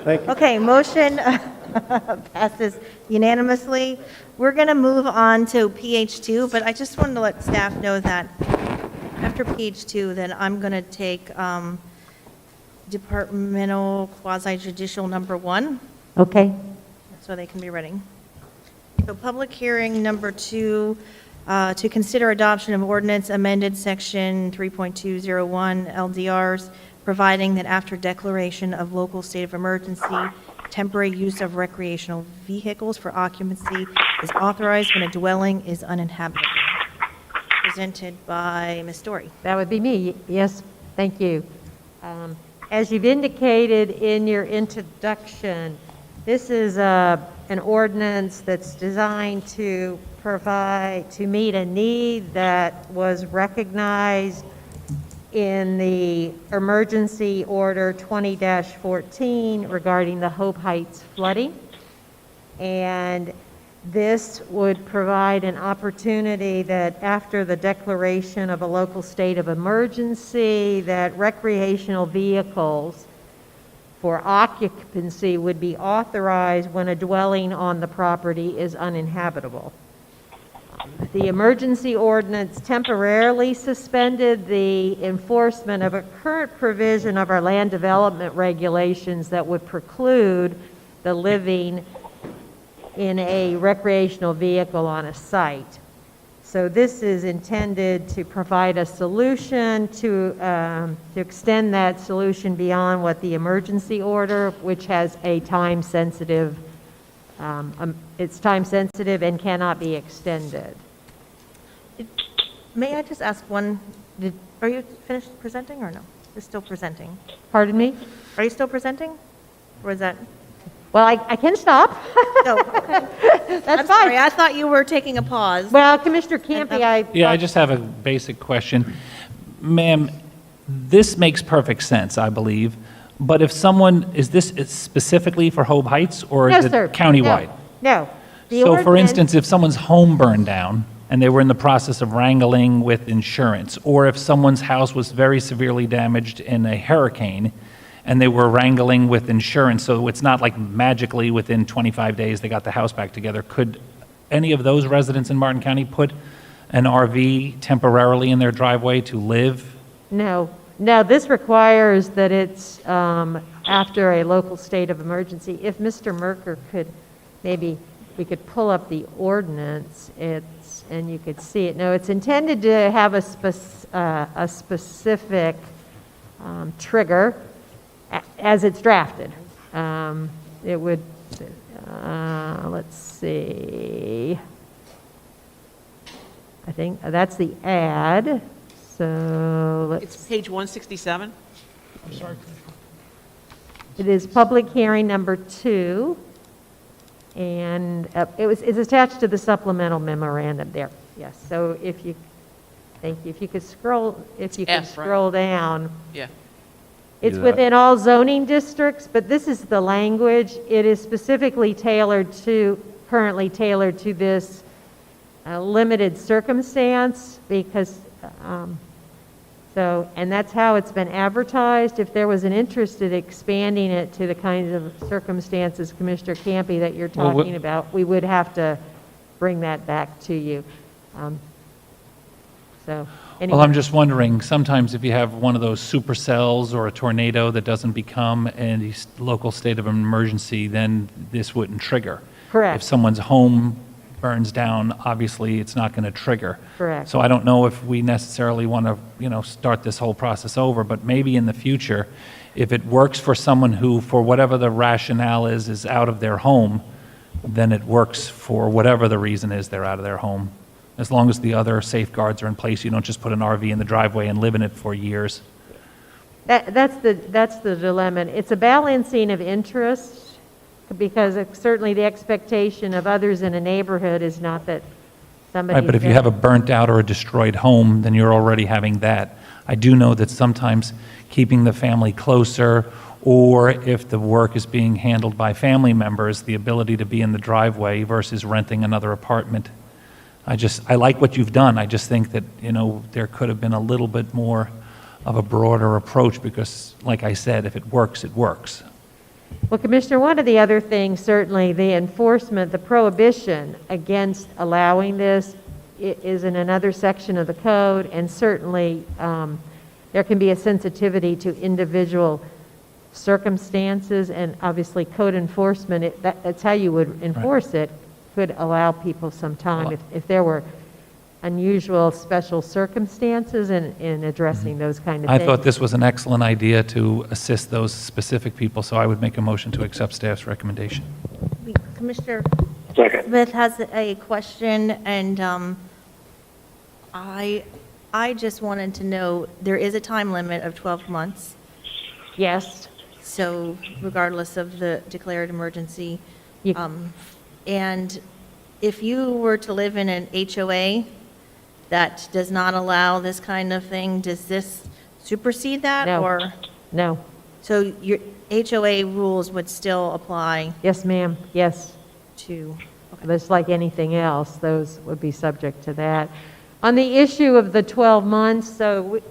Thank you. Okay, motion passes unanimously. We're going to move on to PH2, but I just wanted to let staff know that after PH2, then I'm going to take departmental quasi-judicial number 1, Okay. so they can be ready. So public hearing number 2, to consider adoption of ordinance amended section 3.201 LDRs, providing that after declaration of local state of emergency, temporary use of recreational vehicles for occupancy is authorized when a dwelling is uninhabitable. Presented by Ms. Story. That would be me. Yes, thank you. As you've indicated in your introduction, this is an ordinance that's designed to meet a need that was recognized in the emergency order 20-14 regarding the Hope Heights flooding. And this would provide an opportunity that after the declaration of a local state of emergency, that recreational vehicles for occupancy would be authorized when a dwelling on the property is uninhabitable. The emergency ordinance temporarily suspended the enforcement of a current provision of our land development regulations that would preclude the living in a recreational vehicle on a site. So this is intended to provide a solution to extend that solution beyond what the emergency order, which has a time-sensitive, it's time-sensitive and cannot be extended. May I just ask one, are you finished presenting or no? You're still presenting? Pardon me? Are you still presenting? Or is that? Well, I can stop. No, okay. That's I'm fine. sorry, I thought you were taking a pause. Well, Commissioner Campy, Yeah, I just have a basic question. Ma'am, this makes perfect sense, I believe, but if someone, is this specifically for Hope Heights, or No, is it sir. countywide? No. The So for ordinance- instance, if someone's home burned down and they were in the process of wrangling with insurance, or if someone's house was very severely damaged in a hurricane and they were wrangling with insurance, so it's not like magically within 25 days they got the house back together, could any of those residents in Martin County put an RV temporarily in their driveway to live? No, this requires that it's after a local state of emergency. If Mr. Merker could, maybe we could pull up the ordinance, and you could see it. No, it's intended to have a specific trigger as it's drafted. It would, let's see. I think that's the ad. So let's. It's page 167. I'm sorry. It is public hearing number 2, and it's attached to the supplemental memorandum there. Yes. So if you, thank you. If you could scroll, down. Yeah. It's Do that. within all zoning districts, but this is the language. It is specifically currently tailored to this limited circumstance because. And that's how it's been advertised. If there was an interest in expanding it to the kinds of circumstances, Commissioner Campy, that you're Well, talking about, we would have to bring that back to you. So, Well, anyway. I'm just wondering, sometimes if you have one of those supercells or a tornado that doesn't become a local state of emergency, then this wouldn't trigger. Correct. If someone's home burns down, obviously, it's not going to trigger. Correct. So I don't know if we necessarily want to, start this whole process over, but maybe in the future, if it works for someone who, for whatever the rationale is out of their home, then it works for whatever the reason is they're out of their home. As long as the other safeguards are in place, you don't just put an RV in the driveway and live in it for years. That's the dilemma. It's a balancing of interest, because certainly the expectation of others in a neighborhood is not that somebody. Right, but if you have a burnt out or a destroyed home, then you're already having that. I do know that sometimes keeping the family closer, or if the work is being handled by family members, the ability to be in the driveway versus renting another apartment. I like what you've done. I just think that, there could have been a little bit more of a broader approach because, like I said, if it works, it works. Well, Commissioner, one of the other things, certainly the enforcement, the prohibition against allowing this is in another section of the code, and certainly there can be a sensitivity to individual circumstances, and obviously code enforcement, that's how you would enforce it, could allow people some time if there were unusual special circumstances in addressing those kind of I things. thought this was an excellent idea to assist those specific people, so I would make a motion to accept staff's recommendation. Commissioner Second. Smith has a question, and I just wanted to know, there is a time limit of 12 months. Yes. So regardless of the declared emergency. And if you were to live in an HOA that does not allow this kind of thing, does this supersede that? No. Or No. so your HOA rules would still apply Yes, ma'am. Yes. to, Just like anything else, those would be subject to that. On the issue of the 12 months, so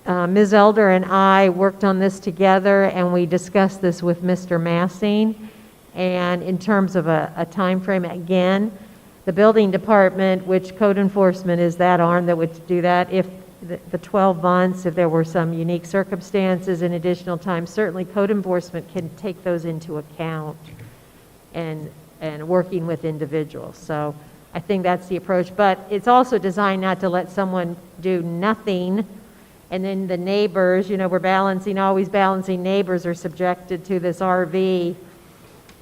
Ms. Elder and I worked on this together, and we discussed this with Mr. Massing. And in terms of a time frame, again, the building department, which code enforcement is that arm that would do that, if the 12 months, if there were some unique circumstances and additional time, certainly code enforcement can take those into account and working with individuals. So I think that's the approach. But it's also designed not to let someone do nothing, and then the neighbors, we're always balancing neighbors are subjected to this RV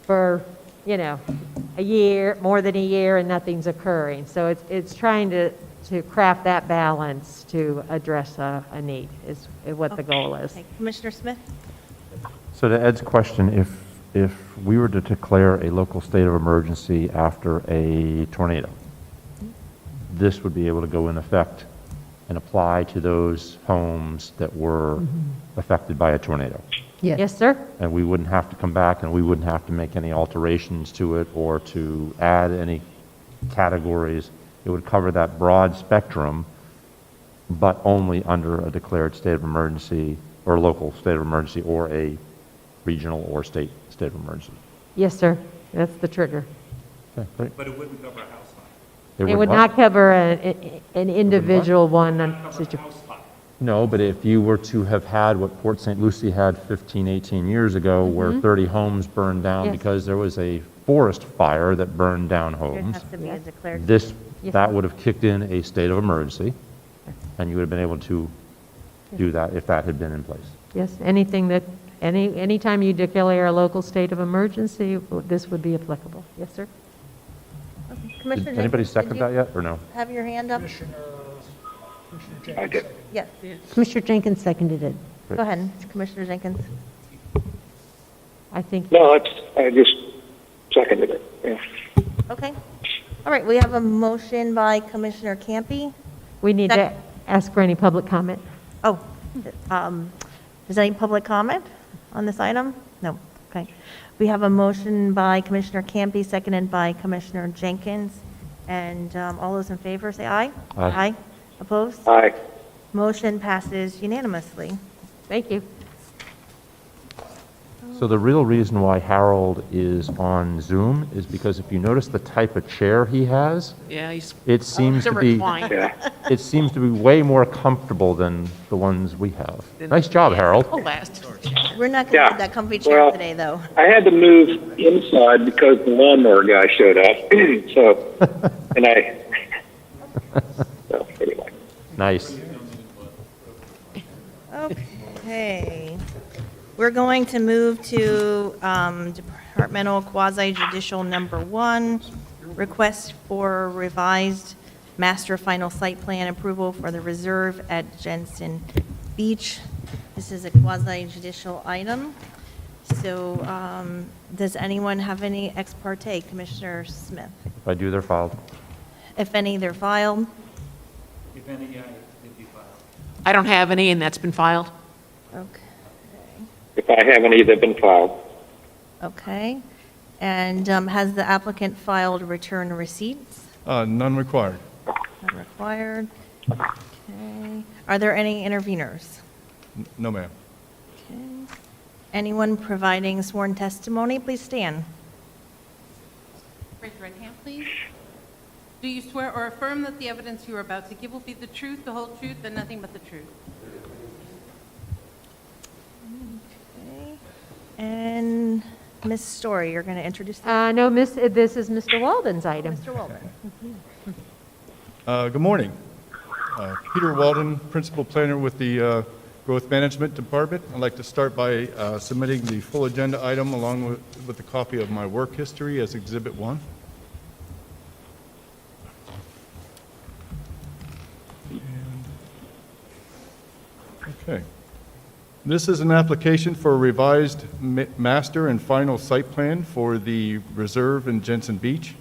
for, a year, more than a year, and nothing's occurring. So it's trying to craft that balance to address a need is what the goal is. okay. Commissioner Smith? So to Ed's question, if we were to declare a local state of emergency after a tornado, this would be able to go in effect and apply to those homes that were affected by a tornado. Yes, sir. And we wouldn't have to come back, and we wouldn't have to make any alterations to it or to add any categories. It would cover that broad spectrum, but only under a declared state of emergency or local state of emergency or a regional or state of emergency. Yes, sir. That's the trigger. Okay, great. But it wouldn't cover a house fire. It would not cover an individual one. No, but if you were to have had what Port St. Lucie had 15, 18 years ago, where 30 homes burned down Yes. because there was a forest fire that burned down There homes, has to be a declared. that would have kicked in a state of emergency, and you would have been able to do that if that had been in place. Yes, anytime you declare a local state of emergency, this would be applicable. Yes, sir? Commissioner Did anybody Jenkins, second did that you yet, or no? have your hand up? I did. Yes. Commissioner Jenkins seconded it. Go ahead, Commissioner Jenkins. I think, No, I just seconded it, yeah. Okay. All right, we have a motion by Commissioner Campy. we need to ask for any public comment. Oh, is any public comment on this item? No, okay. We have a motion by Commissioner Campy, seconded by Commissioner Jenkins, and all those in favor, say aye. Aye. Opposed? Aye. Motion passes unanimously. Thank you. So the real reason why Harold is on Zoom is because if you notice the type of chair he has, Yeah, he's. it seems to be, recline. it seems to be way more comfortable than the ones we have. Nice job, Harold. Oh, last. We're not going to have that comfy chair today, though. I had to move inside because the lawnmower guy showed up. So anyway. Nice. Okay. We're going to move to Departmental Quasi-Judicial Number 1, request for revised master final site plan approval for the reserve at Jensen Beach. This is a quasi-judicial item. So does anyone have any ex parte? Commissioner Smith? If I do, they're filed. If any, they're filed. If any, yeah, it'd be filed. I don't have any, and that's been filed. Okay. If I have any, they've been filed. Okay. And has the applicant filed return receipts? None required. Not required. Okay. Are there any interveners? No, ma'am. Okay. Anyone providing sworn testimony, please stand. Raise your right hand, please. Do you swear or affirm that the evidence you are about to give will be the truth, the whole truth, and nothing but the truth? Okay. And Ms. Story, you're going to introduce this? No, this is Mr. Walden's item. Mr. Walden. Good morning. Peter Walden, Principal Planner with the Growth Management Department. I'd like to start by submitting the full agenda item along with a copy of my work history as Exhibit 1. Okay. This is an application for a revised master and final site plan for the reserve in Jensen Beach.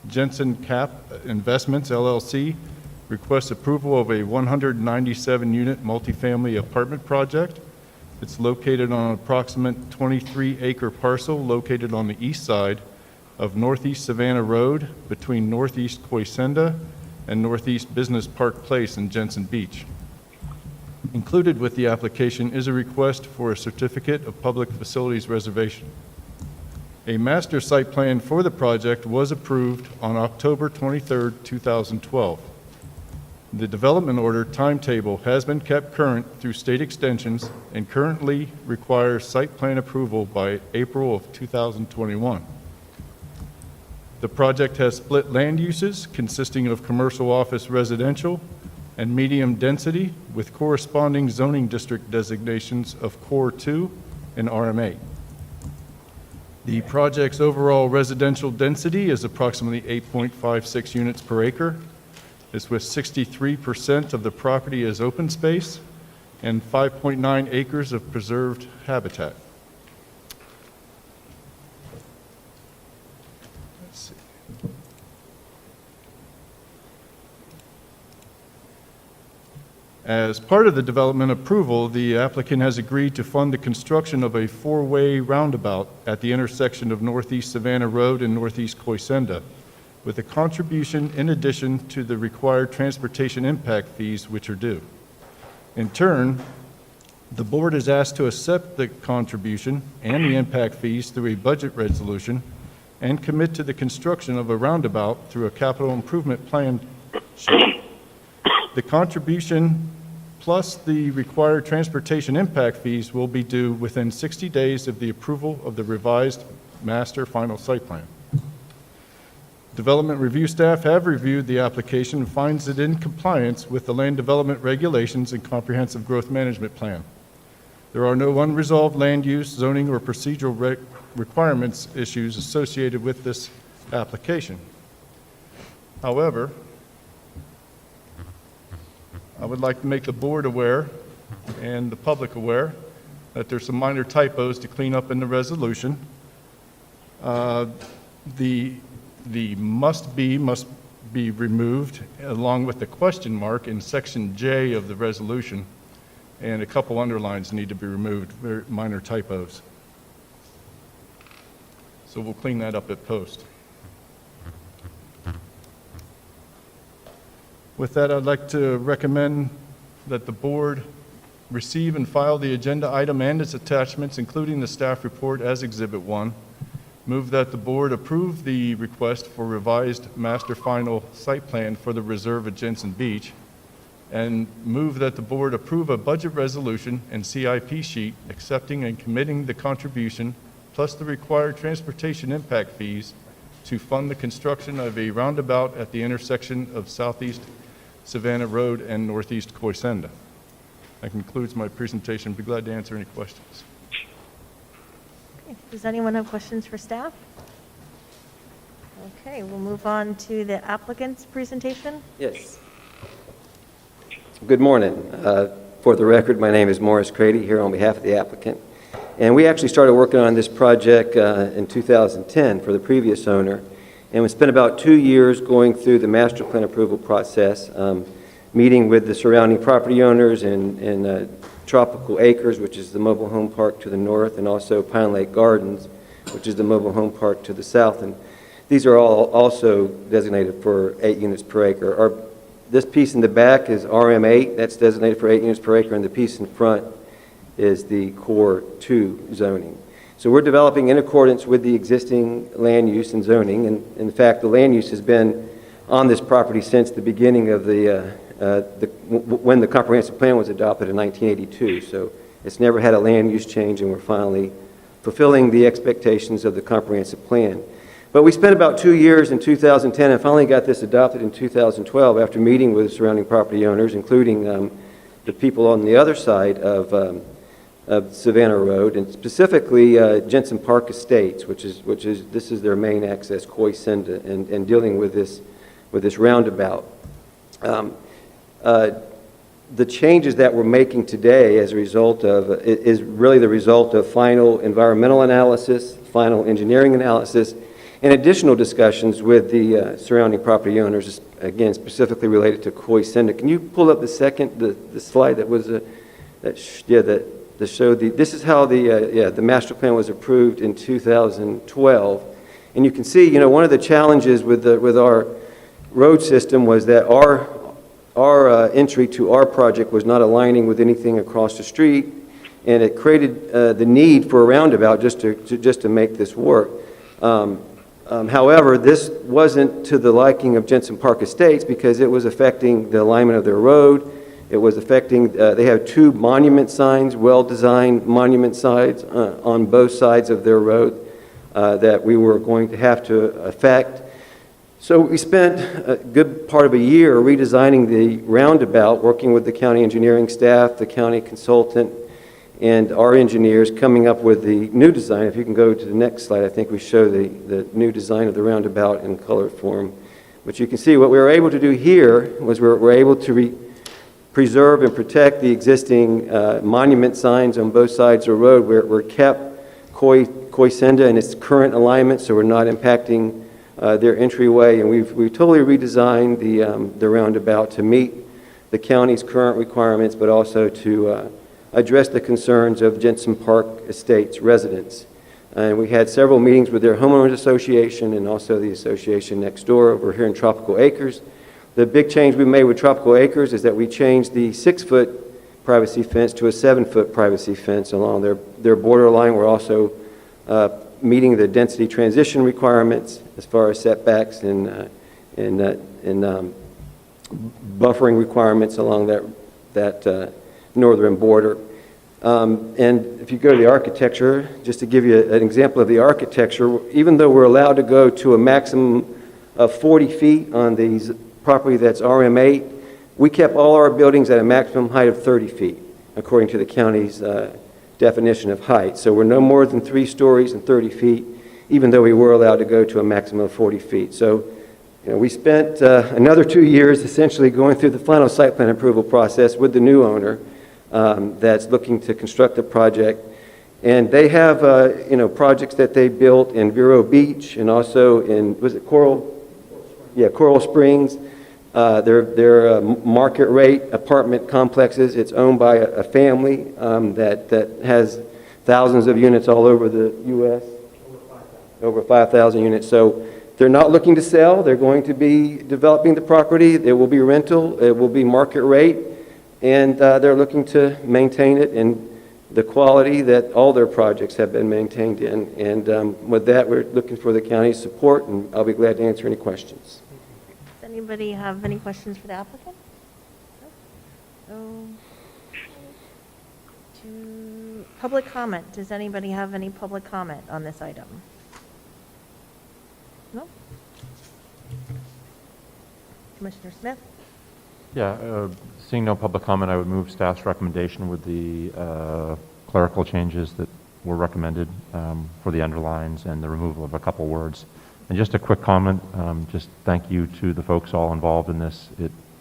Jensen Cap Investments, LLC, requests approval of a 197-unit multifamily apartment project. It's located on an approximate 23-acre parcel located on the east side of Northeast Savannah Road between Northeast Coysenda and Northeast Business Park Place in Jensen Beach. Included with the application is a request for a certificate of public facilities reservation. A master site plan for the project was approved on October 23, 2012. The development order timetable has been kept current through state extensions and currently requires site plan approval by April of 2021. The project has split land uses consisting of commercial office residential and medium density with corresponding zoning district designations of Core 2 and RMA. The project's overall residential density is approximately 8.56 units per acre. It's with 63% of the property as open space and 5.9 acres of preserved habitat. Let's see. As part of the development approval, the applicant has agreed to fund the construction of a four-way roundabout at the intersection of Northeast Savannah Road and Northeast Coysenda, with a contribution in addition to the required transportation impact fees which are due. In turn, the board is asked to accept the contribution and the impact fees through a budget resolution and commit to the construction of a roundabout through a capital improvement plan sheet. The contribution plus the required transportation impact fees will be due within 60 days of the approval of the revised master final site plan. Development review staff have reviewed the application and finds it in compliance with the land development regulations and comprehensive growth management plan. There are no unresolved land use, zoning, or procedural requirements issues associated with this application. However, I would like to make the board aware and the public aware that there's some minor typos to clean up in the resolution. The must be removed along with the question mark in section J of the resolution, and a couple underlines need to be removed, very minor typos. So we'll clean that up at post. With that, I'd like to recommend that the board receive and file the agenda item and its attachments, including the staff report as Exhibit 1. Move that the board approve the request for revised master final site plan for the reserve at Jensen Beach, and move that the board approve a budget resolution and CIP sheet accepting and committing the contribution plus the required transportation impact fees to fund the construction of a roundabout at the intersection of Southeast Savannah Road and Northeast Coysenda. That concludes my presentation. Be glad to answer any questions. Okay. Does anyone have questions for staff? Okay, we'll move on to the applicant's presentation. Yes. Good morning. For the record, my name is Morris Crady here on behalf of the applicant. And we actually started working on this project in 2010 for the previous owner. And we spent about 2 years going through the master plan approval process, meeting with the surrounding property owners in Tropical Acres, which is the mobile home park to the north, and also Pine Lake Gardens, which is the mobile home park to the south. And these are all also designated for 8 units per acre. This piece in the back is RM8, that's designated for 8 units per acre, and the piece in front is the Core 2 zoning. So we're developing in accordance with the existing land use and zoning, and in fact, the land use has been on this property since the beginning of when the comprehensive plan was adopted in 1982. So it's never had a land use change, and we're finally fulfilling the expectations of the comprehensive plan. But we spent about 2 years in 2010 and finally got this adopted in 2012 after meeting with the surrounding property owners, including the people on the other side of Savannah Road, and specifically Jensen Park Estates, which is their main access, Coysenda, and dealing with this roundabout. The changes that we're making today as a result of is really the result of final environmental analysis, final engineering analysis, and additional discussions with the surrounding property owners, again, specifically related to Coysenda. Can you pull up the slide that was that showed this is how the master plan was approved in 2012, and you can see, one of the challenges with our road system was that our entry to our project was not aligning with anything across the street, and it created the need for a roundabout just to make this work. However, this wasn't to the liking of Jensen Park Estates because it was affecting the alignment of their road. It was affecting, they have 2 monument signs, well-designed monument signs on both sides of their road that we were going to have to affect. So we spent a good part of a year redesigning the roundabout, working with the county engineering staff, the county consultant, and our engineers coming up with the new design. If you can go to the next slide, I think we show the new design of the roundabout in color form. But you can see what we were able to do here was we're able to preserve and protect the existing monument signs on both sides of the road. We're kept Coysenda in its current alignment, so we're not impacting their entryway, and we've totally redesigned the roundabout to meet the county's current requirements, but also to address the concerns of Jensen Park Estates residents. And we had several meetings with their homeowners association and also the association next door over here in Tropical Acres. The big change we made with Tropical Acres is that we changed the 6-foot privacy fence to a 7-foot privacy fence along their borderline. We're also meeting the density transition requirements as far as setbacks and buffering requirements along that northern border. And if you go to the architecture, just to give you an example of the architecture, even though we're allowed to go to a maximum of 40 feet on these property that's RM8, we kept all our buildings at a maximum height of 30 feet, according to the county's definition of height. So we're no more than 3 stories and 30 feet, even though we were allowed to go to a maximum of 40 feet. So we spent another 2 years essentially going through the final site plan approval process with the new owner that's looking to construct the project. And they have projects that they built in Vero Beach and also in, was it Coral? Yeah, Coral Springs. They're market rate apartment complexes. It's owned by a family that has thousands of units all over the U.S. Over 5,000 units. So they're not looking to sell. They're going to be developing the property. There will be rental. It will be market rate. and they're looking to maintain it in the quality that all their projects have been maintained in. And with that, we're looking for the county's support, and I'll be glad to answer any questions. Does anybody have any questions for the applicant? No? To public comment, does anybody have any public comment on this item? No? Commissioner Smith? Yeah, seeing no public comment, I would move staff's recommendation with the clerical changes that were recommended for the underlines and the removal of a couple words. And just a quick comment, just thank you to the folks all involved in this.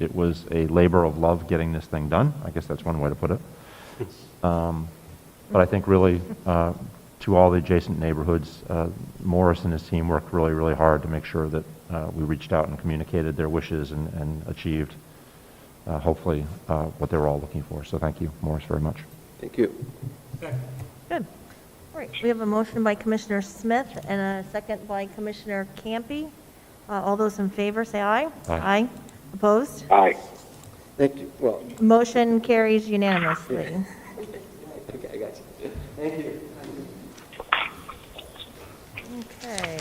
It was a labor of love getting this thing done. I guess that's one way to put it. But I think really, to all the adjacent neighborhoods, Morris and his team worked really, really hard to make sure that we reached out and communicated their wishes and achieved, hopefully, what they were all looking for. So thank you, Morris, very much. Thank you. Good. All right, we have a motion by Commissioner Smith and a second by Commissioner Campy. All those in favor, say aye. Aye. Opposed? Aye. Thank you. Well, Motion carries unanimously. okay, I got you. Thank you. Okay.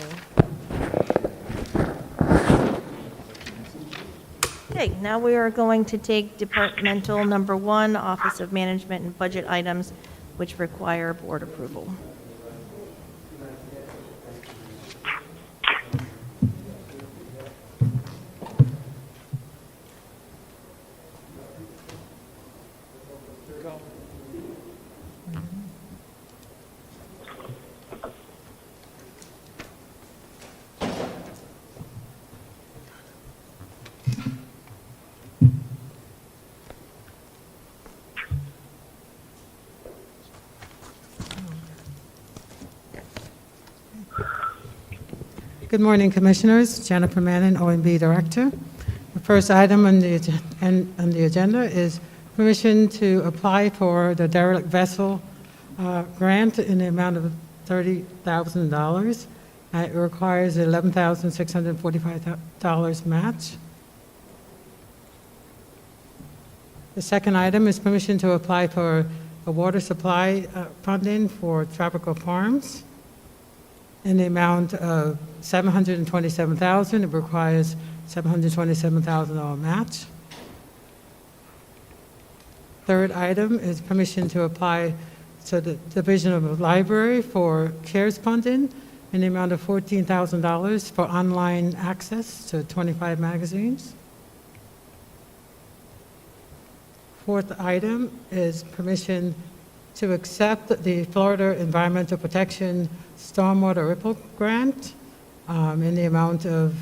Okay, now we are going to take Departmental Number 1, Office of Management and Budget items, which require board approval. Good morning, Commissioners. Jennifer Manning, OMB Director. The first item on the agenda is permission to apply for the derelict vessel grant in the amount of $30,000. It requires $11,645 match. The second item is permission to apply for a water supply funding for tropical farms in the amount of $727,000. It requires $727,000 match. Third item is permission to apply to the Division of the Library for CARES funding in the amount of $14,000 for online access to 25 magazines. Fourth item is permission to accept the Florida Environmental Protection Stormwater Ripple Grant in the amount of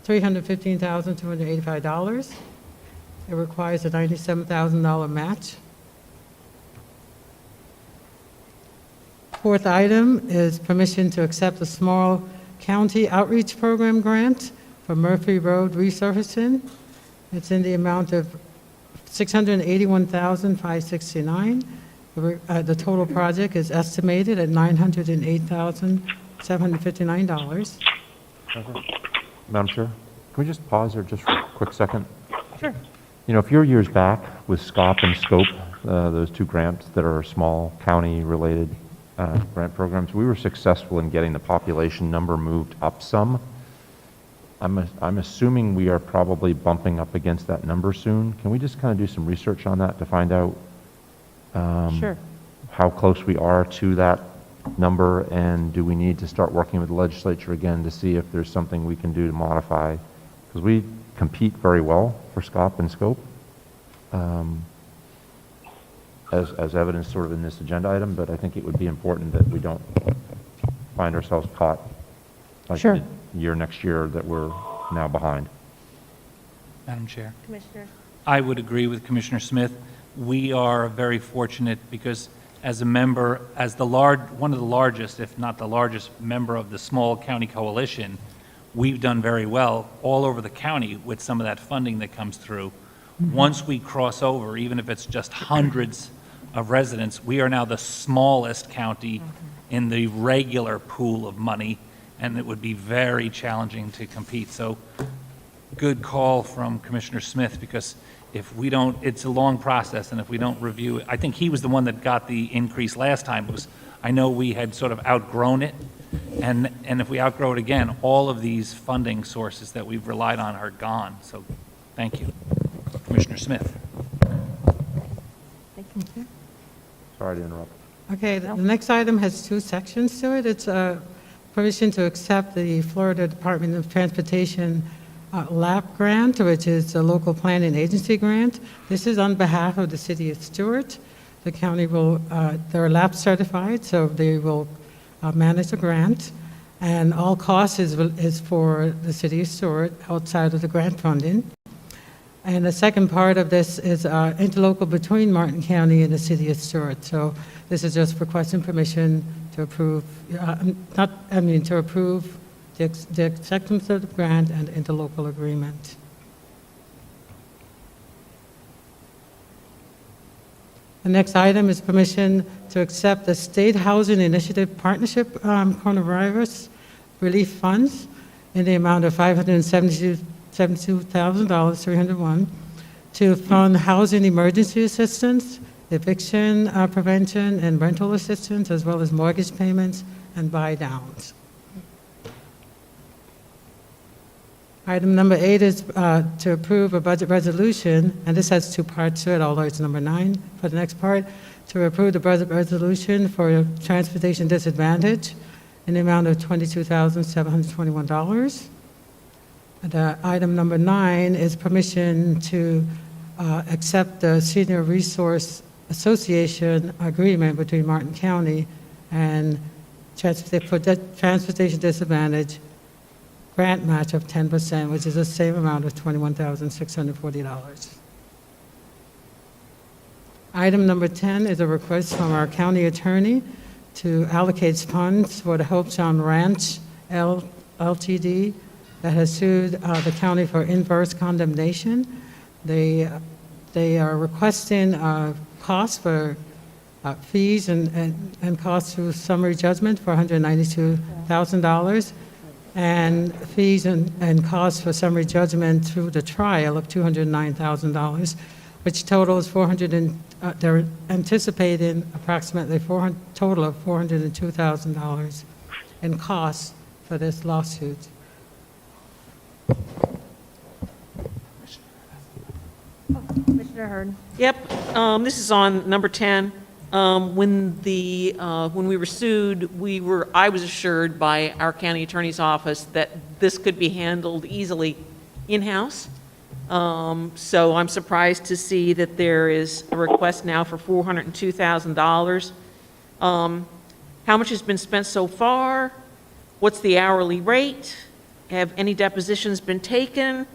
$315,285. It requires a $97,000 match. Fourth item is permission to accept a small county outreach program grant for Murphy Road resurfacing. It's in the amount of $681,569. The total project is estimated at $908,759. Madam Chair, can we just pause there just for a quick second? Sure. You know, a few years back with SCOP and SCOPE, those two grants that are small county-related grant programs, we were successful in getting the population number moved up some. I'm assuming we are probably bumping up against that number soon. Can we just kind of do some research on that to find out Sure. how close we are to that number, and do we need to start working with the legislature again to see if there's something we can do to modify? Because we compete very well for SCOP and SCOPE, as evidenced sort of in this agenda item, but I think it would be important that we don't find ourselves caught like Sure. the year next year that we're now behind. Madam Chair. Commissioner? I would agree with Commissioner Smith. We are very fortunate because as a member, as one of the largest, if not the largest member of the small county coalition, we've done very well all over the county with some of that funding that comes through. Once we cross over, even if it's just hundreds of residents, we are now the smallest county in the regular pool of money, and it would be very challenging to compete. So good call from Commissioner Smith, because if we don't, it's a long process, and if we don't review it, I think he was the one that got the increase last time, because I know we had sort of outgrown it, and if we outgrow it again, all of these funding sources that we've relied on are gone. So thank you. Commissioner Smith. Okay. Sorry to interrupt. Okay, the next item has two sections to it. It's permission to accept the Florida Department of Transportation LAP grant, which is a local planning agency grant. This is on behalf of the city of Stewart. The county will, they're LAP certified, so they will manage the grant. And all costs is for the city of Stewart outside of the grant funding. And the second part of this is interlocal between Martin County and the city of Stewart. So this is just requesting permission to approve, to approve the acceptance of the grant and interlocal agreement. The next item is permission to accept the State Housing Initiative Partnership Coronavirus Relief Funds in the amount of $572,301 to fund housing emergency assistance, eviction prevention, and rental assistance, as well as mortgage payments and buy downs. Item number 8 is to approve a budget resolution, and this has two parts to it, although it's number 9 for the next part, to approve the budget resolution for transportation disadvantage in the amount of $22,721. Item number 9 is permission to accept the Senior Resource Association agreement between Martin County and Transportation Disadvantage grant match of 10%, which is the same amount of $21,640. Item number 10 is a request from our county attorney to allocate funds for the Hopetown Ranch Ltd. that has sued the county for inverse condemnation. They are requesting costs for fees and costs through summary judgment for $192,000, and fees and costs for summary judgment through the trial of $209,000, which totals they're anticipating approximately total of $402,000 in costs for this lawsuit. Commissioner Hurd. Yep, this is on number 10. When we were sued, I was assured by our county attorney's office that this could be handled easily in-house. So I'm surprised to see that there is a request now for $402,000. How much has been spent so far? What's the hourly rate? Have any depositions been taken?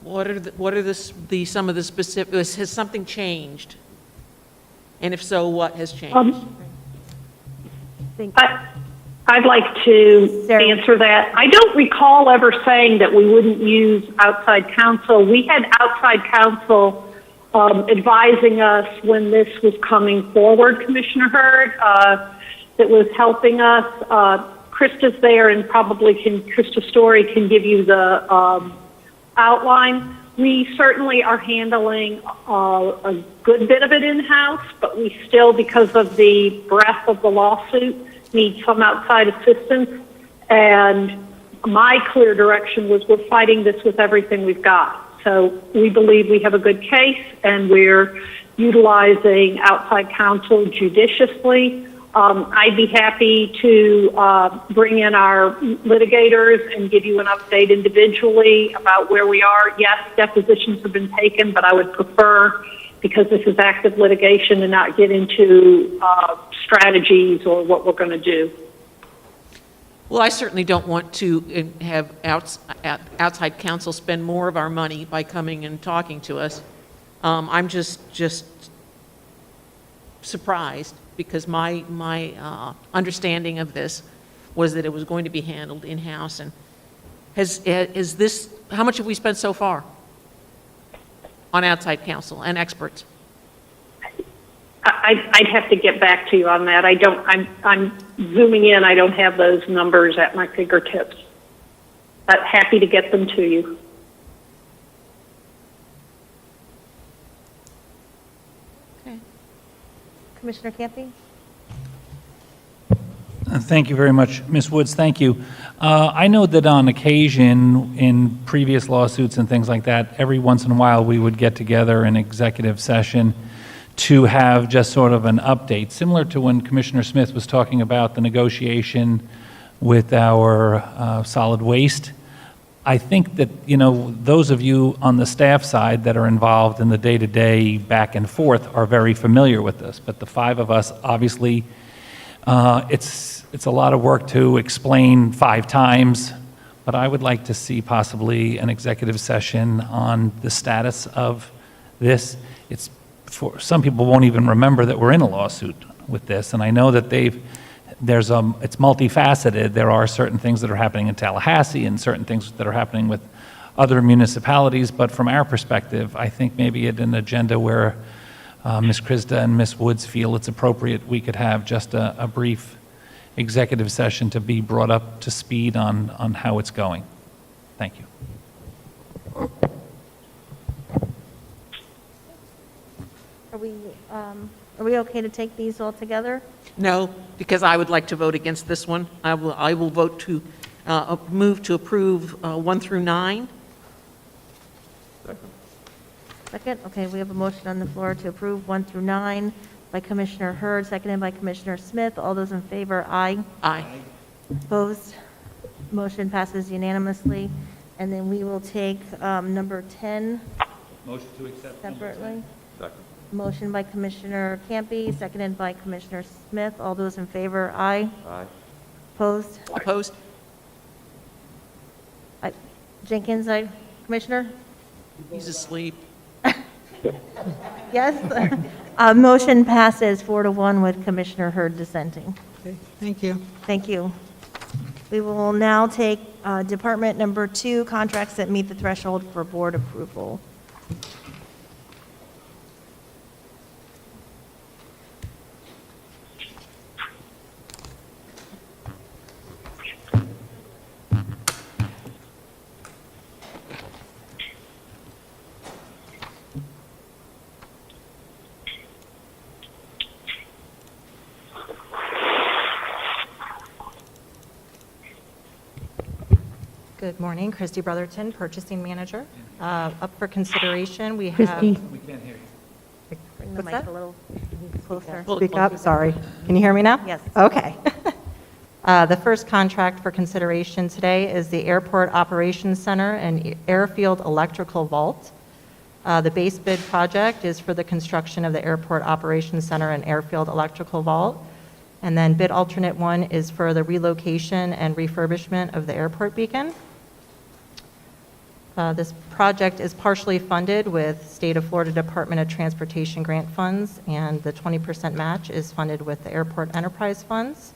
What are some of the specifics? Has something changed? And if so, what has changed? I'd like to answer that. I don't recall ever saying that we wouldn't use outside counsel. We had outside counsel advising us when this was coming forward, Commissioner Hurd, that was helping us. Krista's there, and probably Krista Story can give you the outline. We certainly are handling a good bit of it in-house, but we still, because of the breadth of the lawsuit, need some outside assistance. And my clear direction was we're fighting this with everything we've got. So we believe we have a good case, and we're utilizing outside counsel judiciously. I'd be happy to bring in our litigators and give you an update individually about where we are. Yes, depositions have been taken, but I would prefer, because this is active litigation, to not get into strategies or what we're going to do. Well, I certainly don't want to have outside counsel spend more of our money by coming and talking to us. I'm just surprised, because my understanding of this was that it was going to be handled in-house. And how much have we spent so far on outside counsel and experts? I'd have to get back to you on that. I'm zooming in. I don't have those numbers at my fingertips. but happy to get them to you. Commissioner Campy? Thank you very much, Ms. Woods, thank you. I know that on occasion, in previous lawsuits and things like that, every once in a while, we would get together in executive session to have just sort of an update, similar to when Commissioner Smith was talking about the negotiation with our solid waste. I think that, you know, those of you on the staff side that are involved in the day-to-day back and forth are very familiar with this, but the five of us, obviously, it's a lot of work to explain 5 times, but I would like to see possibly an executive session on the status of this. It's for some people won't even remember that we're in a lawsuit with this, and I know that it's multifaceted. There are certain things that are happening in Tallahassee and certain things that are happening with other municipalities, but from our perspective, I think maybe at an agenda where Ms. Krista and Ms. Woods feel it's appropriate, we could have just a brief executive session to be brought up to speed on how it's going. Thank you. Are we okay to take these all together? No, because I would like to vote against this one. I will vote to move to approve 1 through 9. Second? Okay, we have a motion on the floor to approve 1 through 9 by Commissioner Hurd, seconded by Commissioner Smith. All those in favor, aye. Aye. Opposed? Motion passes unanimously. And then we will take number 10 Motion to accept. separately. Motion by Commissioner Campy, seconded by Commissioner Smith. All those in favor, aye. Aye. Opposed? Opposed? Jenkins, Commissioner? He's asleep. Yes? Motion passes 4-1 with Commissioner Hurd dissenting. Okay, thank you. Thank you. We will now take Department number 2, contracts that meet the threshold for board approval. Good morning, Christy Brotherton, Purchasing Manager. Up for consideration, we have... Christy. We can't hear you. Bring the What's mic that? a little closer. Speak up, sorry. Can you hear me now? Yes. Okay. The first contract for consideration today is the Airport Operations Center and Airfield Electrical Vault. The base bid project is for the construction of the Airport Operations Center and Airfield Electrical Vault. And then bid alternate 1 is for the relocation and refurbishment of the airport beacon. This project is partially funded with State of Florida Department of Transportation grant funds, and the 20% match is funded with the Airport Enterprise Funds.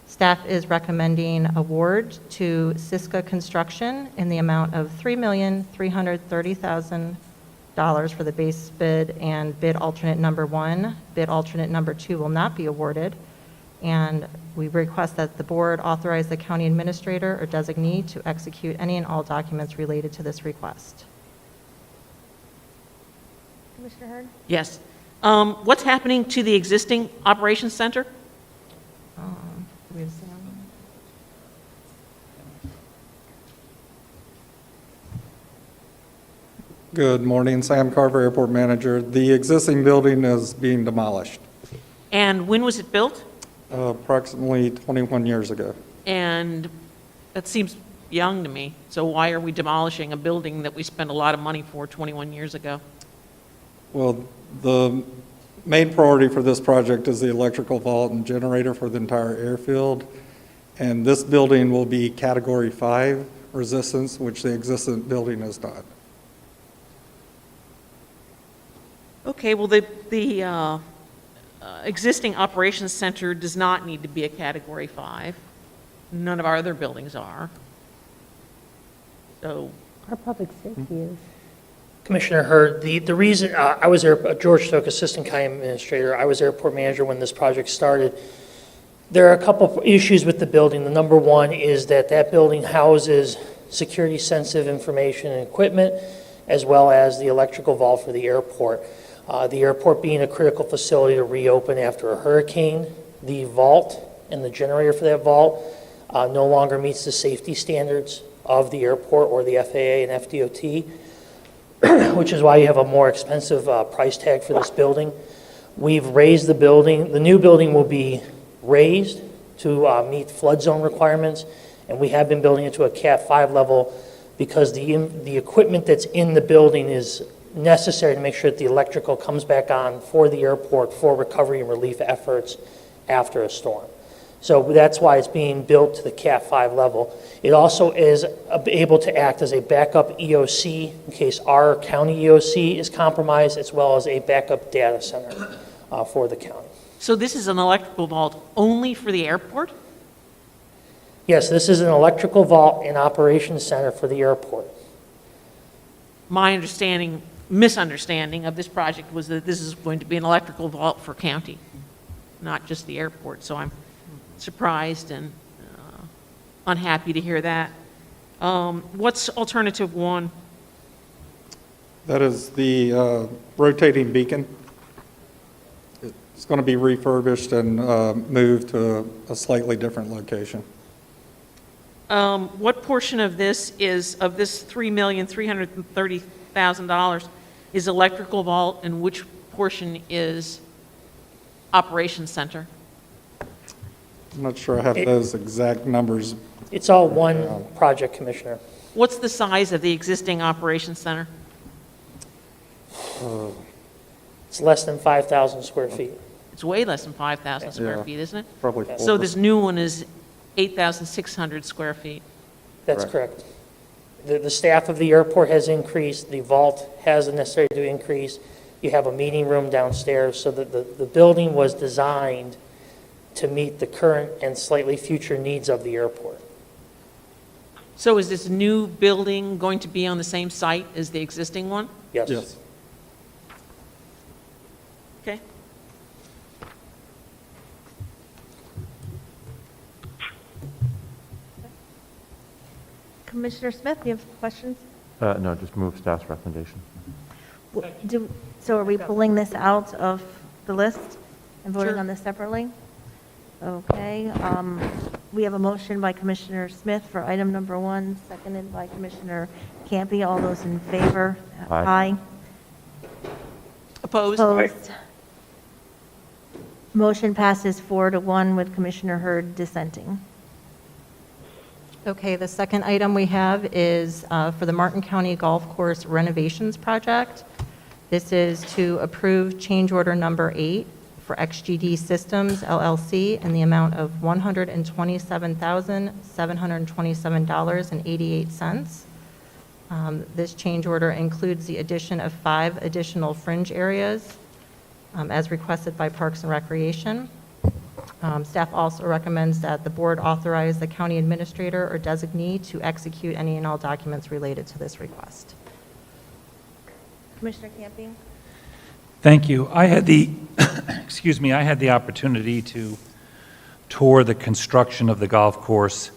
Staff is recommending award to Siska Construction in the amount of $3,330,000 for the base bid and bid alternate number 1. Bid alternate number 2 will not be awarded. And we request that the board authorize the county administrator or designee to execute any and all documents related to this request. Commissioner Hurd? Yes. What's happening to the existing operations center? Good morning, Sam Carver, Airport Manager. The existing building is being demolished And when was it built? approximately 21 years ago. And that seems young to me. So why are we demolishing a building that we spent a lot of money for 21 years ago? Well, the main priority for this project is the electrical vault and generator for the entire airfield. And this building will be Category 5 resistance, which the existing building is not. Okay, well, the existing operations center does not need to be a Category 5. None of our other buildings are. So, Our public safety is. Commissioner Hurd, the reason, I was George Stoke, Assistant County Administrator. I was airport manager when this project started. There are a couple of issues with the building. The number one is that that building houses security-sensitive information and equipment, as well as the electrical vault for the airport. The airport being a critical facility to reopen after a hurricane, the vault and the generator for that vault no longer meets the safety standards of the airport or the FAA and FDOT, which is why you have a more expensive price tag for this building. We've raised the building. The new building will be raised to meet flood zone requirements, and we have been building it to a Cat 5 level because the equipment that's in the building is necessary to make sure that the electrical comes back on for the airport for recovery and relief efforts after a storm. So that's why it's being built to the Cat 5 level. It also is able to act as a backup EOC in case our county EOC is compromised, as well as a backup data center for the county. So this is an electrical vault only for the airport? Yes, this is an electrical vault and operations center for the airport. My misunderstanding of this project was that this is going to be an electrical vault for county, not just the airport. So I'm surprised and unhappy to hear that. What's alternative one? That is the rotating beacon. It's going to be refurbished and moved to a slightly different location. What portion of this $3,330,000 is electrical vault, and which portion is operations center? I'm not sure I have those exact numbers. It's all one project, Commissioner. What's the size of the existing operations center? It's less than 5,000 square feet. It's way less than 5,000 square feet, isn't it? Probably So this new one is 8,600 square feet. That's correct. The staff of the airport has increased, the vault has the necessary to increase. You have a meeting room downstairs, so that the building was designed to meet the current and slightly future needs of the airport. So is this new building going to be on the same site as the existing one? Yes. Yes. Okay. Commissioner Smith, do you have questions? No, just move staff's recommendation. So are we pulling this out of the list and voting Sure. on this separately? Okay. We have a motion by Commissioner Smith for item number 1, seconded by Commissioner Campy. All those in favor? Aye. Opposed? Opposed? Motion passes 4-1 with Commissioner Hurd dissenting. Okay, the second item we have is for the Martin County Golf Course renovations project. This is to approve change order number 8 for XGD Systems LLC in the amount of $127,727.88. This change order includes the addition of 5 additional fringe areas as requested by Parks and Recreation. Staff also recommends that the board authorize the county administrator or designee to execute any and all documents related to this request. Commissioner Campy? Thank you. I had the, I had the opportunity to tour the construction of the golf course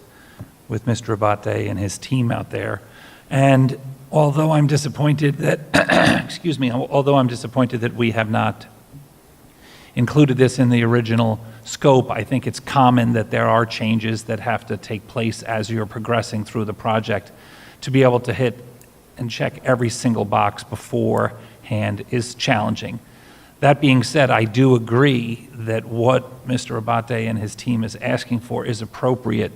with Mr. Abate and his team out there. And although I'm disappointed that, although I'm disappointed that we have not included this in the original scope, I think it's common that there are changes that have to take place as you're progressing through the project. To be able to hit and check every single box beforehand is challenging. That being said, I do agree that what Mr. Abate and his team is asking for is appropriate.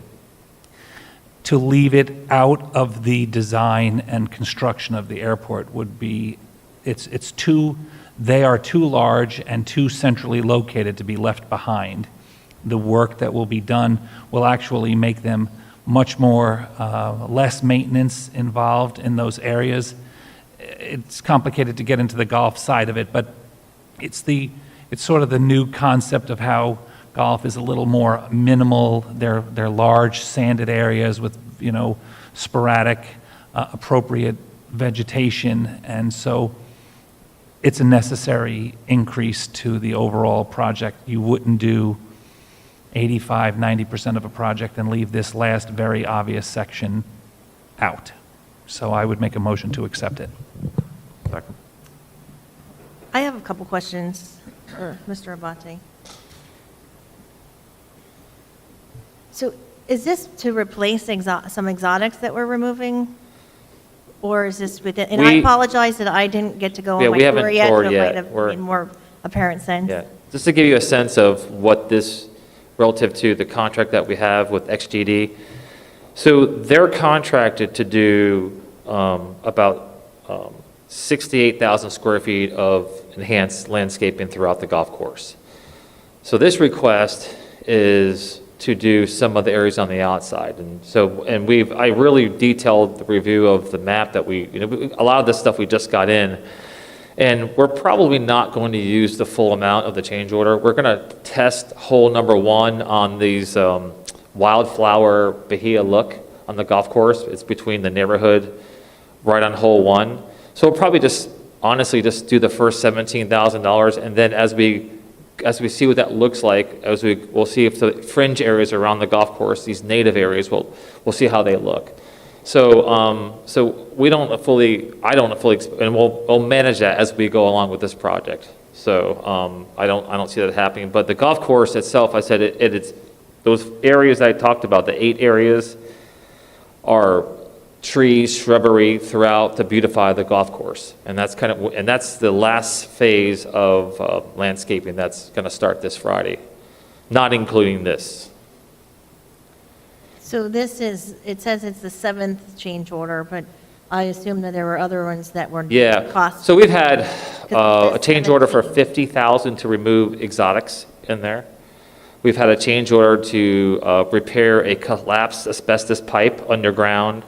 To leave it out of the design and construction of the airport would be, they are too large and too centrally located to be left behind. The work that will be done will actually make them much more, less maintenance involved in those areas. It's complicated to get into the golf side of it, but it's sort of the new concept of how golf is a little more minimal. They're large sanded areas with, sporadic, appropriate vegetation, and so it's a necessary increase to the overall project. You wouldn't do 85, 90% of a project and leave this last very obvious section out. So I would make a motion to accept it. Second. I have a couple questions for Mr. Abate. So is this to replace some exotics that we're removing? Or is this within, and I apologize that I didn't get to go on my tour yet, so it might have made more apparent sense. Yeah, just to give you a sense of what this, relative to the contract that we have with XGD. So they're contracted to do about 68,000 square feet of enhanced landscaping throughout the golf course. So this request is to do some of the areas on the outside. And so, I really detailed the review of the map that a lot of this stuff we just got in. And we're probably not going to use the full amount of the change order. We're going to test hole number 1 on these wildflower Bahia look on the golf course. It's between the neighborhood right on hole 1. So we'll probably just, honestly, just do the first $17,000. And then as we see what that looks like, we'll see if the fringe areas around the golf course, these native areas, we'll see how they look. So, I don't fully, and we'll manage that as we go along with this project. So, I don't see that happening. But the golf course itself, I said it's those areas I talked about, the 8 areas, are trees, shrubbery throughout to beautify the golf course, and that's the last phase of landscaping that's going to start this Friday, not including this. So this is, it says it's the 7th change order, but I assume that there were other ones that were cost. So we've had a change order for $50,000 to remove exotics in there. We've had a change order to repair a collapsed asbestos pipe underground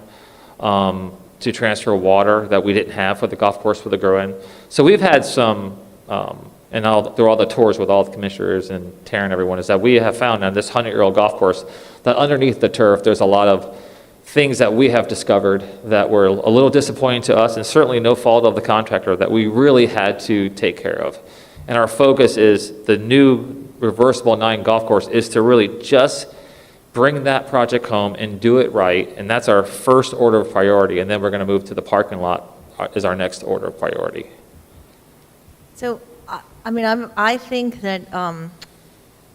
to transfer water that we didn't have for the golf course for the grow-in. So we've had some, and through all the tours with all the commissioners and Taryn and everyone, is that we have found on this 100-year-old golf course that underneath the turf, there's a lot of things that we have discovered that were a little disappointing to us, and certainly no fault of the contractor, that we really had to take care of. And our focus is the new reversible 9 golf course is to really just bring that project home and do it right, and that's our first order of priority, and then we're going to move to the parking lot is our next order of priority. So, I think that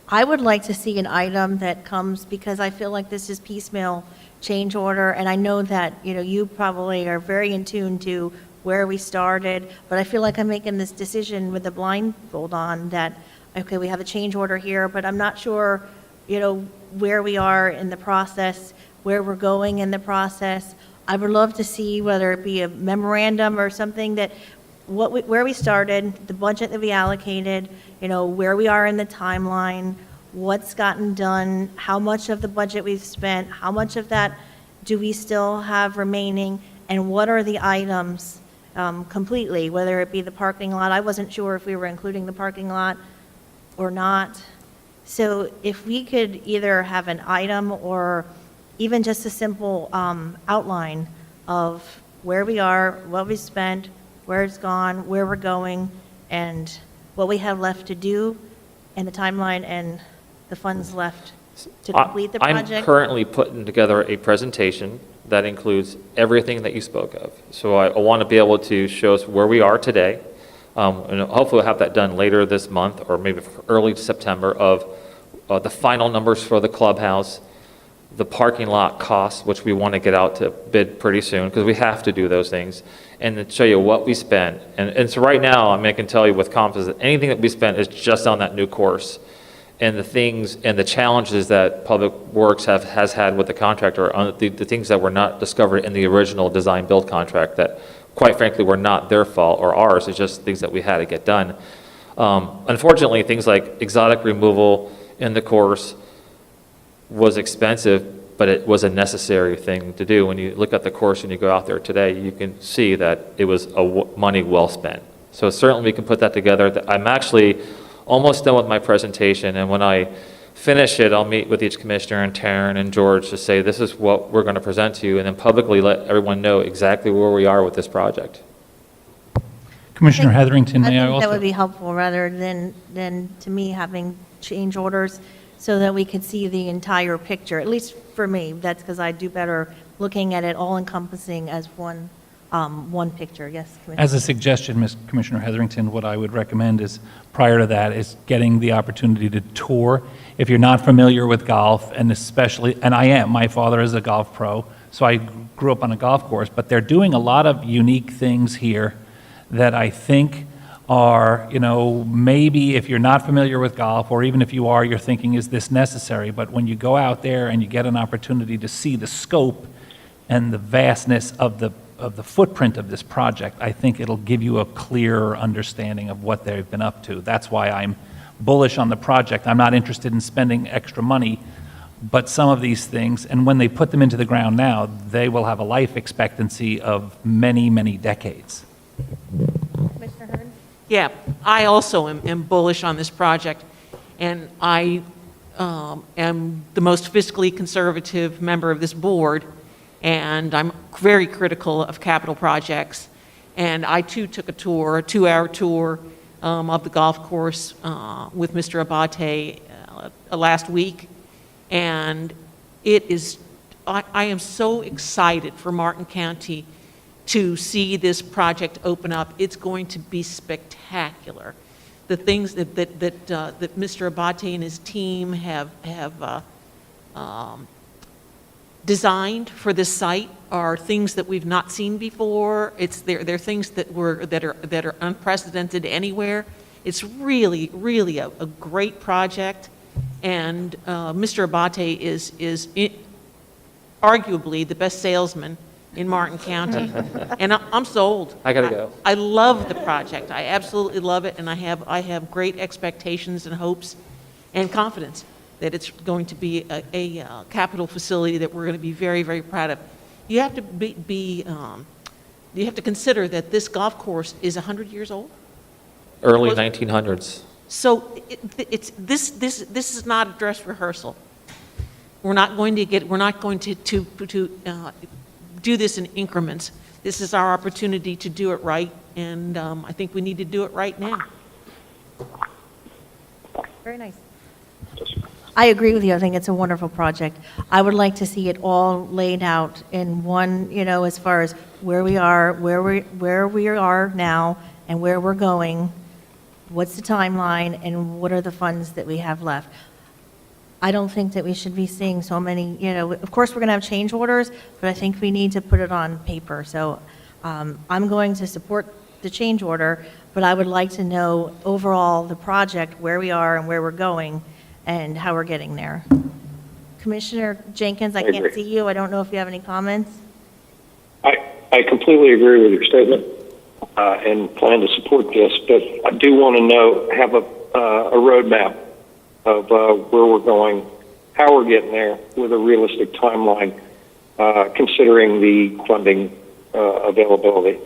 I would like to see an item that comes, because I feel like this is piecemeal change order, and I know that, you probably are very in tune to where we started, but I feel like I'm making this decision with the blindfold on that, okay, we have a change order here, but I'm not sure, where we are in the process, where we're going in the process. I would love to see whether it be a memorandum or something that where we started, the budget that we allocated, where we are in the timeline, what's gotten done, how much of the budget we've spent, how much of that do we still have remaining, and what are the items completely, whether it be the parking lot. I wasn't sure if we were including the parking lot or not. So if we could either have an item or even just a simple outline of where we are, what we spent, where it's gone, where we're going, and what we have left to do, and the timeline and the funds left to complete the project. I'm currently putting together a presentation that includes everything that you spoke of. So I want to be able to show us where we are today, and hopefully we'll have that done later this month or maybe early September of the final numbers for the clubhouse, the parking lot costs, which we want to get out to bid pretty soon because we have to do those things, and to show you what we spent. And so right now, I can tell you with confidence that anything that we spent is just on that new course. And the things and the challenges that Public Works has had with the contractor on the things that were not discovered in the original design build contract that, quite frankly, were not their fault or ours. It's just things that we had to get done. Unfortunately, things like exotic removal in the course was expensive, but it was a necessary thing to do. When you look at the course and you go out there today, you can see that it was money well spent. So certainly we can put that together. I'm actually almost done with my presentation, and when I finish it, I'll meet with each commissioner and Taryn and George to say this is what we're going to present to you, and then publicly let everyone know exactly where we are with this project. Commissioner Hetherington, may I think also? that would be helpful rather than to me having change orders. so that we could see the entire picture, at least for me. That's because I do better looking at it all encompassing as one picture. Yes, Commissioner? As a suggestion, Commissioner Hetherington, what I would recommend is, prior to that, is getting the opportunity to tour. If you're not familiar with golf, and especially, and I am, my father is a golf pro, so I grew up on a golf course, but they're doing a lot of unique things here that I think are, maybe if you're not familiar with golf, or even if you are, you're thinking, is this necessary? But when you go out there and you get an opportunity to see the scope and the vastness of the footprint of this project, I think it'll give you a clearer understanding of what they've been up to. That's why I'm bullish on the project. I'm not interested in spending extra money, but some of these things, and when they put them into the ground now, they will have a life expectancy of many, many decades. Commissioner Hearn? Yeah, I also am bullish on this project, and I am the most fiscally conservative member of this board, and I'm very critical of capital projects. And I, too, took a tour, a 2-hour tour of the golf course with Mr. Abate last week, and it is, I am so excited for Martin County to see this project open up. It's going to be spectacular. The things that Mr. Abate and his team have designed for this site are things that we've not seen before. They're things that are unprecedented anywhere. It's really, really a great project, and Mr. Abate is arguably the best salesman in Martin County, and I'm sold. I gotta go. I love the project. I absolutely love it, and I have great expectations and hopes and confidence that it's going to be a capital facility that we're going to be very, very proud of. You have to you have to consider that this golf course is 100 years old. Early 1900s. So this is not a dress rehearsal. We're not going to do this in increments. This is our opportunity to do it right, and I think we need to do it right now. Very nice. I agree with you. I think it's a wonderful project. I would like to see it all laid out in one, as far as where we are, where we are now, and where we're going. What's the timeline, and what are the funds that we have left? I don't think that we should be seeing so many, of course, we're going to have change orders, but I think we need to put it on paper. So I'm going to support the change order, but I would like to know overall the project, where we are and where we're going, and how we're getting there. Commissioner Jenkins, I can't see you. I don't know if you have any comments. I completely agree with your statement and plan to support this, but I do want to have a roadmap of where we're going, how we're getting there, with a realistic timeline, considering the funding availability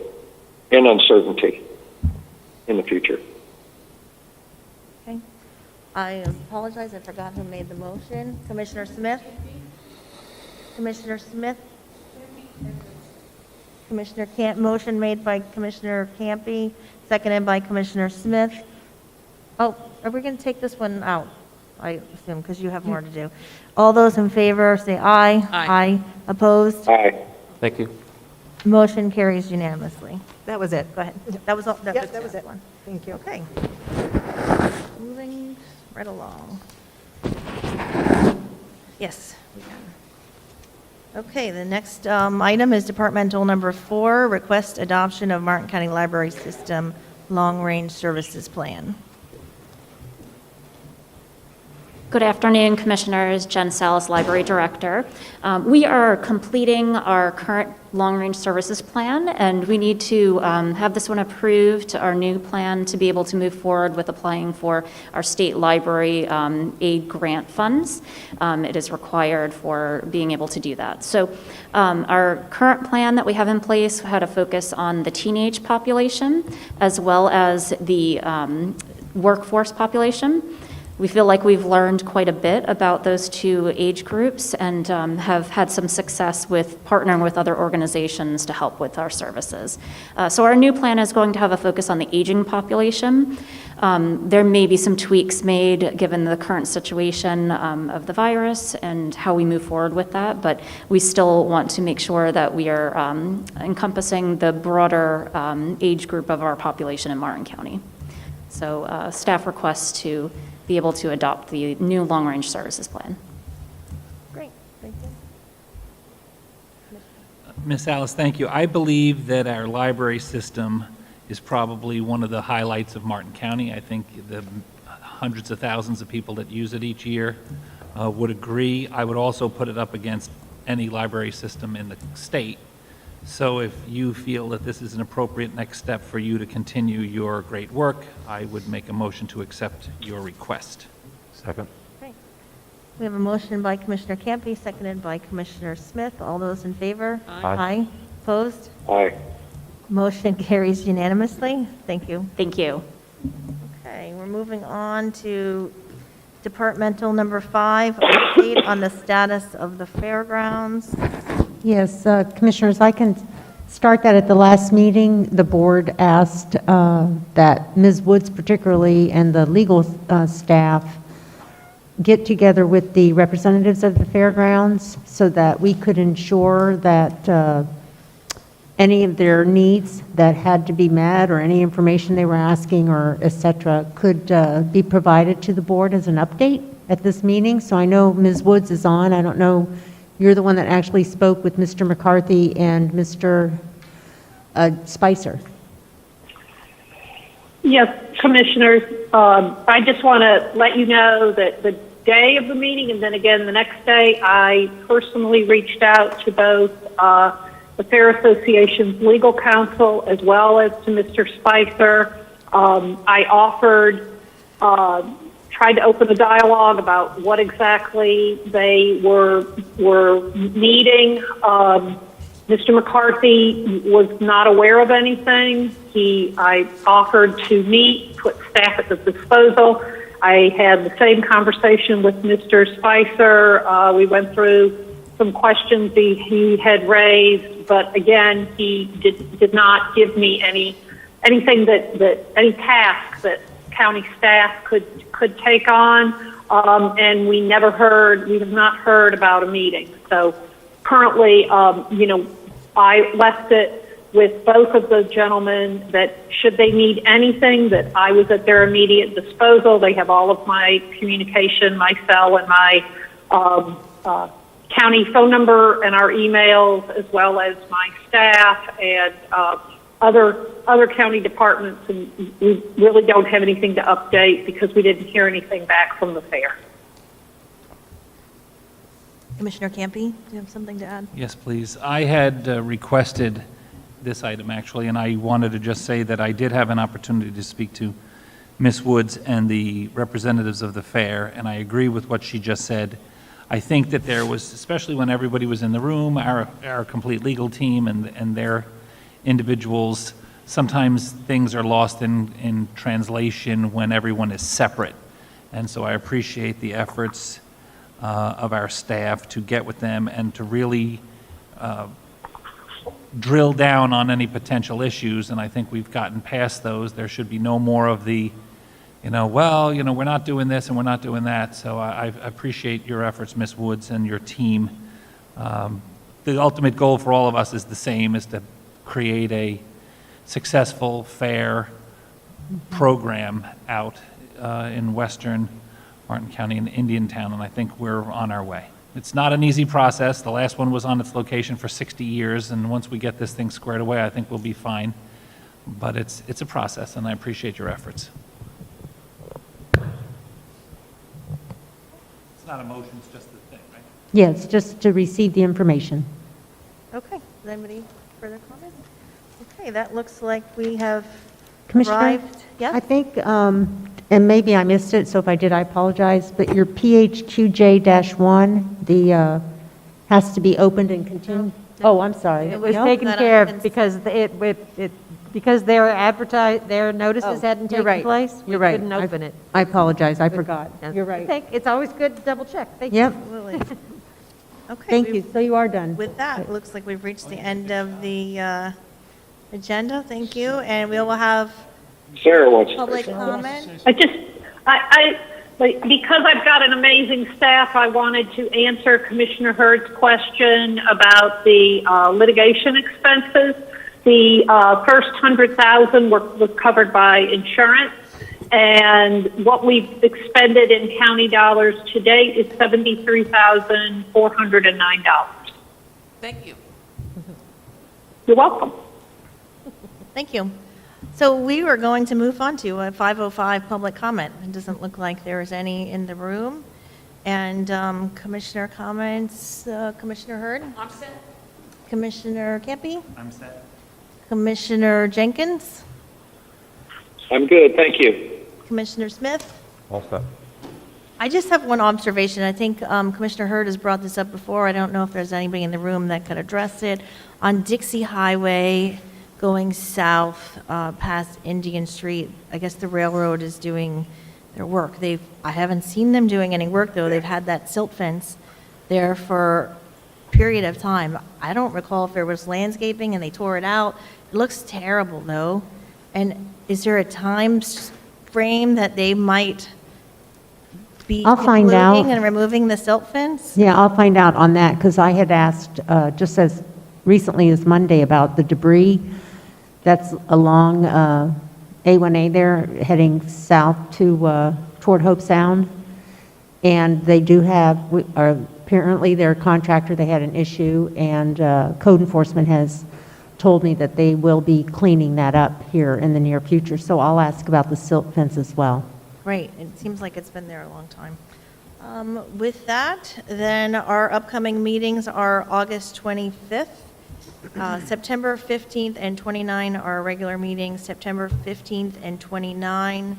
and uncertainty in the future. Okay. I apologize, I forgot who made the motion. Commissioner Smith? Commissioner Smith? Commissioner Camp, motion made by Commissioner Campy, seconded by Commissioner Smith. Oh, are we going to take this one out? I assume, because you have more to do. All those in favor, say aye. Aye. Opposed? Aye. Thank you. Motion carries unanimously. That was it. Go ahead. That was all. Yep, that was it. One. Thank you. Okay. Moving right along. Yes, we can. Okay, the next item is Departmental number 4, request adoption of Martin County Library System Long-Range Services Plan. Good afternoon, Commissioners. Jen Salas, Library Director. We are completing our current long-range services plan, and we need to have this one approved, our new plan, to be able to move forward with applying for our state library aid grant funds. It is required for being able to do that. So our current plan that we have in place had a focus on the teenage population as well as the workforce population. We feel like we've learned quite a bit about those two age groups and have had some success with partnering with other organizations to help with our services. So our new plan is going to have a focus on the aging population. There may be some tweaks made given the current situation of the virus and how we move forward with that, but we still want to make sure that we are encompassing the broader age group of our population in Martin County. So staff requests to be able to adopt the new long-range services plan. Great, thank you. Ms. Alice, thank you. I believe that our library system is probably one of the highlights of Martin County. I think the hundreds of thousands of people that use it each year would agree. I would also put it up against any library system in the state. So if you feel that this is an appropriate next step for you to continue your great work, I would make a motion to accept your request. Second. Great. We have a motion by Commissioner Campy, seconded by Commissioner Smith. All those in favor? Aye. Opposed? Aye. Motion carries unanimously. Thank you. Thank you. Okay, we're moving on to Departmental number 5, update on the status of the fairgrounds. Yes, Commissioners, I can start that. At the last meeting, the board asked that Ms. Woods particularly and the legal staff get together with the representatives of the fairgrounds so that we could ensure that any of their needs that had to be met or any information they were asking or et cetera could be provided to the board as an update at this meeting. So I know Ms. Woods is on. I don't know, you're the one that actually spoke with Mr. McCarthy and Mr. Spicer. Yes, Commissioners, I just want to let you know that the day of the meeting and then again the next day, I personally reached out to both the Fair Association's legal counsel as well as to Mr. Spicer. I offered, tried to open a dialogue about what exactly they were needing. Mr. McCarthy was not aware of anything. I offered to meet, put staff at the disposal. I had the same conversation with Mr. Spicer. We went through some questions he had raised, but again, he did not give me anything that any task that county staff could take on, and we have not heard about a meeting. So currently, I left it with both of the gentlemen that should they need anything, that I was at their immediate disposal. They have all of my communication, my cell and my county phone number and our emails, as well as my staff and other county departments, and we really don't have anything to update because we didn't hear anything back from the fair. Commissioner Campy, do you have something to add? Yes, please. I had requested this item, actually, and I wanted to just say that I did have an opportunity to speak to Ms. Woods and the representatives of the fair, and I agree with what she just said. I think that there was, especially when everybody was in the room, our complete legal team and their individuals, sometimes things are lost in translation when everyone is separate. And so I appreciate the efforts of our staff to get with them and to really drill down on any potential issues, and I think we've gotten past those. There should be no more of the, we're not doing this and we're not doing that. So I appreciate your efforts, Ms. Woods, and your team. The ultimate goal for all of us is the same, is to create a successful, fair program out in western Martin County and Indiantown, and I think we're on our way. It's not an easy process. The last one was on its location for 60 years, and once we get this thing squared away, I think we'll be fine. But it's a process, and I appreciate your efforts. It's not a motion, it's just the thing, right? Yes, just to receive the information. Okay, is anybody further comments? Okay, that looks like we have Commissioner, arrived. Yeah? I think, and maybe I missed it, so if I did, I apologize, but your PHQJ-1, has to be opened and continued? Oh, I'm sorry. It was No? taken care of because Because their notices hadn't You're taken right. place? You're right. We couldn't open it. I apologize, I forgot. You're right. It's always good to double check. Thank you. Yep. Absolutely. Okay. Thank we've- you. So you are done. With that, it looks like we've reached the end of the agenda. Thank you, and we will have Sarah wants to public say comment. Because I've got an amazing staff, I wanted to answer Commissioner Hurd's question about the litigation expenses. The first 100,000 was covered by insurance, and what we've expended in county dollars to date is $73,409. Thank you. You're welcome. Thank you. So we were going to move on to a 5:05 public comment. It doesn't look like there is any in the room. And commissioner comments, Commissioner Hurd? I'm set. Commissioner Campy? I'm set. Commissioner Jenkins? I'm good, thank you. Commissioner Smith? All set. I just have one observation. I think Commissioner Hurd has brought this up before. I don't know if there's anybody in the room that could address it. On Dixie Highway, going south past Indian Street, I guess the railroad is doing their work. I haven't seen them doing any work, though. They've had that silt fence there for a period of time. I don't recall if there was landscaping and they tore it out. It looks terrible, though. And is there a time frame that they might be I'll find out. concluding and removing the silt fence? Yeah, I'll find out on that, because I had asked, just as recently as Monday, about the debris that's along A1A there, heading south to toward Hope Sound. And they do have, apparently their contractor, they had an issue, and code enforcement has told me that they will be cleaning that up here in the near future. So I'll ask about the silt fence as well. Great. It seems like it's been there a long time. With that, then our upcoming meetings are August 25th, September 15th and 29 are our regular meetings, September 15th and 29.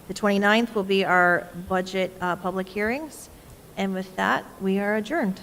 The 29th will be our budget public hearings. And with that, we are adjourned.